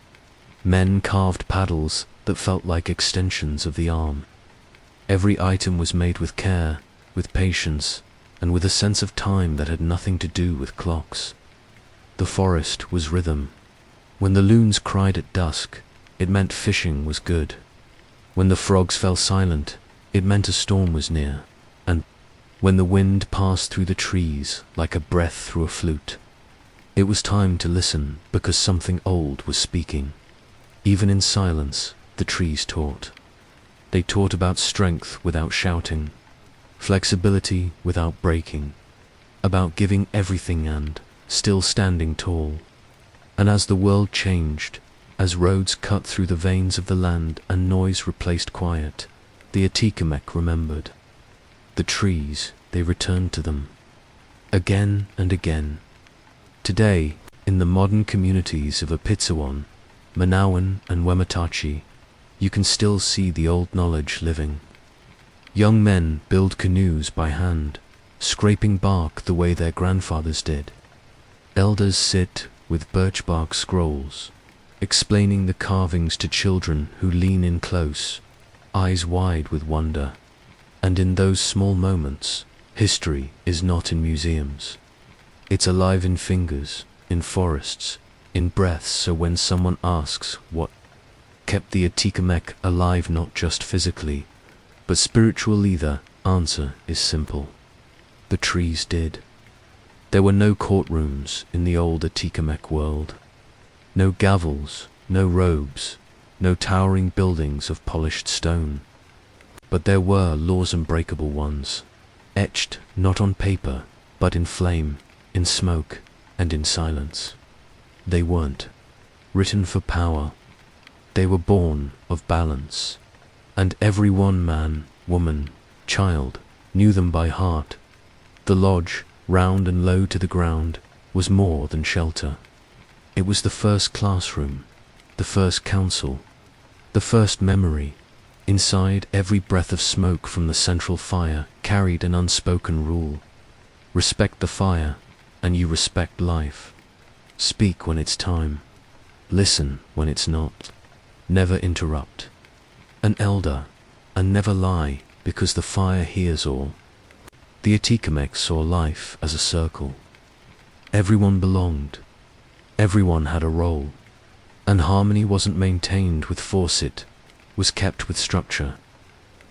Men carved paddles that felt like extensions of the arm. Every item was made with care, with patience, and with a sense of time that had nothing to do with clocks. The forest was rhythm. When the loons cried at dusk, it meant fishing was good. When the frogs fell silent, it meant a storm was near. And when the wind passed through the trees like a breath through a flute, it was time to listen because something old was speaking. Even in silence, the trees taught. They taught about strength without shouting, flexibility without breaking, about giving everything and still standing tall. And as the world changed, as roads cut through the veins of the land and noise replaced quiet, the Atikamekw remembered. The trees, they returned to them, again and again. Today, in the modern communities of Apitsawan, Manawan and Wematachi, you can still see the old knowledge living. Young men build canoes by hand, scraping bark the way their grandfathers did. Elders sit with birch bark scrolls, explaining the carvings to children who lean in close, eyes wide with wonder. And in those small moments, history is not in museums. It's alive in fingers, in forests, in breaths, so when someone asks what kept the Atikamekw alive not just physically, but spiritually, the answer is simple. The trees did. There were no courtrooms in the old Atikamekw world. No gavels, no robes, no towering buildings of polished stone. But there were laws, unbreakable ones, etched not on paper, but in flame, in smoke, and in silence. They weren't written for power. They were born of balance. And every one man, woman, child knew them by heart. The lodge, round and low to the ground, was more than shelter. It was the first classroom, the first council, the first memory. Inside, every breath of smoke from the central fire carried an unspoken rule. Respect the fire, and you respect life. Speak when it's time. Listen when it's not. Never interrupt. An elder, and never lie, because the fire hears all. The Atikamekw saw life as a circle. Everyone belonged. Everyone had a role. And harmony wasn't maintained with force, it was kept with structure.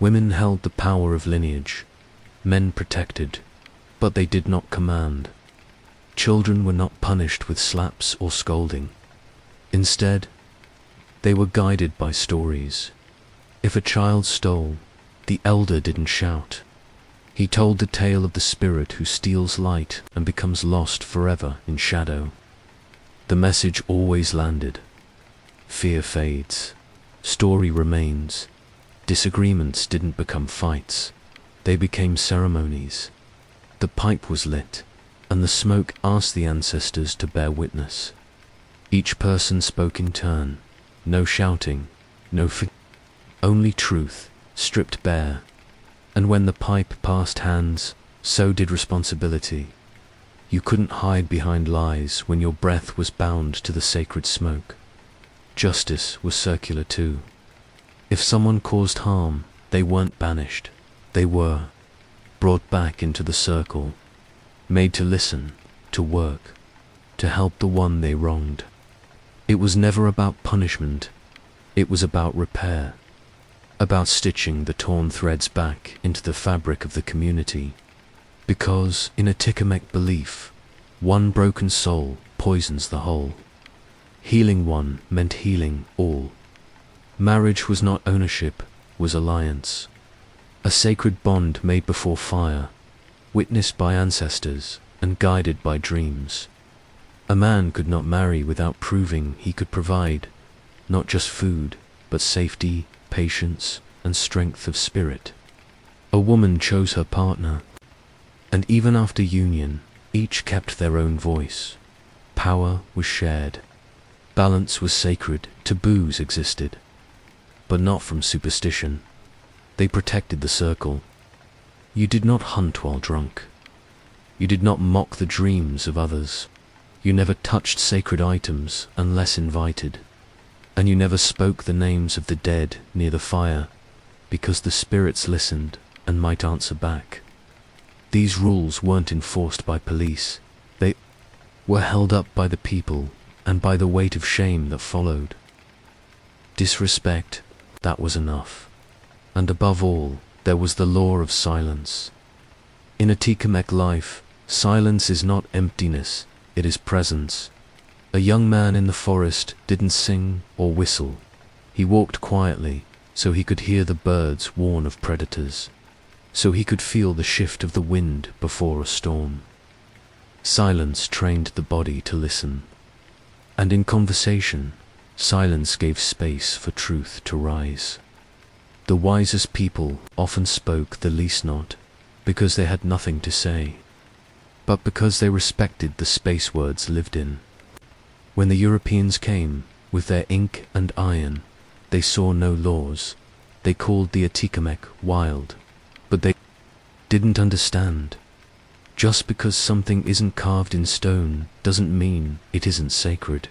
Women held the power of lineage. Men protected, but they did not command. Children were not punished with slaps or scolding. Instead, they were guided by stories. If a child stole, the elder didn't shout. He told the tale of the spirit who steals light and becomes lost forever in shadow. The message always landed. Fear fades. Story remains. Disagreements didn't become fights. They became ceremonies. The pipe was lit, and the smoke asked the ancestors to bear witness. Each person spoke in turn. No shouting, only truth, stripped bare. And when the pipe passed hands, so did responsibility. You couldn't hide behind lies when your breath was bound to the sacred smoke. Justice was circular too. If someone caused harm, they weren't banished. They were brought back into the circle, made to listen, to work, to help the one they wronged. It was never about punishment. It was about repair. About stitching the torn threads back into the fabric of the community. Because, in a Atikamekw belief, one broken soul poisons the whole. Healing one meant healing all. Marriage was not ownership, was alliance. A sacred bond made before fire, witnessed by ancestors and guided by dreams. A man could not marry without proving he could provide, not just food, but safety, patience, and strength of spirit. A woman chose her partner, and even after union, each kept their own voice. Power was shared. Balance was sacred. Taboos existed, but not from superstition. They protected the circle. You did not hunt while drunk. You did not mock the dreams of others. You never touched sacred items unless invited. And you never spoke the names of the dead near the fire, because the spirits listened and might answer back. These rules weren't enforced by police. They were held up by the people and by the weight of shame that followed. Disrespect, that was enough. And above all, there was the law of silence. In Atikamekw life, silence is not emptiness, it is presence. A young man in the forest didn't sing or whistle. He walked quietly, so he could hear the birds warn of predators, so he could feel the shift of the wind before a storm. Silence trained the body to listen. And in conversation, silence gave space for truth to rise. The wisest people often spoke the least not, because they had nothing to say, but because they respected the space words lived in. When the Europeans came, with their ink and iron, they saw no laws. They called the Atikamekw wild, but they didn't understand. Just because something isn't carved in stone doesn't mean it isn't sacred.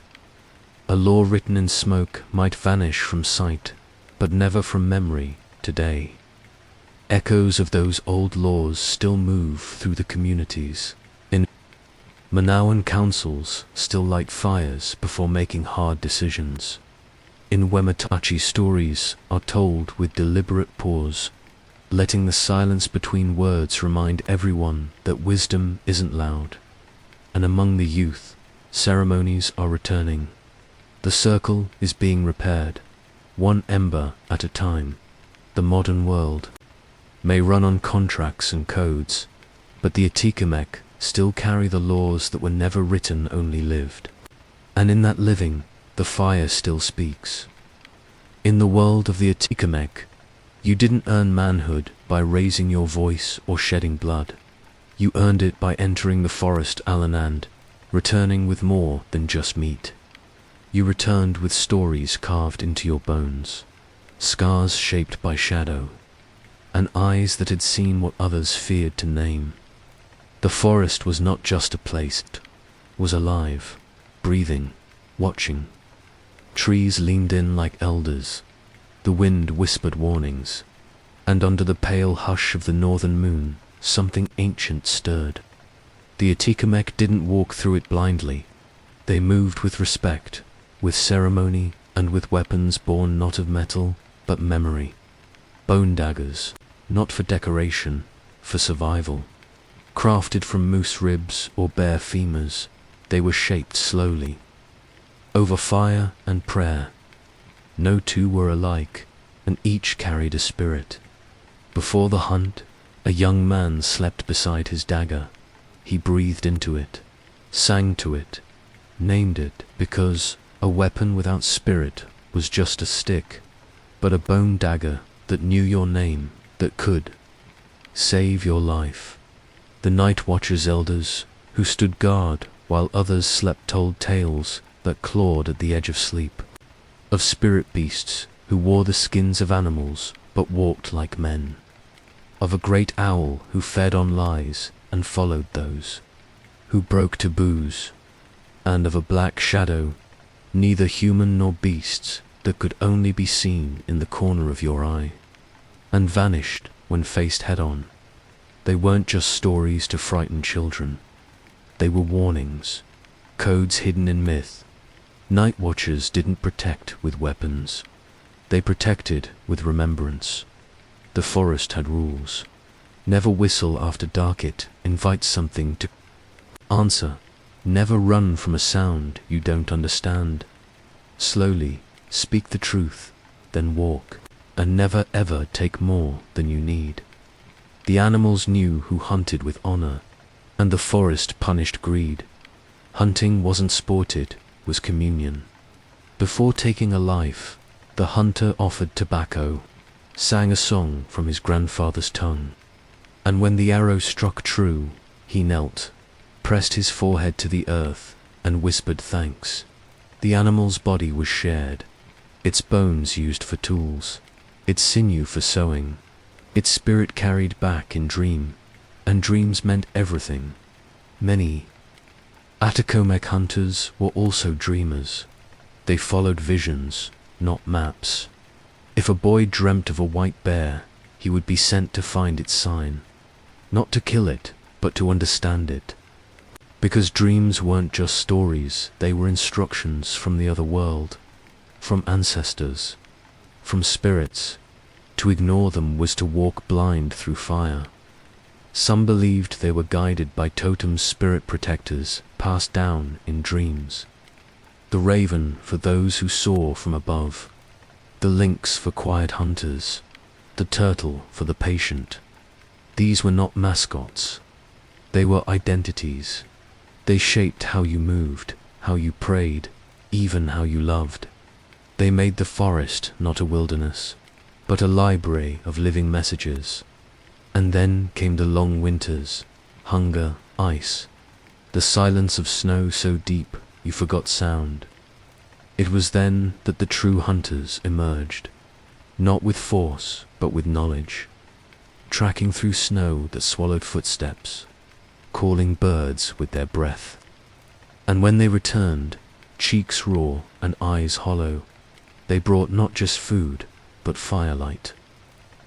A law written in smoke might vanish from sight, but never from memory today. Echoes of those old laws still move through the communities. In Manawan councils still light fires before making hard decisions. In Wematachi stories are told with deliberate pause, letting the silence between words remind everyone that wisdom isn't loud. And among the youth, ceremonies are returning. The circle is being repaired, one ember at a time. The modern world may run on contracts and codes, but the Atikamekw still carry the laws that were never written, only lived. And in that living, the fire still speaks. In the world of the Atikamekw, you didn't earn manhood by raising your voice or shedding blood. You earned it by entering the forest Alanand, returning with more than just meat. You returned with stories carved into your bones, scars shaped by shadow, and eyes that had seen what others feared to name. The forest was not just a place, it was alive, breathing, watching. Trees leaned in like elders. The wind whispered warnings, and under the pale hush of the northern moon, something ancient stirred. The Atikamekw didn't walk through it blindly. They moved with respect, with ceremony, and with weapons born not of metal, but memory. bone daggers, not for decoration, for survival. Crafted from moose ribs or bear femurs, they were shaped slowly, over fire and prayer. No two were alike, and each carried a spirit. Before the hunt, a young man slept beside his dagger. He breathed into it, sang to it, named it, because a weapon without spirit was just a stick, but a bone dagger that knew your name, that could save your life. The night watchers' elders, who stood guard while others slept, told tales that clawed at the edge of sleep, of spirit beasts who wore the skins of animals but walked like men, of a great owl who fed on lies and followed those who broke taboos, and of a black shadow, neither human nor beasts, that could only be seen in the corner of your eye, and vanished when faced head-on. They weren't just stories to frighten children. They were warnings, codes hidden in myth. Night watchers didn't protect with weapons. They protected with remembrance. The forest had rules. Never whistle after dark. It invites something to answer. Never run from a sound you don't understand. Slowly speak the truth, then walk, and never ever take more than you need. The animals knew who hunted with honor, and the forest punished greed. Hunting wasn't sport, it was communion. Before taking a life, the hunter offered tobacco, sang a song from his grandfather's tongue, and when the arrow struck true, he knelt, pressed his forehead to the earth, and whispered thanks. The animal's body was shared, its bones used for tools, its sinew for sewing, its spirit carried back in dream, and dreams meant everything. Many Atacomec hunters were also dreamers. They followed visions, not maps. If a boy dreamt of a white bear, he would be sent to find its sign, not to kill it, but to understand it. Because dreams weren't just stories, they were instructions from the other world, from ancestors, from spirits. To ignore them was to walk blind through fire. Some believed they were guided by totems, spirit protectors, passed down in dreams. The raven for those who soar from above, the lynx for quiet hunters, the turtle for the patient. These were not mascots. They were identities. They shaped how you moved, how you prayed, even how you loved. They made the forest not a wilderness, but a library of living messages. And then came the long winters, hunger, ice, the silence of snow so deep you forgot sound. It was then that the true hunters emerged, not with force, but with knowledge, tracking through snow that swallowed footsteps, calling birds with their breath. And when they returned, cheeks raw and eyes hollow, they brought not just food, but firelight,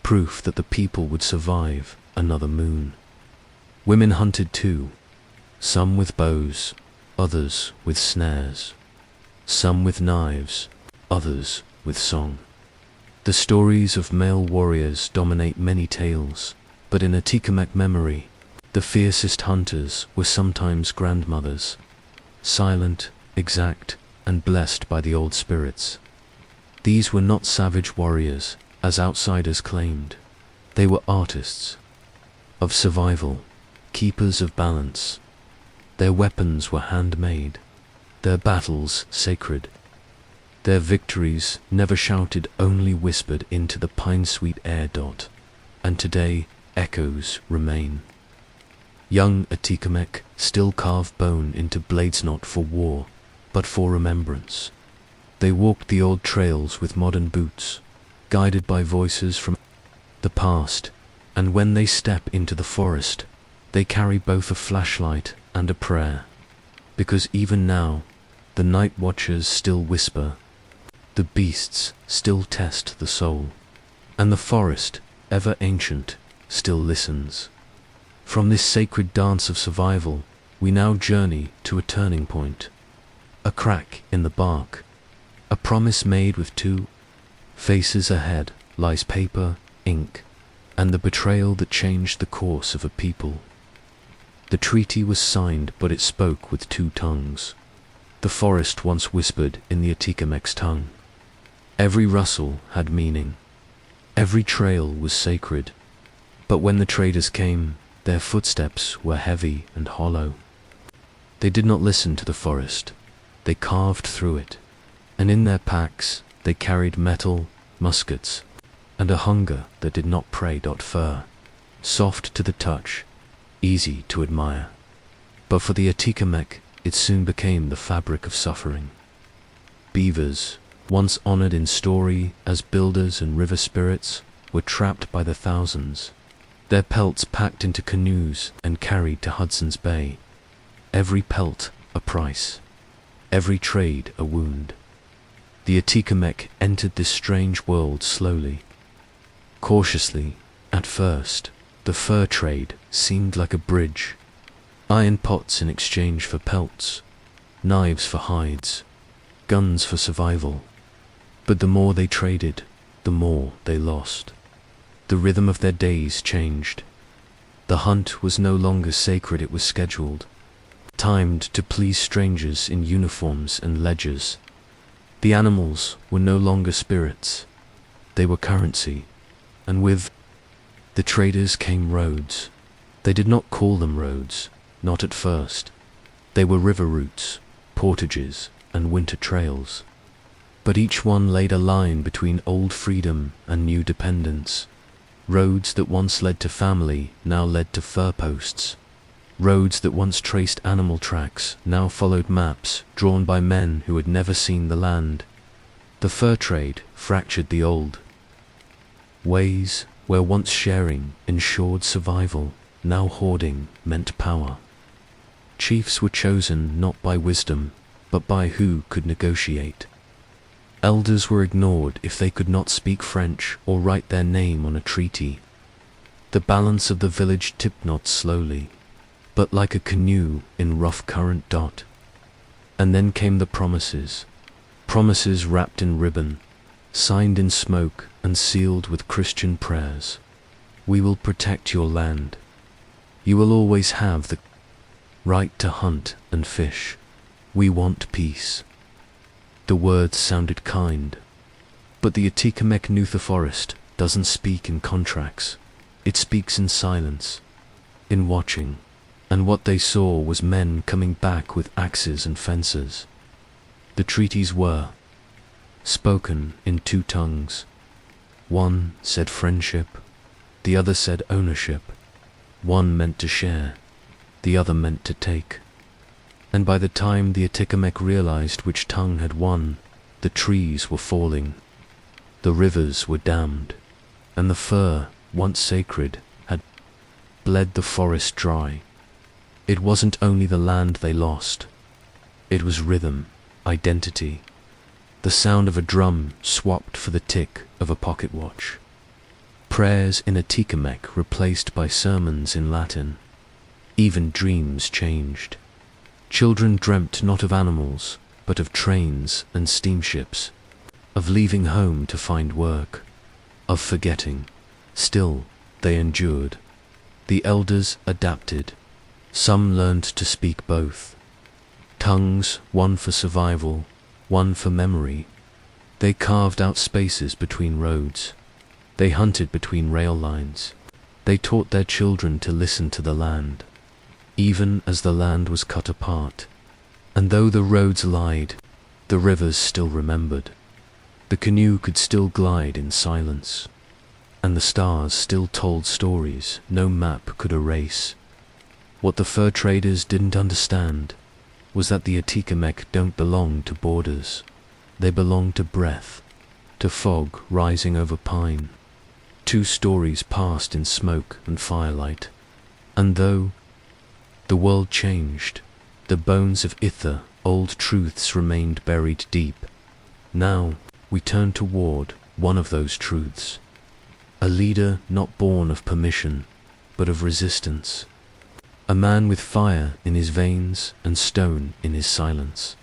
proof that the people would survive another moon. Women hunted too, some with bows, others with snares, some with knives, others with song. The stories of male warriors dominate many tales, but in Atacomec memory, the fiercest hunters were sometimes grandmothers, silent, exact, and blessed by the old spirits. These were not savage warriors, as outsiders claimed. They were artists of survival, keepers of balance. Their weapons were handmade, their battles sacred. Their victories never shouted, only whispered into the pine-sweet air. And today, echoes remain. Young Atacomec still carve bone into blades, not for war, but for remembrance. They walked the old trails with modern boots, guided by voices from the past, and when they step into the forest, they carry both a flashlight and a prayer, because even now, the night watchers still whisper, the beasts still test the soul, and the forest, ever ancient, still listens. From this sacred dance of survival, we now journey to a turning point, a crack in the bark, a promise made with two faces. Ahead lies paper, ink, and the betrayal that changed the course of a people. The treaty was signed, but it spoke with two tongues. The forest once whispered in the Atikamek's tongue. Every rustle had meaning. Every trail was sacred. But when the traders came, their footsteps were heavy and hollow. They did not listen to the forest. They carved through it. And in their packs, they carried metal, muskets, and a hunger that did not pray. Fur, soft to the touch, easy to admire. But for the Atikamek, it soon became the fabric of suffering. Beavers, once honored in story as builders and river spirits, were trapped by the thousands, their pelts packed into canoes and carried to Hudson's Bay. Every pelt a price, every trade a wound. The Atikamek entered this strange world slowly. Cautiously, at first, the fur trade seemed like a bridge. Iron pots in exchange for pelts, knives for hides, guns for survival. But the more they traded, the more they lost. The rhythm of their days changed. The hunt was no longer sacred, it was scheduled, timed to please strangers in uniforms and ledgers. The animals were no longer spirits, they were currency, and with the traders came roads. They did not call them roads, not at first. They were river routes, portages, and winter trails. But each one laid a line between old freedom and new dependence. Roads that once led to family now led to fur posts. Roads that once traced animal tracks now followed maps drawn by men who had never seen the land. The fur trade fractured the old ways where once sharing ensured survival, now hoarding meant power. Chiefs were chosen not by wisdom, but by who could negotiate. Elders were ignored if they could not speak French or write their name on a treaty. The balance of the village tipped not slowly, but like a canoe in rough current. And then came the promises. Promises wrapped in ribbon, signed in smoke and sealed with Christian prayers. We will protect your land. You will always have the right to hunt and fish. We want peace. The words sounded kind, but the Atikamek knew the forest doesn't speak in contracts. It speaks in silence, in watching, and what they saw was men coming back with axes and fences. The treaties were spoken in two tongues. One said friendship, the other said ownership. One meant to share, the other meant to take. And by the time the Atikamek realized which tongue had won, the trees were falling, the rivers were dammed, and the fur, once sacred, had bled the forest dry. It wasn't only the land they lost, it was rhythm, identity, the sound of a drum swapped for the tick of a pocket watch. Prayers in Atikamek replaced by sermons in Latin. Even dreams changed. Children dreamt not of animals, but of trains and steamships, of leaving home to find work, of forgetting. Still, they endured. The elders adapted. Some learned to speak both tongues, one for survival, one for memory. They carved out spaces between roads. They hunted between rail lines. They taught their children to listen to the land, even as the land was cut apart. And though the roads lied, the rivers still remembered. The canoe could still glide in silence, and the stars still told stories no map could erase. What the fur traders didn't understand was that the Atikamek don't belong to borders. They belong to breath, to fog rising over pine. Two stories passed in smoke and firelight. And though the world changed, the bones of Itha, old truths remained buried deep. Now we turn toward one of those truths. A leader not born of permission, but of resistance. A man with fire in his veins and stone in his silence.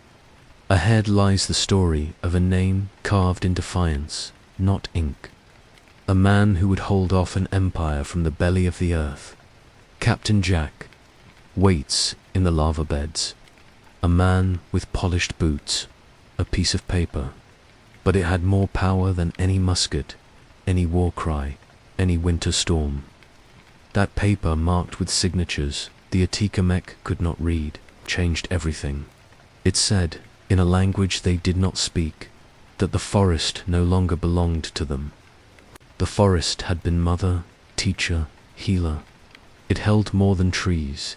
Ahead lies the story of a name carved in defiance, not ink. a man who would hold off an empire from the belly of the earth. Captain Jack waits in the lava beds, a man with polished boots, a piece of paper, but it had more power than any musket, any war cry, any winter storm. That paper, marked with signatures the Atikamekw could not read, changed everything. It said, in a language they did not speak, that the forest no longer belonged to them. The forest had been mother, teacher, healer. It held more than trees.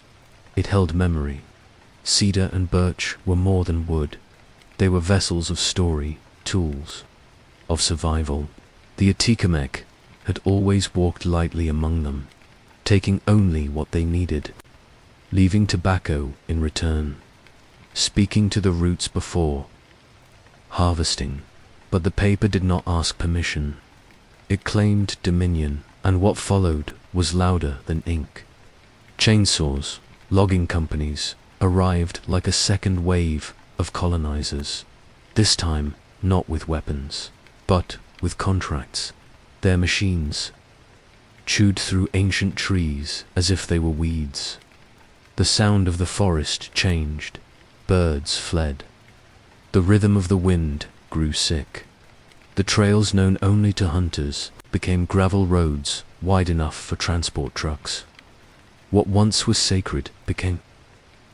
It held memory. Cedar and birch were more than wood. They were vessels of story, tools, of survival. The Atikamekw had always walked lightly among them, taking only what they needed, leaving tobacco in return, speaking to the roots before harvesting. But the paper did not ask permission. It claimed dominion, and what followed was louder than ink. Chainsaws, logging companies, arrived like a second wave of colonizers, this time not with weapons, but with contracts. Their machines chewed through ancient trees as if they were weeds. The sound of the forest changed. Birds fled. The rhythm of the wind grew sick. The trails known only to hunters became gravel roads wide enough for transport trucks. What once was sacred became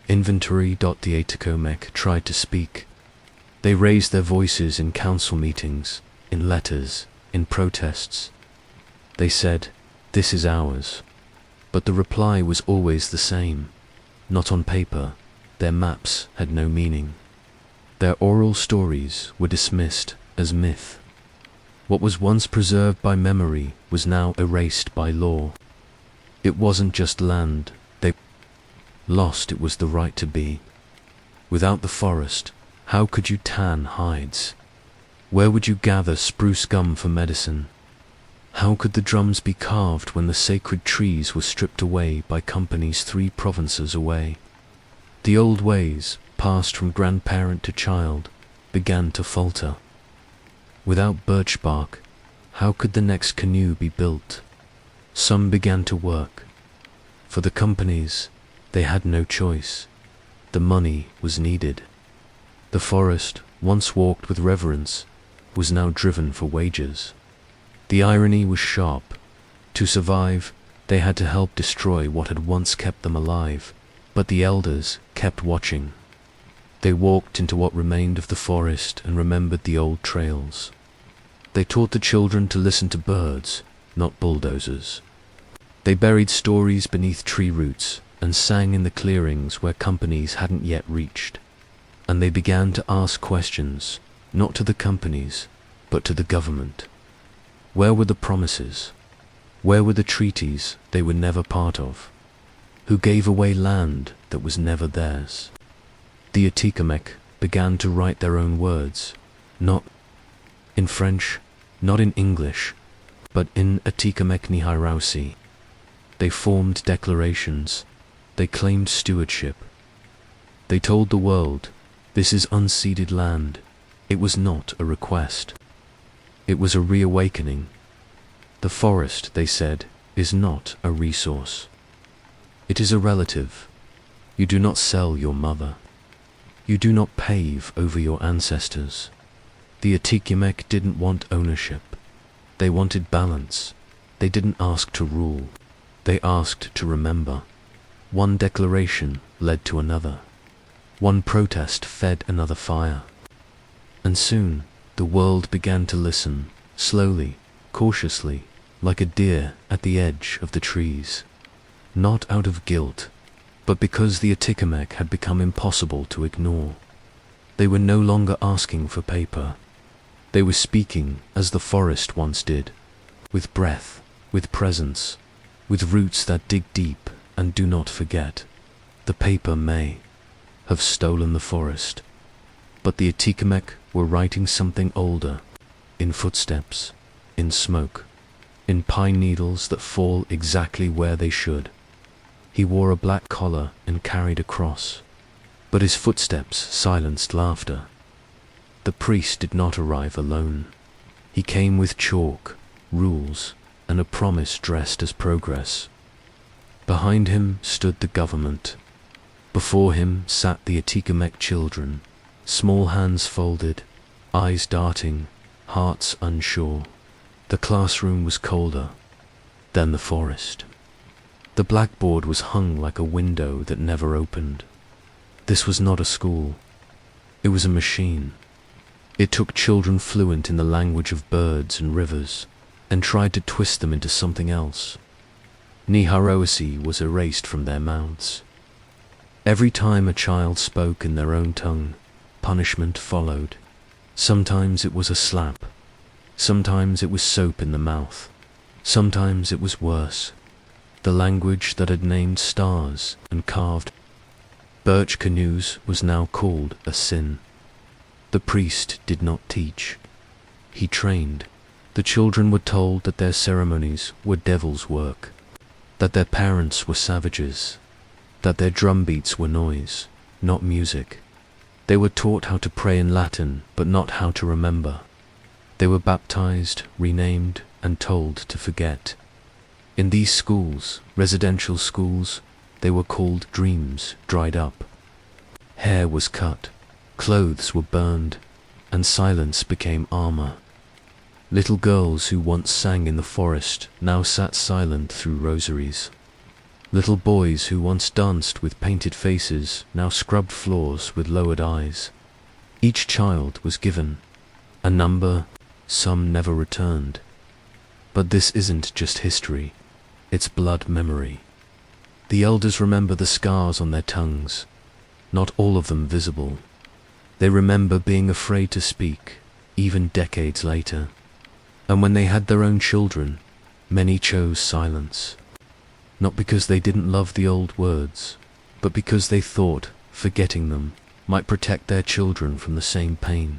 inventory. The Atikamekw tried to speak. They raised their voices in council meetings, in letters, in protests. They said, "This is ours." But the reply was always the same. Not on paper. Their maps had no meaning. Their oral stories were dismissed as myth. What was once preserved by memory was now erased by law. It wasn't just land they lost, it was the right to be. Without the forest, how could you tan hides? Where would you gather spruce gum for medicine? How could the drums be carved when the sacred trees were stripped away by companies 3 provinces away? The old ways, passed from grandparent to child, began to falter. Without birch bark, how could the next canoe be built? Some began to work. For the companies, they had no choice. The money was needed. The forest, once walked with reverence, was now driven for wages. The irony was sharp. To survive, they had to help destroy what had once kept them alive, but the elders kept watching. They walked into what remained of the forest and remembered the old trails. They taught the children to listen to birds, not bulldozers. They buried stories beneath tree roots and sang in the clearings where companies hadn't yet reached. And they began to ask questions, not to the companies, but to the government. Where were the promises? Where were the treaties they were never part of? Who gave away land that was never theirs? The Atikamekw began to write their own words, not in French, not in English, but in Atikamekw Hirausi. They formed declarations. They claimed stewardship. They told the world, this is unceded land. It was not a request. It was a reawakening. The forest, they said, is not a resource. It is a relative. You do not sell your mother. You do not pave over your ancestors. The Atikamekw didn't want ownership. They wanted balance. They didn't ask to rule. They asked to remember. One declaration led to another. One protest fed another fire. And soon the world began to listen, slowly, cautiously, like a deer at the edge of the trees. Not out of guilt, but because the Atikamekw had become impossible to ignore. They were no longer asking for paper. They were speaking as the forest once did, with breath, with presence, with roots that dig deep and do not forget. The paper may have stolen the forest, but the Atikamekw were writing something older, in footsteps, in smoke, in pine needles that fall exactly where they should. He wore a black collar and carried a cross, but his footsteps silenced laughter. The priest did not arrive alone. He came with chalk, rules, and a promise dressed as progress. Behind him stood the government. Before him sat the Atikamekw children, small hands folded, eyes darting, hearts unsure. The classroom was colder than the forest. The blackboard was hung like a window that never opened. This was not a school. It was a machine. It took children fluent in the language of birds and rivers and tried to twist them into something else. Niharoasi was erased from their mouths. Every time a child spoke in their own tongue, punishment followed. Sometimes it was a slap. Sometimes it was soap in the mouth. Sometimes it was worse. The language that had named stars and carved birch canoes was now called a sin. The priest did not teach. He trained. The children were told that their ceremonies were devil's work, that their parents were savages, that their drum beats were noise, not music. They were taught how to pray in Latin, but not how to remember. They were baptized, renamed, and told to forget. In these schools, residential schools, they were called dreams dried up. Hair was cut, clothes were burned, and silence became armor. Little girls who once sang in the forest now sat silent through rosaries. Little boys who once danced with painted faces now scrubbed floors with lowered eyes. Each child was given a number. Some never returned. But this isn't just history, it's blood memory. The elders remember the scars on their tongues, not all of them visible. They remember being afraid to speak, even decades later. And when they had their own children, many chose silence. Not because they didn't love the old words, but because they thought forgetting them might protect their children from the same pain.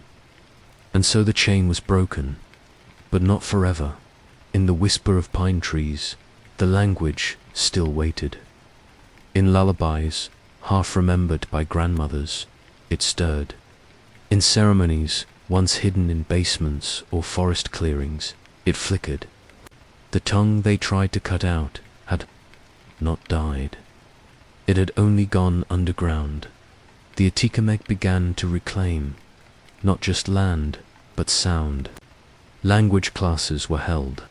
And so the chain was broken, but not forever. In the whisper of pine trees, the language still waited. In lullabies, half remembered by grandmothers, it stirred. In ceremonies, once hidden in basements or forest clearings, it flickered. The tongue they tried to cut out had not died. It had only gone underground. The Atikamekw began to reclaim not just land, but sound. Language classes were held.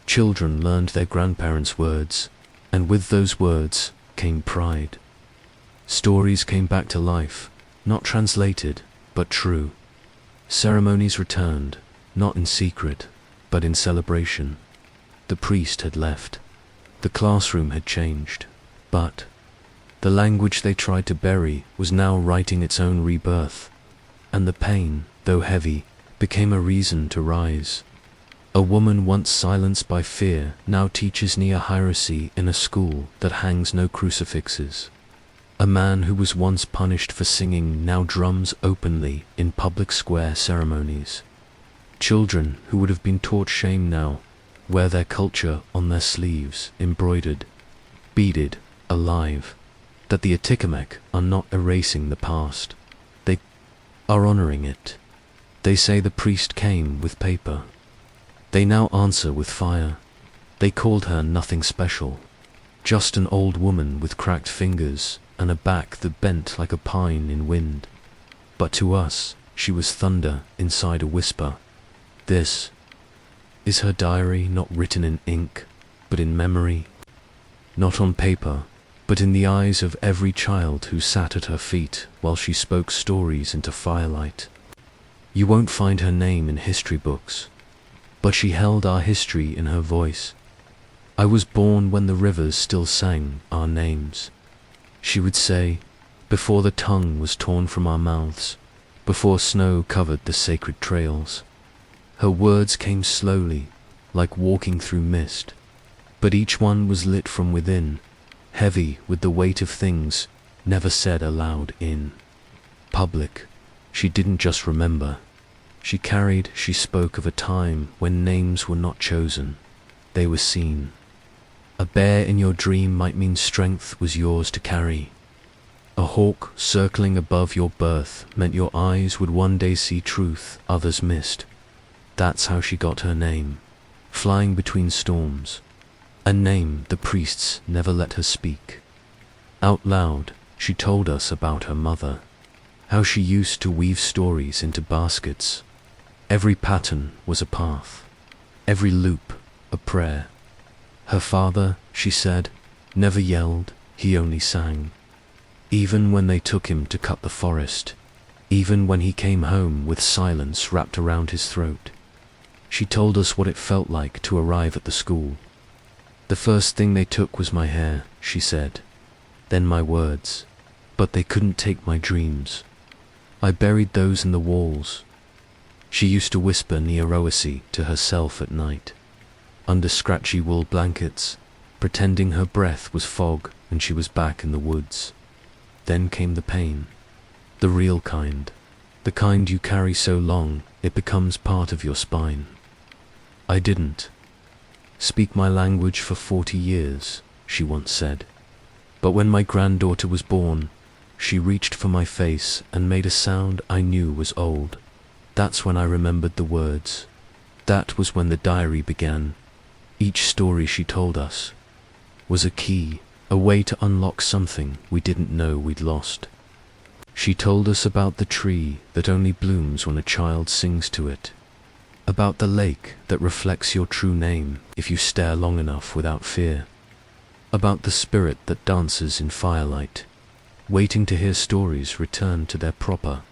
Children learned their grandparents' words, and with those words came pride. Stories came back to life, not translated, but true. Ceremonies returned, not in secret, but in celebration. The priest had left. The classroom had changed, but the language they tried to bury was now writing its own rebirth. And the pain, though heavy, became a reason to rise. A woman once silenced by fear now teaches Niharoasi in a school that hangs no crucifixes. A man who was once punished for singing now drums openly in public square ceremonies. Children who would have been taught shame now wear their culture on their sleeves, embroidered, beaded, alive. That the Atikamekw are not erasing the past. They are honoring it. They say the priest came with paper. They now answer with fire. They called her nothing special, just an old woman with cracked fingers and a back that bent like a pine in wind. But to us, she was thunder inside a whisper. This is her diary, not written in ink, but in memory. Not on paper, but in the eyes of every child who sat at her feet while she spoke stories into firelight. You won't find her name in history books, but she held our history in her voice. I was born when the rivers still sang our names. She would say, before the tongue was torn from our mouths, before snow covered the sacred trails. Her words came slowly, like walking through mist, but each one was lit from within, heavy with the weight of things never said aloud in public. She didn't just remember. She spoke of a time when names were not chosen, they were seen. A bear in your dream might mean strength was yours to carry. A hawk circling above your birth meant your eyes would one day see truth others missed. That's how she got her name, flying between storms. A name the priests never let her speak. Out loud, she told us about her mother, how she used to weave stories into baskets. Every pattern was a path, every loop a prayer. Her father, she said, never yelled, he only sang. Even when they took him to cut the forest, even when he came home with silence wrapped around his throat. She told us what it felt like to arrive at the school. The first thing they took was my hair, she said, then my words, but they couldn't take my dreams. I buried those in the walls. She used to whisper Cherokee to herself at night, under scratchy wool blankets, pretending her breath was fog and she was back in the woods. Then came the pain, the real kind, the kind you carry so long it becomes part of your spine. I didn't speak my language for 40 years, she once said. But when my granddaughter was born, she reached for my face and made a sound I knew was old. That's when I remembered the words. That was when the diary began. Each story she told us was a key, a way to unlock something we didn't know we'd lost. She told us about the tree that only blooms when a child sings to it, about the lake that reflects your true name if you stare long enough without fear, about the spirit that dances in firelight, waiting to hear stories return to their proper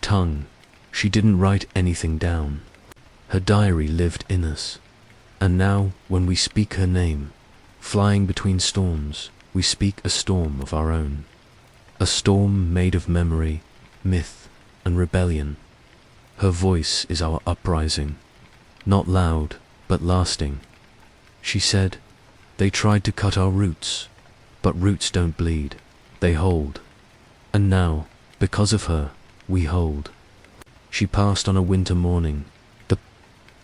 tongue. She didn't write anything down. Her diary lived in us. And now, when we speak her name, flying between storms, we speak a storm of our own. A storm made of memory, myth, and rebellion. Her voice is our uprising, not loud, but lasting. She said, they tried to cut our roots, but roots don't bleed, they hold. And now, because of her, we hold. She passed on a winter morning. The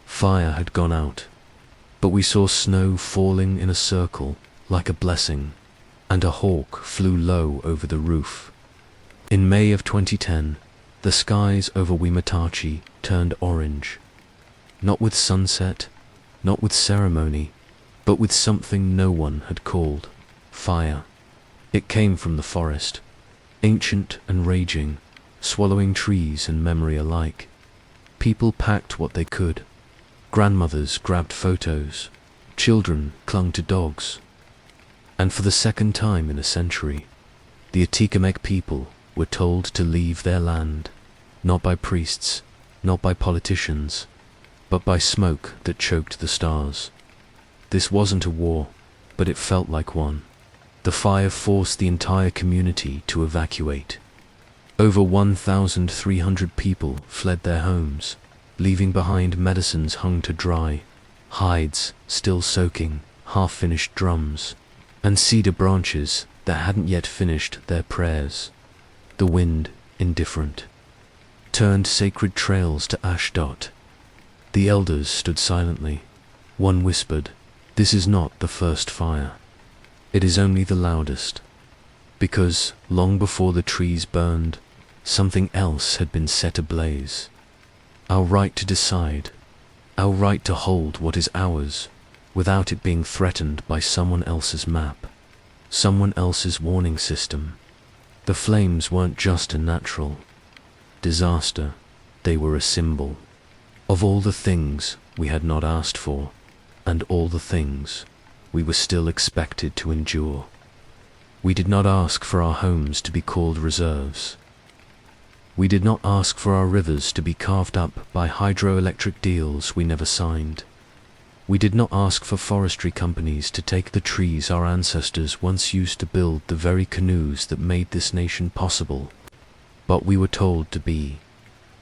fire had gone out, but we saw snow falling in a circle like a blessing, and a hawk flew low over the roof. In May of 2010, the skies over Apache turned orange. Not with sunset, not with ceremony, but with something no one had called fire. It came from the forest, ancient and raging, swallowing trees and memory alike. People packed what they could. Grandmothers grabbed photos. Children clung to dogs. And for the second time in a century, the Atikamekw people were told to leave their land, not by priests, not by politicians, but by smoke that choked the stars. This wasn't a war, but it felt like one. The fire forced the entire community to evacuate. Over 1,300 people fled their homes, leaving behind medicines hung to dry, hides still soaking, half-finished drums, and cedar branches that hadn't yet finished their prayers. The wind, indifferent, turned sacred trails to ash dot. The elders stood silently. One whispered, "This is not the first fire. It is only the loudest." Because, long before the trees burned, something else had been set ablaze. Our right to decide, our right to hold what is ours, without it being threatened by someone else's map, someone else's warning system. The flames weren't just a natural disaster, they were a symbol of all the things we had not asked for, and all the things we were still expected to endure. We did not ask for our homes to be called reserves. We did not ask for our rivers to be carved up by hydroelectric deals we never signed. We did not ask for forestry companies to take the trees our ancestors once used to build the very canoes that made this nation possible. But we were told to be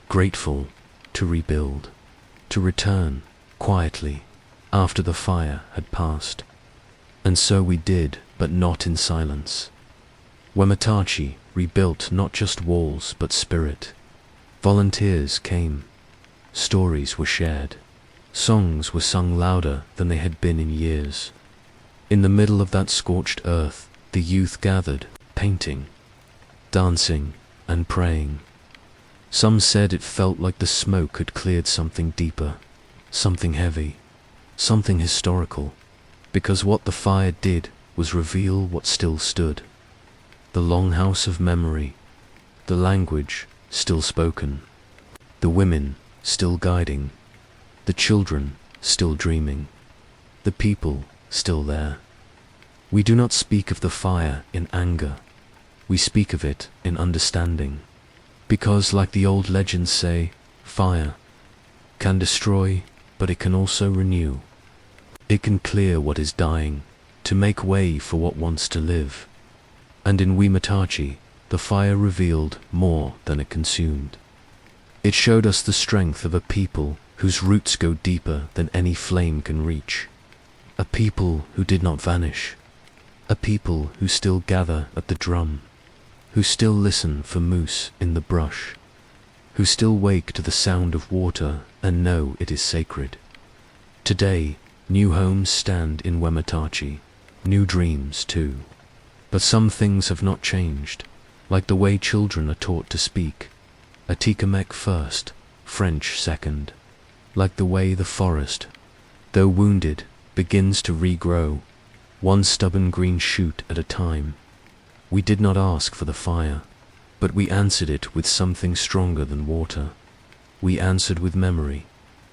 grateful, to rebuild, to return quietly after the fire had passed. And so we did, but not in silence. Wematachi rebuilt not just walls but spirit. Volunteers came. Stories were shared. Songs were sung louder than they had been in years. In the middle of that scorched earth, the youth gathered, painting, dancing, and praying. Some said it felt like the smoke had cleared something deeper, something heavy, something historical, because what the fire did was reveal what still stood. The longhouse of memory, the language still spoken, the women still guiding, the children still dreaming, the people still there. We do not speak of the fire in anger, we speak of it in understanding, because like the old legends say, fire can destroy, but it can also renew. It can clear what is dying, to make way for what wants to live. And in Wimatachi, the fire revealed more than it consumed. It showed us the strength of a people whose roots go deeper than any flame can reach. A people who did not vanish. A people who still gather at the drum. Who still listen for moose in the brush. Who still wake to the sound of water and know it is sacred. Today, new homes stand in Wimatachi, new dreams too. But some things have not changed, like the way children are taught to speak. Atikamekw first, French second. Like the way the forest, though wounded, begins to regrow, one stubborn green shoot at a time. We did not ask for the fire, but we answered it with something stronger than water. We answered with memory,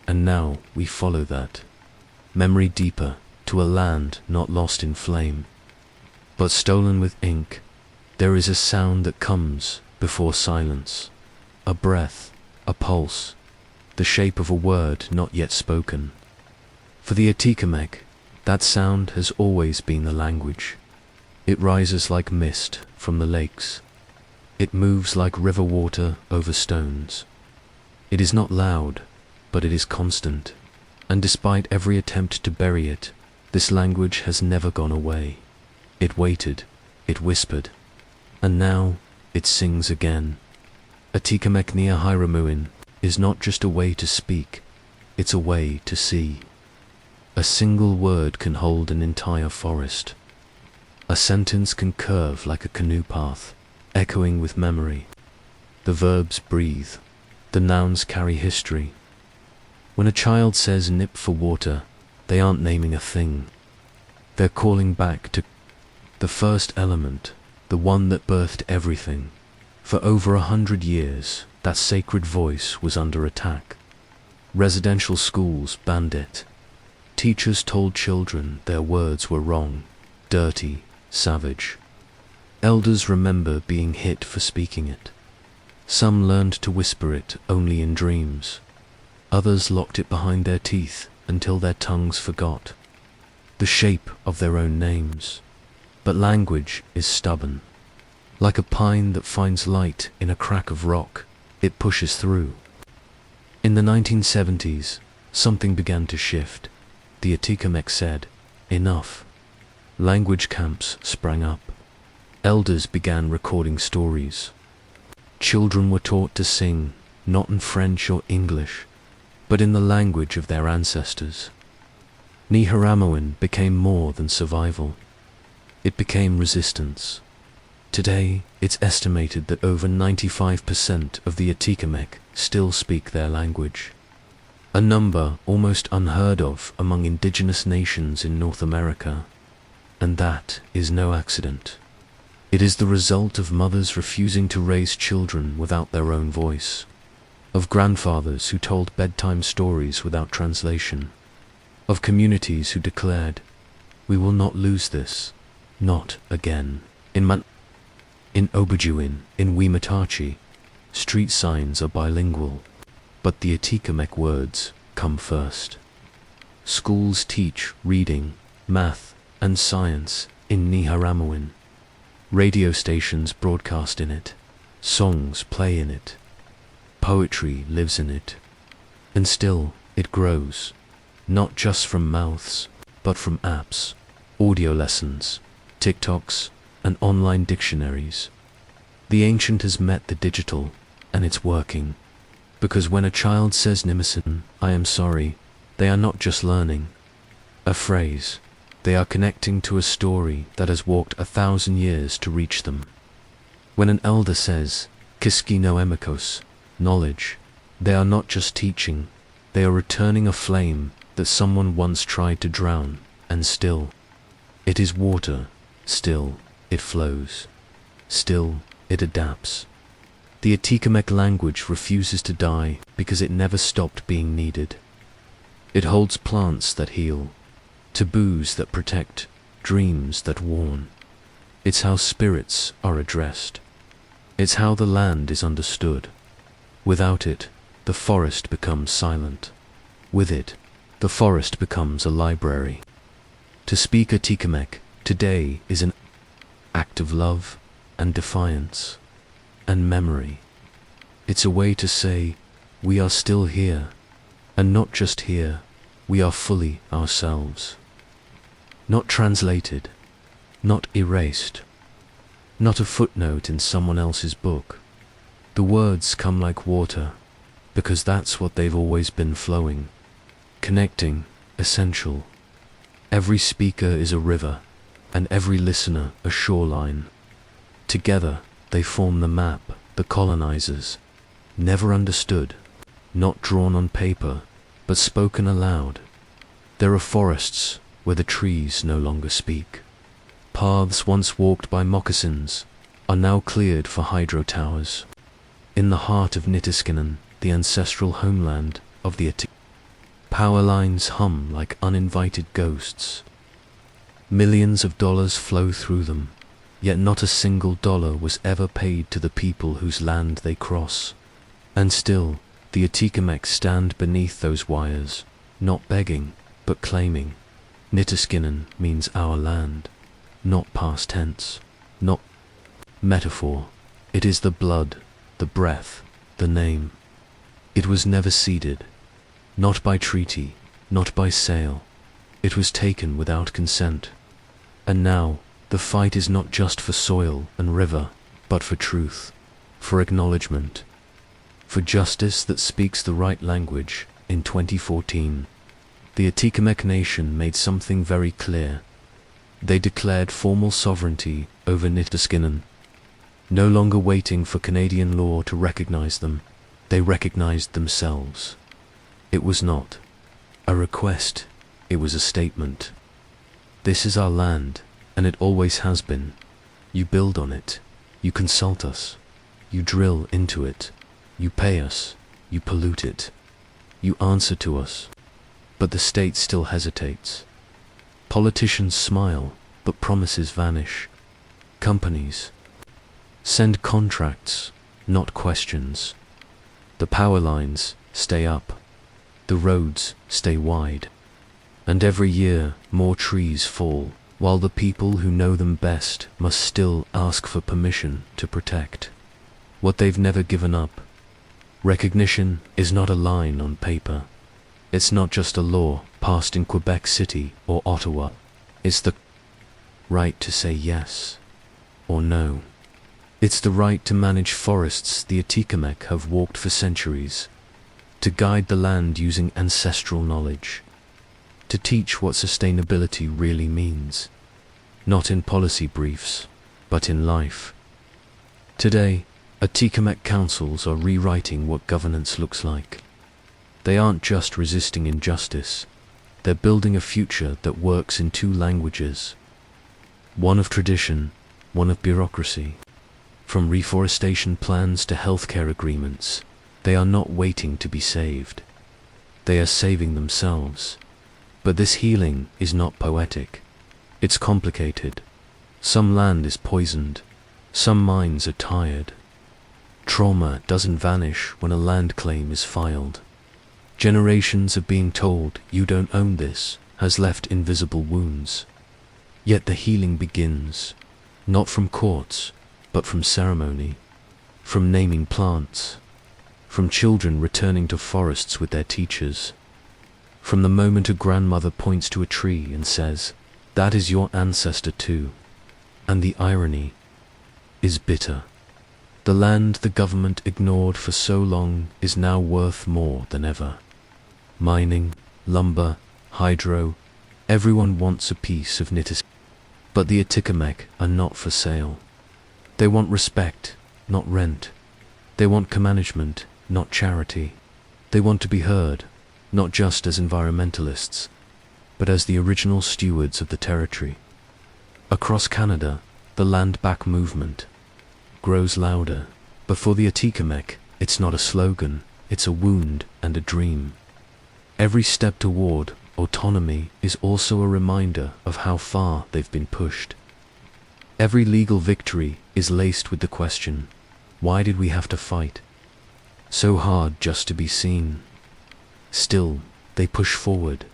and now we follow that. Memory deeper, to a land not lost in flame, but stolen with ink. There is a sound that comes before silence, a breath, a pulse, the shape of a word not yet spoken. For the Atikamekw, that sound has always been the language. It rises like mist from the lakes. It moves like river water over stones. It is not loud, but it is constant, and despite every attempt to bury it, this language has never gone away. It waited, it whispered, and now it sings again. Atikamekw Hiramuin is not just a way to speak, it's a way to see. A single word can hold an entire forest. A sentence can curve like a canoe path, echoing with memory. The verbs breathe, the nouns carry history. When a child says nip for water, they aren't naming a thing. They're calling back to the first element, the one that birthed everything. For over 100 years, that sacred voice was under attack. Residential schools banned it. Teachers told children their words were wrong, dirty, savage. Elders remember being hit for speaking it. Some learned to whisper it only in dreams. Others locked it behind their teeth until their tongues forgot the shape of their own names. But language is stubborn. Like a pine that finds light in a crack of rock, it pushes through. In the 1970s, something began to shift. The Atikamekw said, enough. Language camps sprang up. Elders began recording stories. Children were taught to sing, not in French or English, but in the language of their ancestors. Niharamoan became more than survival. It became resistance. Today, it's estimated that over 95% of the Atikamekw still speak their language. A number almost unheard of among indigenous nations in North America. And that is no accident. It is the result of mothers refusing to raise children without their own voice, of grandfathers who told bedtime stories without translation, of communities who declared, we will not lose this, not again. In Obujuin, in Wimatachi, street signs are bilingual, but the Atikamekw words come first. Schools teach reading, math, and science in Niharamoan. Radio stations broadcast in it. Songs play in it. Poetry lives in it. And still, it grows, not just from mouths, but from apps, audio lessons, TikToks, and online dictionaries. The ancient has met the digital, and it's working. Because when a child says Nimisin, I am sorry, they are not just learning a phrase. They are connecting to a story that has walked 1,000 years to reach them. When an elder says, Kiski no emikos, knowledge, they are not just teaching, they are returning a flame that someone once tried to drown, and still it is water, still it flows, still it adapts. The Atikamekw language refuses to die because it never stopped being needed. It holds plants that heal, taboos that protect, dreams that warn. It's how spirits are addressed. It's how the land is understood. Without it, the forest becomes silent. With it, the forest becomes a library. To speak Atikamekw today is an act of love and defiance and memory. It's a way to say, we are still here, and not just here, we are fully ourselves. Not translated, not erased, not a footnote in someone else's book. The words come like water, because that's what they've always been flowing, connecting, essential. Every speaker is a river, and every listener a shoreline. Together, they form the map the colonizers never understood, not drawn on paper, but spoken aloud. There are forests where the trees no longer speak. Paths once walked by moccasins are now cleared for hydro towers. In the heart of Nitaskinan, the ancestral homeland of the Atikamekw, power lines hum like uninvited ghosts. Millions of dollars flow through them, yet not a single dollar was ever paid to the people whose land they cross. And still, the Atikamekw stand beneath those wires, not begging, but claiming. Nitaskinan means our land, not past tense, not metaphor. It is the blood, the breath, the name. It was never ceded, not by treaty, not by sale. It was taken without consent. And now, the fight is not just for soil and river, but for truth, for acknowledgement, for justice that speaks the right language. In 2014, the Atikamekw Nation made something very clear. They declared formal sovereignty over Nitaskinan. No longer waiting for Canadian law to recognize them, they recognized themselves. It was not a request, it was a statement. This is our land, and it always has been. You build on it, you consult us, you drill into it, you pay us, you pollute it, you answer to us. But the state still hesitates. Politicians smile, but promises vanish. Companies send contracts, not questions. The power lines stay up, the roads stay wide. And every year more trees fall, while the people who know them best must still ask for permission to protect what they've never given up. Recognition is not a line on paper. It's not just a law passed in Quebec City or Ottawa. It's the right to say yes or no. It's the right to manage forests the Atikamekw have walked for centuries, to guide the land using ancestral knowledge, to teach what sustainability really means, not in policy briefs, but in life. Today, Atikamekw councils are rewriting what governance looks like. They aren't just resisting injustice, they're building a future that works in two languages, one of tradition, one of bureaucracy. From reforestation plans to healthcare agreements, they are not waiting to be saved. They are saving themselves. But this healing is not poetic. It's complicated. Some land is poisoned. Some minds are tired. Trauma doesn't vanish when a land claim is filed. Generations of being told you don't own this has left invisible wounds. Yet the healing begins, not from courts, but from ceremony, from naming plants, from children returning to forests with their teachers, from the moment a grandmother points to a tree and says, "That is your ancestor too." And the irony is bitter. The land the government ignored for so long is now worth more than ever. Mining, lumber, hydro, everyone wants a piece of Nitaskinan. But the Atikamekw are not for sale. They want respect, not rent. They want co-management, not charity. They want to be heard, not just as environmentalists, but as the original stewards of the territory. Across Canada, the land back movement grows louder, but for the Atikamekw, it's not a slogan, it's a wound and a dream. Every step toward autonomy is also a reminder of how far they've been pushed. Every legal victory is laced with the question, why did we have to fight so hard just to be seen? Still, they push forward.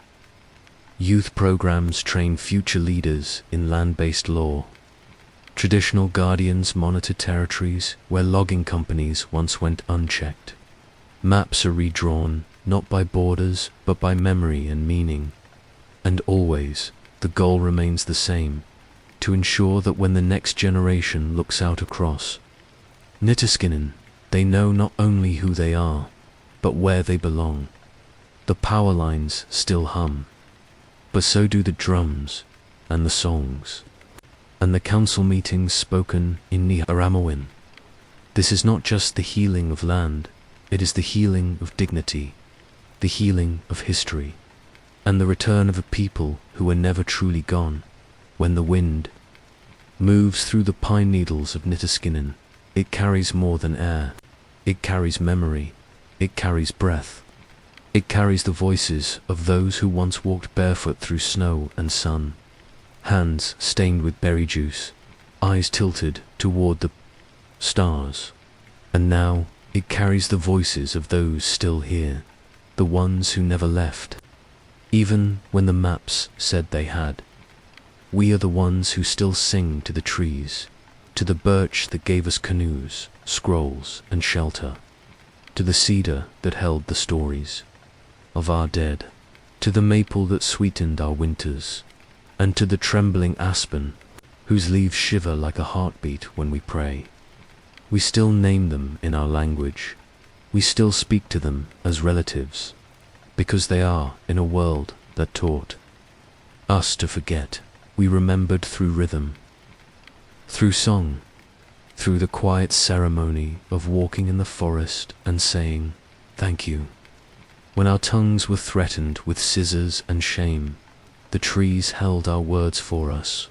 Youth programs train future leaders in land-based law. Traditional guardians monitor territories where logging companies once went unchecked. Maps are redrawn, not by borders, but by memory and meaning. And always, the goal remains the same, to ensure that when the next generation looks out across Nitaskinan, they know not only who they are, but where they belong. The power lines still hum, but so do the drums and the songs, and the council meetings spoken in Niharamawin. This is not just the healing of land, it is the healing of dignity, the healing of history, and the return of a people who were never truly gone. When the wind moves through the pine needles of Nitaskinan, it carries more than air. It carries memory. It carries breath. It carries the voices of those who once walked barefoot through snow and sun, hands stained with berry juice, eyes tilted toward the stars. And now it carries the voices of those still here, the ones who never left, even when the maps said they had. We are the ones who still sing to the trees, to the birch that gave us canoes, scrolls, and shelter, to the cedar that held the stories of our dead, to the maple that sweetened our winters, and to the trembling aspen whose leaves shiver like a heartbeat when we pray. We still name them in our language. We still speak to them as relatives, because they are in a world that taught us to forget. We remembered through rhythm, through song, through the quiet ceremony of walking in the forest and saying, "Thank you." When our tongues were threatened with scissors and shame, the trees held our words for us.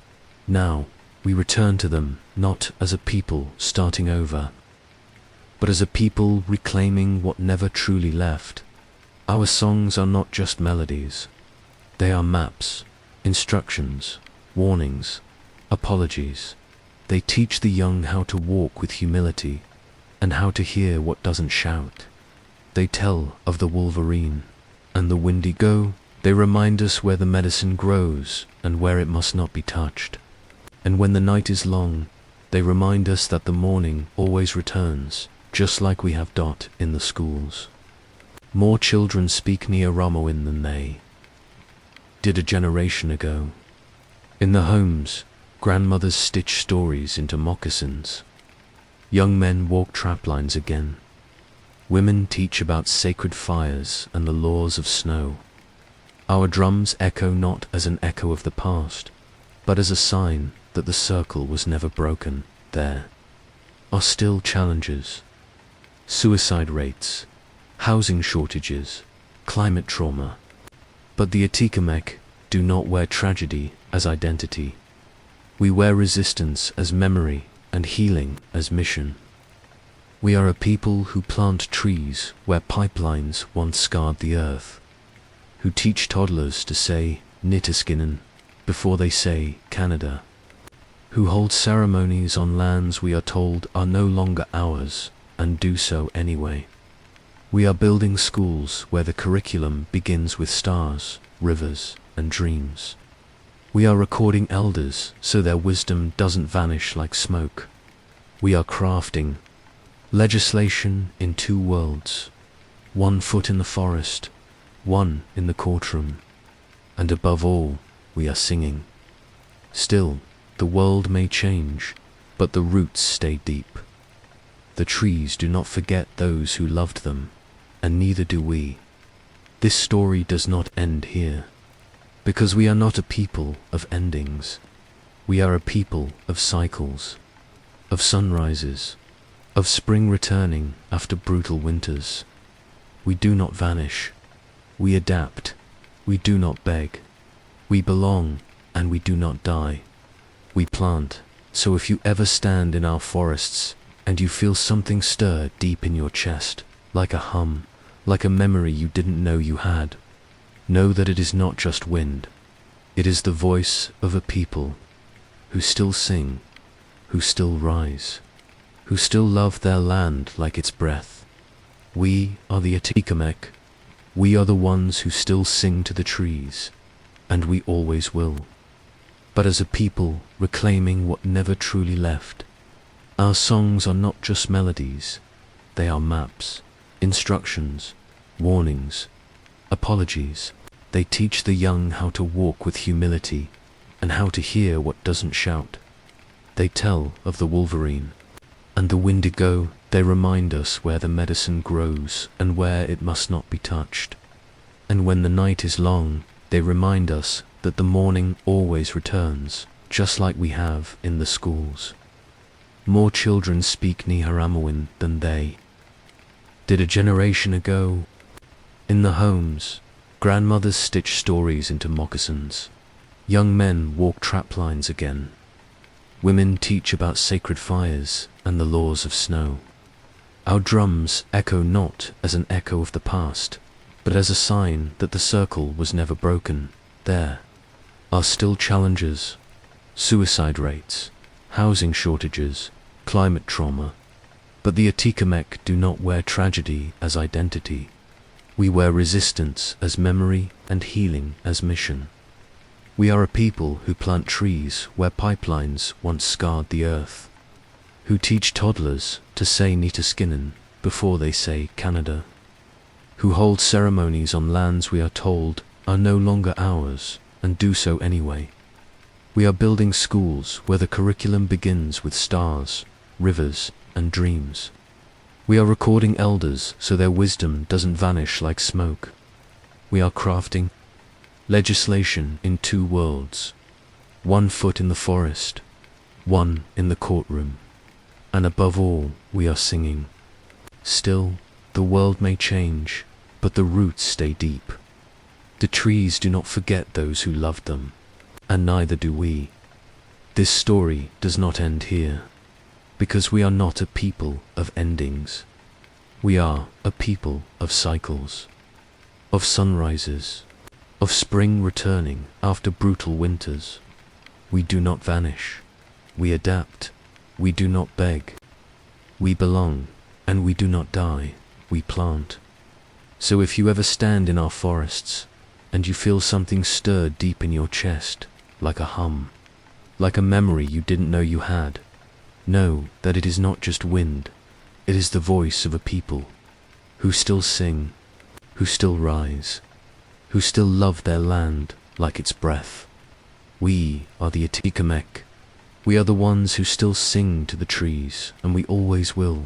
Now, we return to them not as a people starting over, but as a people reclaiming what never truly left. Our songs are not just melodies. They are maps, instructions, warnings, apologies. They teach the young how to walk with humility and how to hear what doesn't shout. They tell of the wolverine and the windigo. They remind us where the medicine grows and where it must not be touched. And when the night is long, they remind us that the morning always returns, just like we have Dot in the schools. More children speak Niaramoan than they did a generation ago. In the homes, grandmothers stitch stories into moccasins. Young men walk traplines again. Women teach about sacred fires and the laws of snow. Our drums echo not as an echo of the past, but as a sign that the circle was never broken. There are still challenges: suicide rates, housing shortages, climate trauma. But the Atikamekw do not wear tragedy as identity. We wear resistance as memory and healing as mission. We are a people who plant trees where pipelines once scarred the earth, who teach toddlers to say Nitaskinan before they say Canada, who hold ceremonies on lands we are told are no longer ours and do so anyway. We are building schools where the curriculum begins with stars, rivers, and dreams. We are recording elders so their wisdom doesn't vanish like smoke. We are crafting legislation in two worlds, one foot in the forest, one in the courtroom, and above all, we are singing. Still, the world may change, but the roots stay deep. The trees do not forget those who loved them, and neither do we. This story does not end here, because we are not a people of endings. We are a people of cycles, of sunrises, of spring returning after brutal winters. We do not vanish. We adapt. We do not beg. We belong, and we do not die. We plant. So if you ever stand in our forests, and you feel something stir deep in your chest, like a hum, like a memory you didn't know you had, know that it is not just wind. It is the voice of a people who still sing, who still rise, who still love their land like its breath. We are the Atikamekw. We are the ones who still sing to the trees, and we always will. But as a people reclaiming what never truly left, our songs are not just melodies. They are maps, instructions, warnings, apologies. They teach the young how to walk with humility and how to hear what doesn't shout. They tell of the wolverine and the windigo. They remind us where the medicine grows and where it must not be touched. And when the night is long, they remind us that the morning always returns, just like we have in the schools. More children speak Niharamawin than they did a generation ago. In the homes, grandmothers stitch stories into moccasins. Young men walk trap lines again. Women teach about sacred fires and the laws of snow. Our drums echo not as an echo of the past, but as a sign that the circle was never broken. There are still challenges: suicide rates, housing shortages, climate trauma. But the Atikamekw do not wear tragedy as identity. We wear resistance as memory and healing as mission. We are a people who plant trees where pipelines once scarred the earth, who teach toddlers to say Nitaskinan before they say Canada, who hold ceremonies on lands we are told are no longer ours and do so anyway. We are building schools where the curriculum begins with stars, rivers, and dreams. We are recording elders so their wisdom doesn't vanish like smoke. We are crafting legislation in two worlds: one foot in the forest, one in the courtroom. And above all, we are singing. Still, the world may change, but the roots stay deep. The trees do not forget those who loved them, and neither do we. This story does not end here, because we are not a people of endings. We are a people of cycles, of sunrises, of spring returning after brutal winters. We do not vanish. We adapt. We do not beg. We belong, and we do not die. We plant. So if you ever stand in our forests, and you feel something stir deep in your chest, like a hum, like a memory you didn't know you had, know that it is not just wind. It is the voice of a people who still sing, who still rise, who still love their land like its breath. We are the Atikamekw. We are the ones who still sing to the trees, and we always will.